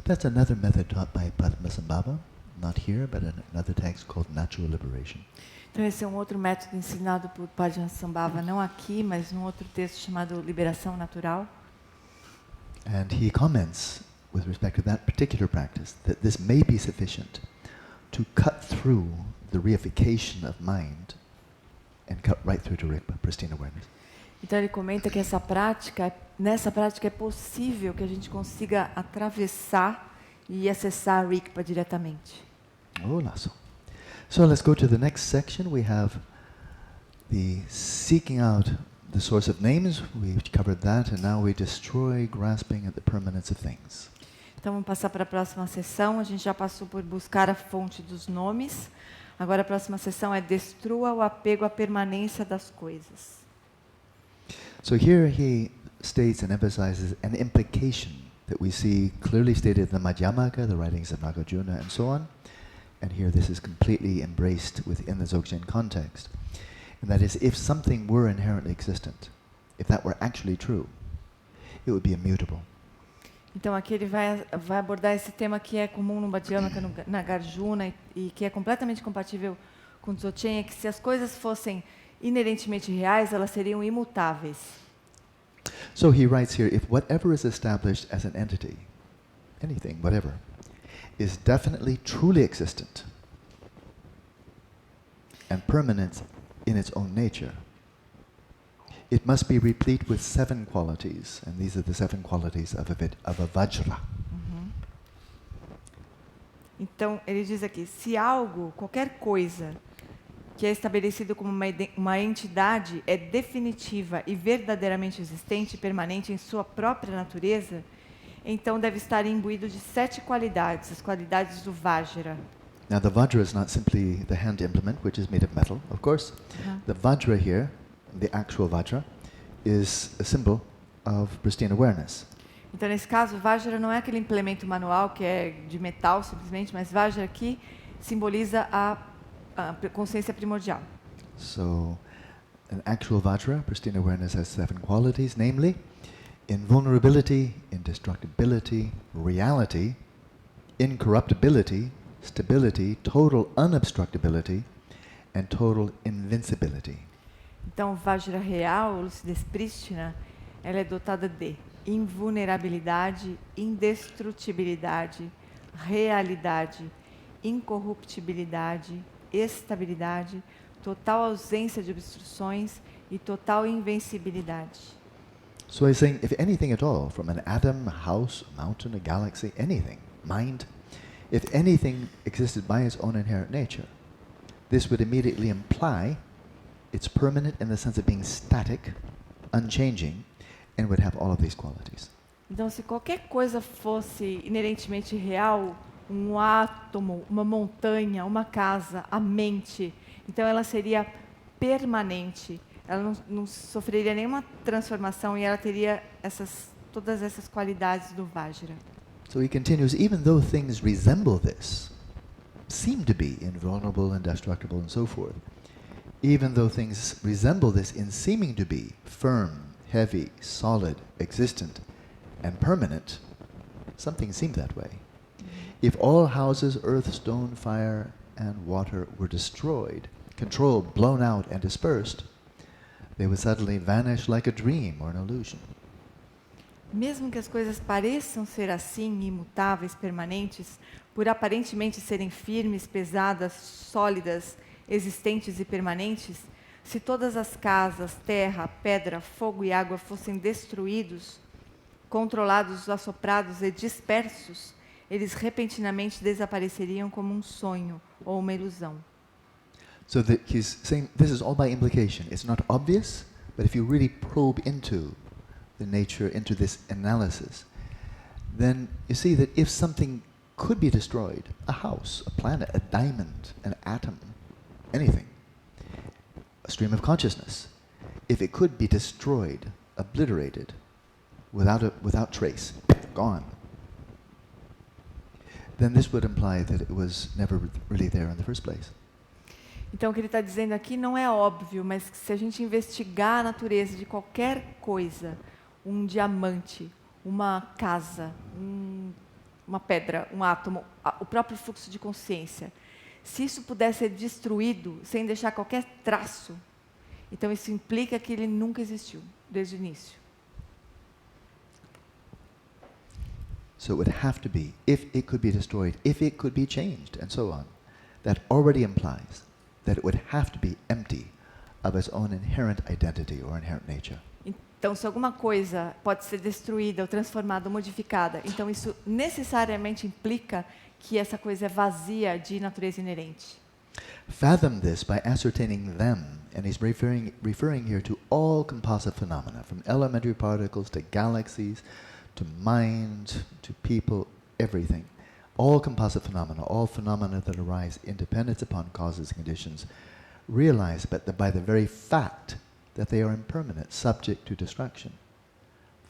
that's another method taught by Padmasambhava, not here, but in another text called Natural Liberation. Então esse é um outro método ensinado por Padmasambhava, não aqui, mas num outro texto chamado Liberação Natural. And he comments with respect to that particular practice, that this may be sufficient to cut through the reification of mind and cut right through to rigpa, pristine awareness. Então ele comenta que nessa prática é possível que a gente consiga atravessar e acessar a rigpa diretamente. Oh, lasso. So let's go to the next section. We have the seeking out the source of names. We've covered that, and now we destroy grasping at the permanence of things. Então vamos passar para a próxima sessão. A gente já passou por buscar a fonte dos nomes. Agora a próxima sessão é destrua o apego à permanência das coisas. So here he states and emphasizes an implication that we see clearly stated in the Madhyamaka, the writings of Nagarjuna, and so on. And here this is completely embraced within the Dzogchen context. And that is, if something were inherently existent, if that were actually true, it would be immutable. Então aqui ele vai abordar esse tema que é comum no Madhyamaka, no Nagarjuna, e que é completamente compatível com o Dzogchen, é que se as coisas fossem inerentemente reais, elas seriam imutáveis. So he writes here, if whatever is established as an entity, anything, whatever, is definitely truly existent and permanent in its own nature, it must be replete with 7 qualities, and these are the 7 qualities of a Vajra. Então ele diz aqui, se algo, qualquer coisa, que é estabelecido como uma entidade, é definitiva e verdadeiramente existente e permanente em sua própria natureza, então deve estar imbuído de 7 qualidades, as qualidades do Vajra. Now the Vajra is not simply the hand implement, which is made of metal, of course. The Vajra here, the actual Vajra, is a symbol of pristine awareness. Então nesse caso, o Vajra não é aquele implemento manual que é de metal simplesmente, mas Vajra aqui simboliza a consciência primordial. So, an actual Vajra, pristine awareness, has 7 qualities, namely invulnerability, indestructibility, reality, incorruptibility, stability, total unobstructibility, and total invincibility. Então, Vajra real, lucidez prístina, ela é dotada de invulnerabilidade, indestrutibilidade, realidade, incorruptibilidade, estabilidade, total ausência de obstruções e total invencibilidade. So he's saying, if anything at all, from an atom, a house, a mountain, a galaxy, anything, mind, if anything existed by its own inherent nature, this would immediately imply it's permanent in the sense of being static, unchanging, and would have all of these qualities. Então, se qualquer coisa fosse inerentemente real, um átomo, uma montanha, uma casa, a mente, então ela seria permanente. Ela não sofreria nenhuma transformação e ela teria todas essas qualidades do Vajra. So he continues, even though things resemble this, seem to be invulnerable, indestructible, and so forth, even though things resemble this in seeming to be firm, heavy, solid, existent, and permanent, something seemed that way. If all houses, earth, stone, fire, and water were destroyed, controlled, blown out, and dispersed, they would suddenly vanish like a dream or an illusion. Mesmo que as coisas pareçam ser assim, imutáveis, permanentes, por aparentemente serem firmes, pesadas, sólidas, existentes e permanentes, se todas as casas, terra, pedra, fogo e água fossem destruídos, controlados, assoprados e dispersos, eles repentinamente desapareceriam como um sonho ou uma ilusão. So that he's saying this is all by implication. It's not obvious, but if you really probe into the nature, into this analysis, then you see that if something could be destroyed, a house, a planet, a diamond, an atom, anything, a stream of consciousness, if it could be destroyed, obliterated, without trace, gone, then this would imply that it was never really there in the first place. Então, o que ele está dizendo aqui não é óbvio, mas se a gente investigar a natureza de qualquer coisa, um diamante, uma casa, uma pedra, um átomo, o próprio fluxo de consciência, se isso pudesse ser destruído sem deixar qualquer traço, então isso implica que ele nunca existiu, desde o início. So it would have to be, if it could be destroyed, if it could be changed, and so on. That already implies that it would have to be empty of its own inherent identity or inherent nature. Então, se alguma coisa pode ser destruída, ou transformada, ou modificada, então isso necessariamente implica que essa coisa é vazia de natureza inerente. Fathom this by ascertaining them, and he's referring here to all composite phenomena, from elementary particles to galaxies, to mind, to people, everything. All composite phenomena, all phenomena that arise independent upon causes and conditions, realize that by the very fact that they are impermanent, subject to destruction,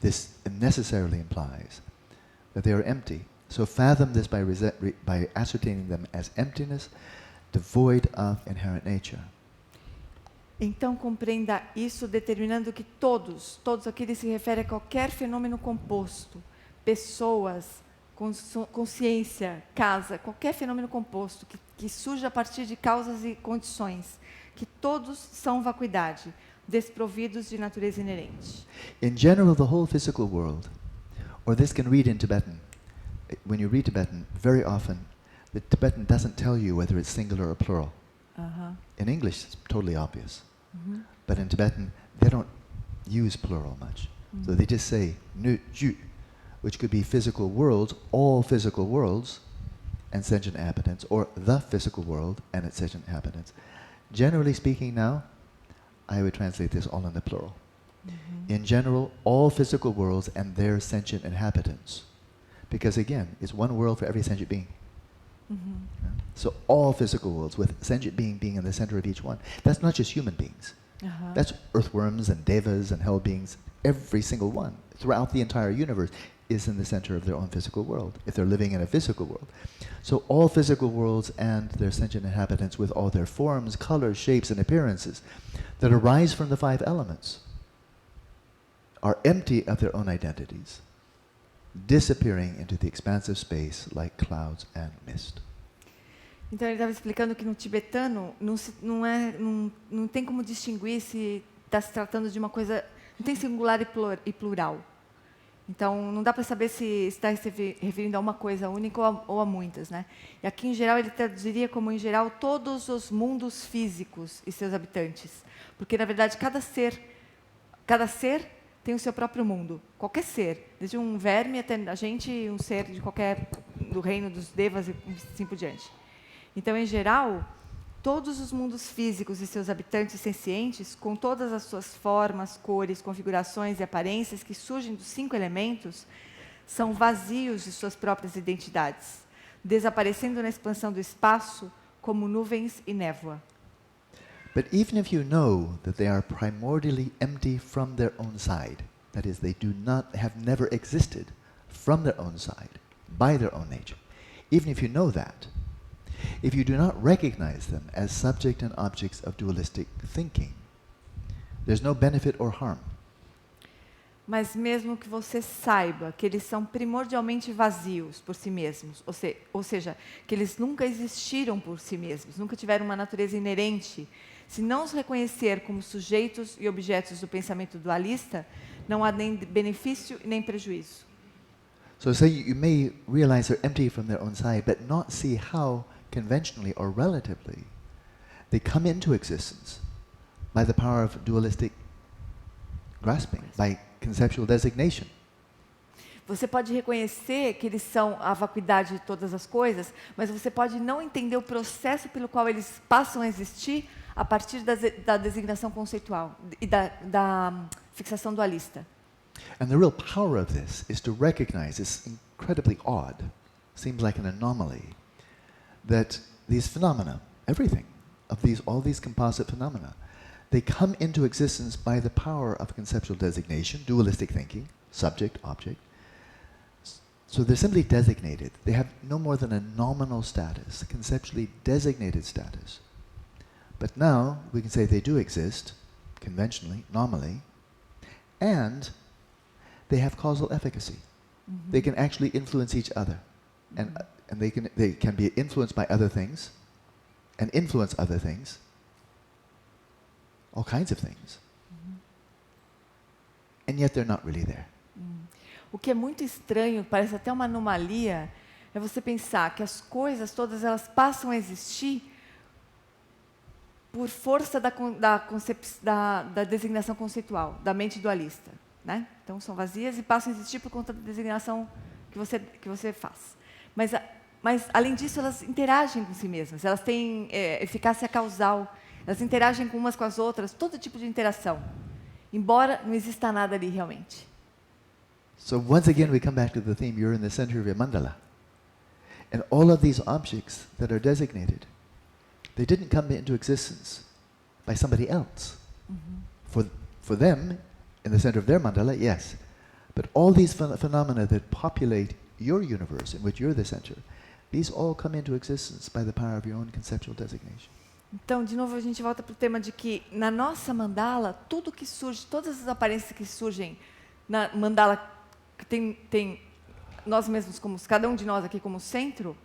this necessarily implies that they are empty. So fathom this by ascertaining them as emptiness, devoid of inherent nature. Então compreenda isso determinando que todos aqui ele se refere a qualquer fenômeno composto, pessoas, consciência, casa, qualquer fenômeno composto que surge a partir de causas e condições, que todos são vacuidade, desprovidos de natureza inerente. In general, the whole physical world, or this can read in Tibetan. When you read Tibetan, very often the Tibetan doesn't tell you whether it's singular or plural. In English, it's totally obvious. But in Tibetan, they don't use plural much. So they just say nu ju, which could be physical worlds, all physical worlds, and sentient inhabitants, or the physical world and its sentient inhabitants. Generally speaking now, I would translate this all in the plural. In general, all physical worlds and their sentient inhabitants. Because again, it's one world for every sentient being. So all physical worlds, with sentient being in the center of each one. That's not just human beings. That's earthworms and devas and hell beings. Every single one, throughout the entire universe, is in the center of their own physical world, if they're living in a physical world. So all physical worlds and their sentient inhabitants, with all their forms, colors, shapes, and appearances that arise from the five elements, are empty of their own identities, disappearing into the expansive space like clouds and mist. Então ele estava explicando que no tibetano não tem como distinguir se está se tratando de uma coisa, não tem singular e plural. Então não dá para saber se está se referindo a uma coisa única ou a muitas, né? E aqui em geral ele traduziria como em geral todos os mundos físicos e seus habitantes, porque na verdade cada ser tem o seu próprio mundo. Qualquer ser, desde um verme até a gente, um ser de qualquer do reino dos devas e assim por diante. Então, em geral, todos os mundos físicos e seus habitantes sencientes, com todas as suas formas, cores, configurações e aparências que surgem dos 5 elementos, são vazios de suas próprias identidades, desaparecendo na expansão do espaço como nuvens e névoa. But even if you know that they are primordially empty from their own side, that is, they have never existed from their own side, by their own nature, even if you know that, if you do not recognize them as subject and objects of dualistic thinking, there's no benefit or harm. Mas mesmo que você saiba que eles são primordialmente vazios por si mesmos, ou seja, que eles nunca existiram por si mesmos, nunca tiveram uma natureza inerente, se não os reconhecer como sujeitos e objetos do pensamento dualista, não há nem benefício nem prejuízo. So say you may realize they're empty from their own side, but not see how conventionally or relatively they come into existence by the power of dualistic grasping, by conceptual designation. Você pode reconhecer que eles são a vacuidade de todas as coisas, mas você pode não entender o processo pelo qual eles passam a existir a partir da designação conceitual e da fixação dualista. And the real power of this is to recognize this incredibly odd, seems like an anomaly, that these phenomena, everything, all these composite phenomena, they come into existence by the power of conceptual designation, dualistic thinking, subject, object. So they're simply designated. They have no more than a nominal status, conceptually designated status. But now we can say they do exist, conventionally, nominally, and they have causal efficacy. They can actually influence each other, and they can be influenced by other things, and influence other things, all kinds of things, and yet they're not really there. O que é muito estranho, parece até uma anomalia, é você pensar que as coisas todas elas passam a existir por força da designação conceitual, da mente dualista, né? Então são vazias e passam a existir por conta da designação que você faz. Mas além disso, elas interagem com si mesmas, elas têm eficácia causal, elas interagem com umas com as outras, todo tipo de interação, embora não exista nada ali realmente. So once again we come back to the theme, you're in the center of your mandala. And all of these objects that are designated, they didn't come into existence by somebody else. For them, in the center of their mandala, yes. But all these phenomena that populate your universe, in which you're the center, these all come into existence by the power of your own conceptual designation. Então, de novo, a gente volta para o tema de que na nossa mandala, tudo que surge, todas as aparências que surgem na mandala que tem nós mesmos, como cada um de nós aqui como centro,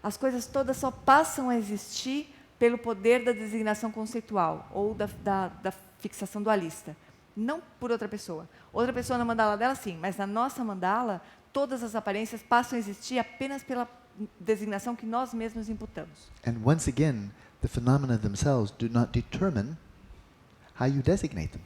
as coisas todas só passam a existir pelo poder da designação conceitual ou da fixação dualista, não por outra pessoa. Outra pessoa na mandala dela, sim, mas na nossa mandala, todas as aparências passam a existir apenas pela designação que nós mesmos imputamos. And once again, the phenomena themselves do not determine how you designate them.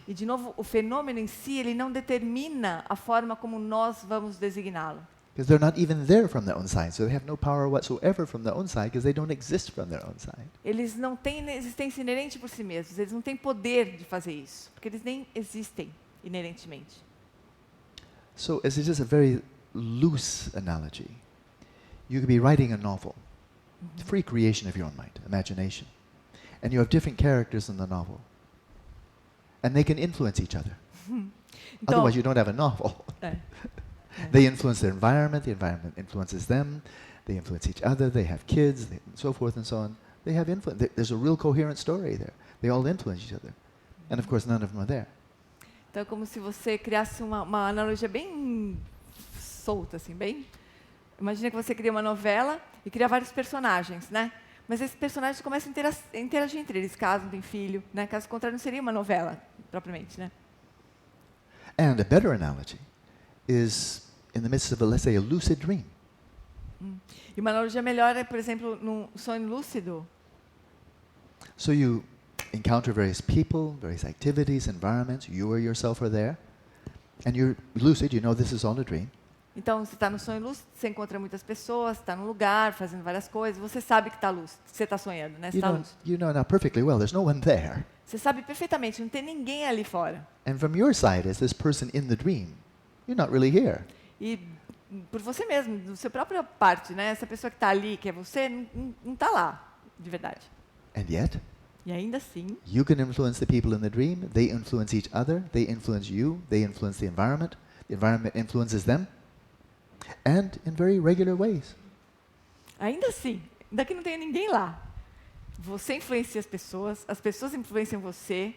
E, de novo, o fenômeno em si, ele não determina a forma como nós vamos designá-lo. Because they're not even there from their own side, so they have no power whatsoever from their own side, because they don't exist from their own side. Eles não têm existência inerente por si mesmos, eles não têm poder de fazer isso, porque eles nem existem inerentemente. So, as just a very loose analogy, you could be writing a novel, free creation of your own mind, imagination, and you have different characters in the novel, and they can influence each other. Então, Otherwise, you don't have a novel. They influence their environment, the environment influences them, they influence each other, they have kids, and so forth and so on. They have influence. There's a real coherent story there. They all influence each other. And of course, none of them are there. Então é como se você criasse uma analogia bem solta, assim, bem... Imagina que você cria uma novela e cria vários personagens, né? Mas esses personagens começam a interagir entre eles, casam, têm filho, né? Caso contrário, não seria uma novela, propriamente, né? And a better analogy is in the midst of, let's say, a lucid dream. E uma analogia melhor é, por exemplo, num sonho lúcido. So you encounter various people, various activities, environments, you or yourself are there, and you're lucid, you know this is all a dream. Então, você está no sonho lúcido, você encontra muitas pessoas, está num lugar, fazendo várias coisas, você sabe que está lúcido, que você está sonhando, né? Você está lúcido. You know now perfectly well, there's no one there. Você sabe perfeitamente, não tem ninguém ali fora. And from your side, as this person in the dream, you're not really here. E por você mesmo, do seu própria parte, né? Essa pessoa que está ali, que é você, não está lá, de verdade. And yet, E ainda assim, you can influence the people in the dream, they influence each other, they influence you, they influence the environment influences them, and in very regular ways. ainda assim, ainda que não tenha ninguém lá, você influencia as pessoas influenciam você,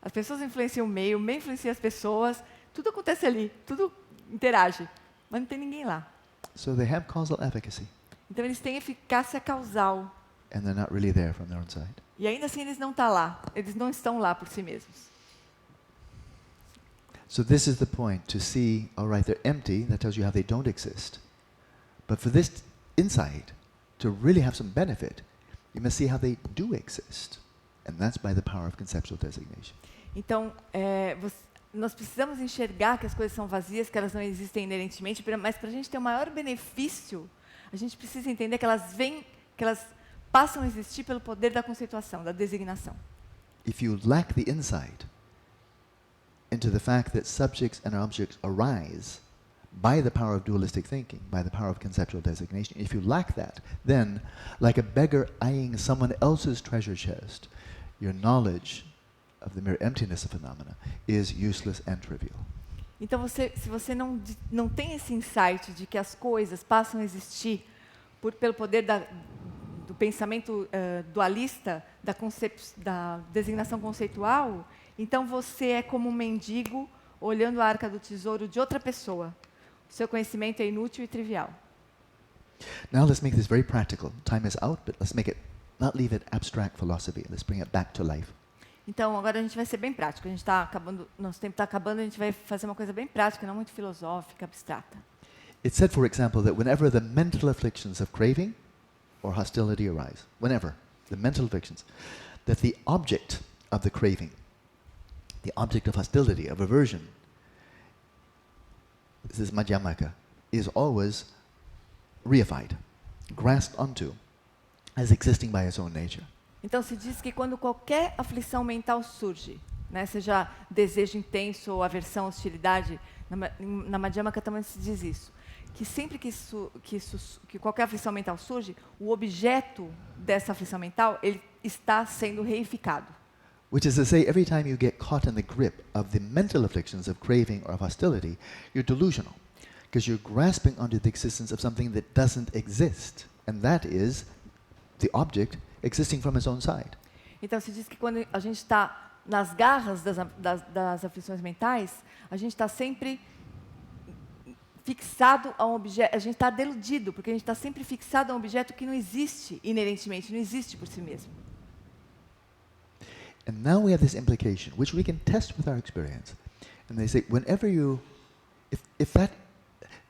as pessoas influenciam o meio influencia as pessoas, tudo acontece ali, tudo interage, mas não tem ninguém lá. So they have causal efficacy, Então eles têm eficácia causal. and they're not really there from their own side. E ainda assim eles não estão lá por si mesmos. So this is the point, to see, all right, they're empty, that tells you how they don't exist. But for this insight to really have some benefit, you must see how they do exist. And that's by the power of conceptual designation. Então, nós precisamos enxergar que as coisas são vazias, que elas não existem inerentemente, mas para a gente ter o maior benefício, a gente precisa entender que elas passam a existir pelo poder da conceituação, da designação. If you lack the insight into the fact that subjects and objects arise by the power of dualistic thinking, by the power of conceptual designation, if you lack that, then, like a beggar eyeing someone else's treasure chest, your knowledge of the mere emptiness of phenomena is useless and trivial. Então, se você não tem esse insight de que as coisas passam a existir pelo poder do pensamento dualista, da designação conceitual, então você é como um mendigo olhando a arca do tesouro de outra pessoa. O seu conhecimento é inútil e trivial. Now let's make this very practical. Time is out, but let's make it, not leave it abstract philosophy. Let's bring it back to life. Então, agora a gente vai ser bem prático. A gente está acabando, nosso tempo está acabando, a gente vai fazer uma coisa bem prática, não muito filosófica, abstrata. It's said, for example, that whenever the mental afflictions of craving or hostility arise, whenever the mental afflictions, that the object of the craving, the object of hostility, of aversion, this is madhyamaka, is always reified, grasped onto, as existing by its own nature. Então, se diz que quando qualquer aflição mental surge, né, seja desejo intenso ou aversão, hostilidade, na Madhyamaka também se diz isso, que sempre que qualquer aflição mental surge, o objeto dessa aflição mental ele está sendo reificado. Which is to say, every time you get caught in the grip of the mental afflictions of craving or of hostility, you're delusional, because you're grasping onto the existence of something that doesn't exist, and that is the object existing from its own side. Então se diz que quando a gente está nas garras das aflições mentais, a gente está sempre fixado a um objeto, a gente está deludido, porque a gente está sempre fixado a um objeto que não existe inerentemente, não existe por si mesmo. And now we have this implication, which we can test with our experience. And they say, whenever you, if that,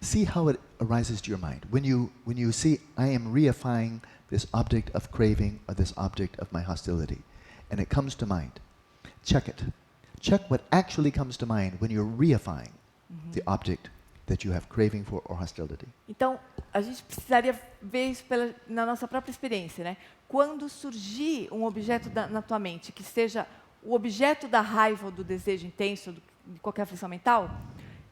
see how it arises to your mind. When you see, I am reifying this object of craving or this object of my hostility, and it comes to mind, check it. Check what actually comes to mind when you're reifying the object that you have craving for or hostility. Então, a gente precisaria ver isso na nossa própria experiência, né? Quando surgir um objeto na tua mente que seja o objeto da raiva ou do desejo intenso, de qualquer aflição mental,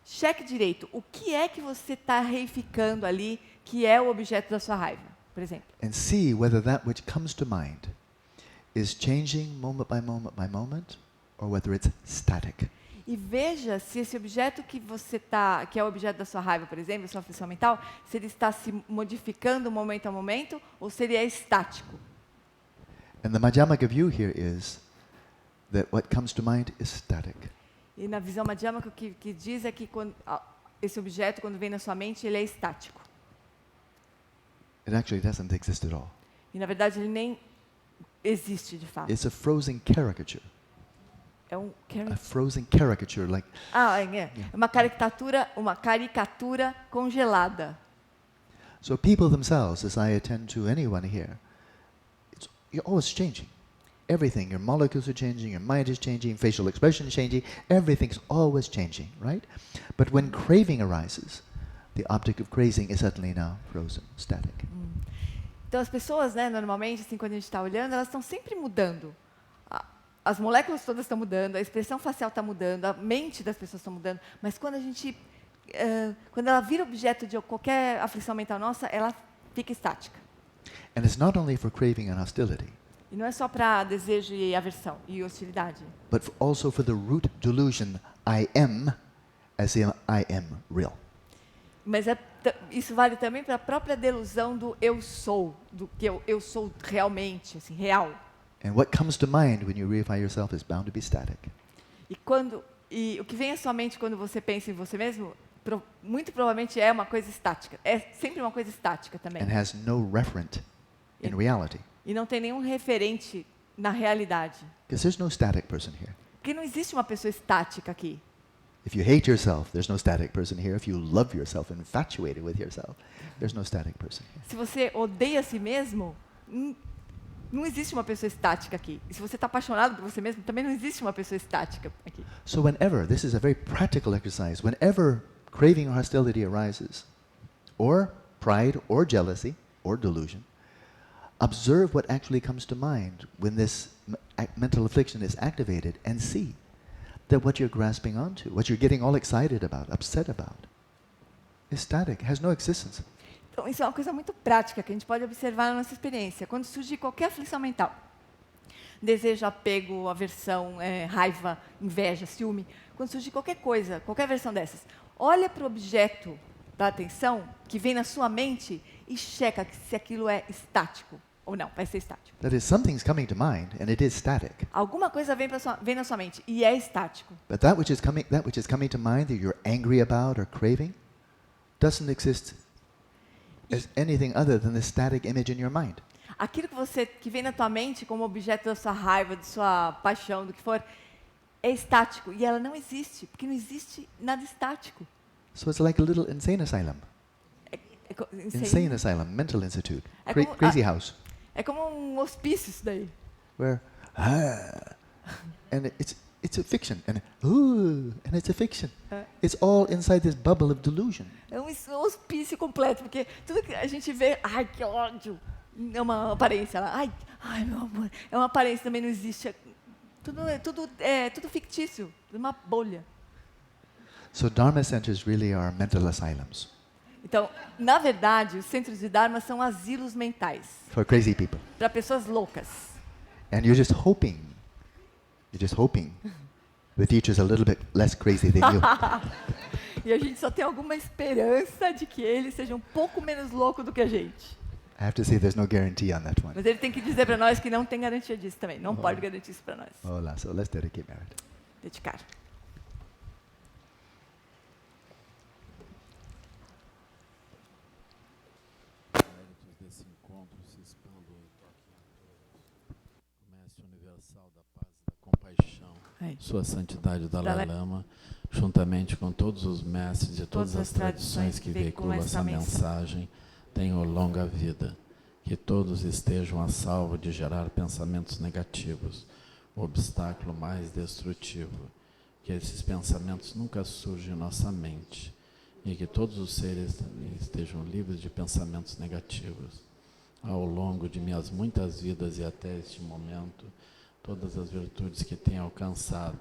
cheque direito o que é que você está reificando ali, que é o objeto da sua raiva, por exemplo. And see whether that which comes to mind is changing moment by moment by moment, or whether it's static. E veja se esse objeto que é o objeto da sua raiva, por exemplo, da sua aflição mental, se ele está se modificando momento a momento ou se ele é estático. And the Madhyamaka view here is that what comes to mind is static. E na visão madhyamaka o que diz é que esse objeto, quando vem na sua mente, ele é estático. It actually doesn't exist at all. E na verdade ele nem existe de fato. It's a frozen caricature. É A frozen caricature, like. Uma caricatura congelada. So people themselves, as I attend to anyone here, you're always changing. Everything, your molecules are changing, your mind is changing, facial expression is changing, everything's always changing, right? But when craving arises, the object of craving is suddenly now frozen, static. Então as pessoas, né, normalmente, assim, quando a gente está olhando, elas estão sempre mudando. As moléculas todas estão mudando, a expressão facial está mudando, a mente das pessoas está mudando, mas quando quando ela vira objeto de qualquer aflição mental nossa, ela fica estática. And it's not only for craving and hostility, E não é só para desejo e aversão e hostilidade, but also for the root delusion, I am, as in I am real. mas isso vale também para a própria delusão do eu sou, do que eu sou realmente, assim, real. And what comes to mind when you reify yourself is bound to be static. E o que vem à sua mente quando você pensa em você mesmo, muito provavelmente é uma coisa estática. É sempre uma coisa estática também. And has no referent in reality. E não tem nenhum referente na realidade. Because there's no static person here. Porque não existe uma pessoa estática aqui. If you hate yourself, there's no static person here. If you love yourself, infatuated with yourself, there's no static person here. Se você odeia a si mesmo, não existe uma pessoa estática aqui. E se você está apaixonado por você mesmo, também não existe uma pessoa estática aqui. So whenever, this is a very practical exercise, whenever craving or hostility arises, or pride or jealousy or delusion, observe what actually comes to mind when this mental affliction is activated and see that what you're grasping onto, what you're getting all excited about, upset about, is static, has no existence. Então, isso é uma coisa muito prática que a gente pode observar na nossa experiência. Quando surge qualquer aflição mental, desejo, apego, aversão, raiva, inveja, ciúme, quando surge qualquer coisa, qualquer versão dessas, olha para o objeto da atenção que vem na sua mente e checa se aquilo é estático ou não, vai ser estático. That is, something's coming to mind and it is static. Alguma coisa vem na sua mente e é estático. But that which is coming to mind that you're angry about or craving doesn't exist as anything other than the static image in your mind. aquilo que vem na tua mente como objeto da sua raiva, da sua paixão, do que for, é estático. E ela não existe, porque não existe nada estático. So it's like a little insane asylum. Insane asylum, mental institute, crazy house. É como um hospício isso daí. Where, and it's a fiction, and it's a fiction. It's all inside this bubble of delusion. É um hospício completo, porque tudo que a gente vê, ai, que ódio, é uma aparência lá. Ai, meu amor, é uma aparência, também não existe. Tudo fictício, uma bolha. So Dharma centers really are mental asylums. Então, na verdade, os centros de Dharma são asilos mentais. For crazy people. Para pessoas loucas. And you're just hoping the teacher's a little bit less crazy than you. E a gente só tem alguma esperança de que ele seja um pouco menos louco do que a gente. I have to say there's no guarantee on that one. Mas ele tem que dizer para nós que não tem garantia disso também. Não pode garantir isso para nós. Olá, so let's dedicate merit. Dedicar. Desse encontro se expandam e toquem a todos. O Mestre Universal da Paz e da Compaixão, Sua Santidade o Dalai Lama, juntamente com todos os mestres de todas as tradições que veiculam essa mensagem, tenham longa vida. Que todos estejam a salvo de gerar pensamentos negativos, o obstáculo mais destrutivo. Que esses pensamentos nunca surjam em nossa mente. E que todos os seres estejam livres de pensamentos negativos. Ao longo de minhas muitas vidas e até este momento, todas as virtudes que tenho alcançado,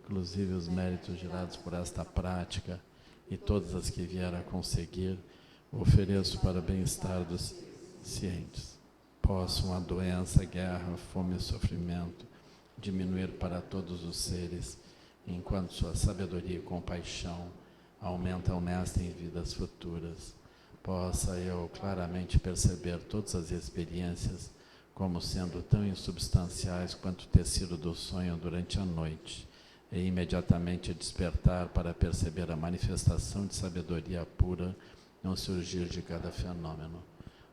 inclusive os méritos gerados por esta prática e todas as que vier a conseguir, ofereço para o bem-estar dos cientes. Possam a doença, guerra, fome e sofrimento diminuir para todos os seres, enquanto sua sabedoria e compaixão aumentam nesta em vidas futuras. Possa eu claramente perceber todas as experiências como sendo tão insubstanciais quanto o tecido do sonho durante a noite, e imediatamente despertar para perceber a manifestação de sabedoria pura no surgir de cada fenômeno.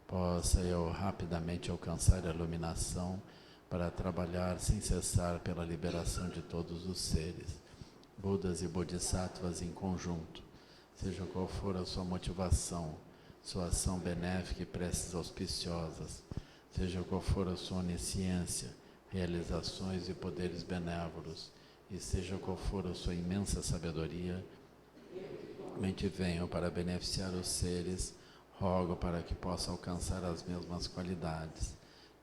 Possa eu rapidamente alcançar a iluminação para trabalhar sem cessar pela liberação de todos os seres, Budas e Bodhisattvas em conjunto, seja qual for a sua motivação, sua ação benéfica e preces auspiciosas, seja qual for a sua onisciência, realizações e poderes benévolos, e seja qual for a sua imensa sabedoria, mente venham para beneficiar os seres, rogo para que possa alcançar as mesmas qualidades.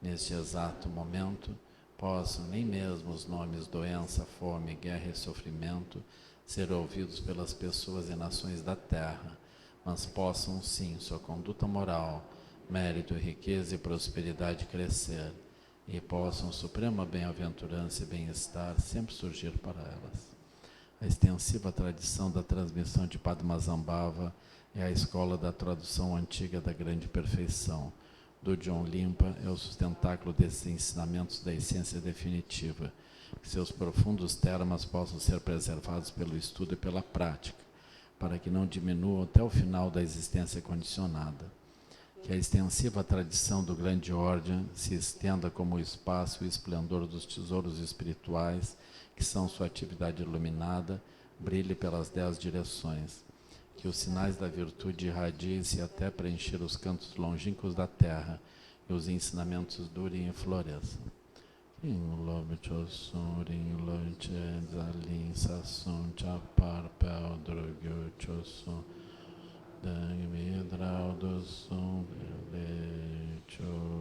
Neste exato momento, possam nem mesmo os nomes doença, fome, guerra e sofrimento ser ouvidos pelas pessoas e nações da terra, mas possam sim sua conduta moral, mérito, riqueza e prosperidade crescer, e possam suprema bem-aventurança e bem-estar sempre surgir para elas. A extensiva tradição da transmissão de Padmasambhava é a escola da tradução antiga da grande perfeição. Do John Limpa é o sustentáculo desses ensinamentos da essência definitiva, que seus profundos termas possam ser preservados pelo estudo e pela prática, para que não diminuam até o final da existência condicionada. Que a extensiva tradição do grande ordem se estenda como o espaço e o esplendor dos tesouros espirituais, que são sua atividade iluminada, brilhe pelas 10 direções. Que os sinais da virtude irradiem-se até preencher os cantos longínquos da terra, e os ensinamentos durem e floresçam. Ring lobe chosun, ring lobe zalin sasun, chapar pel drogyo chosun, dang midrau do sum, le cho.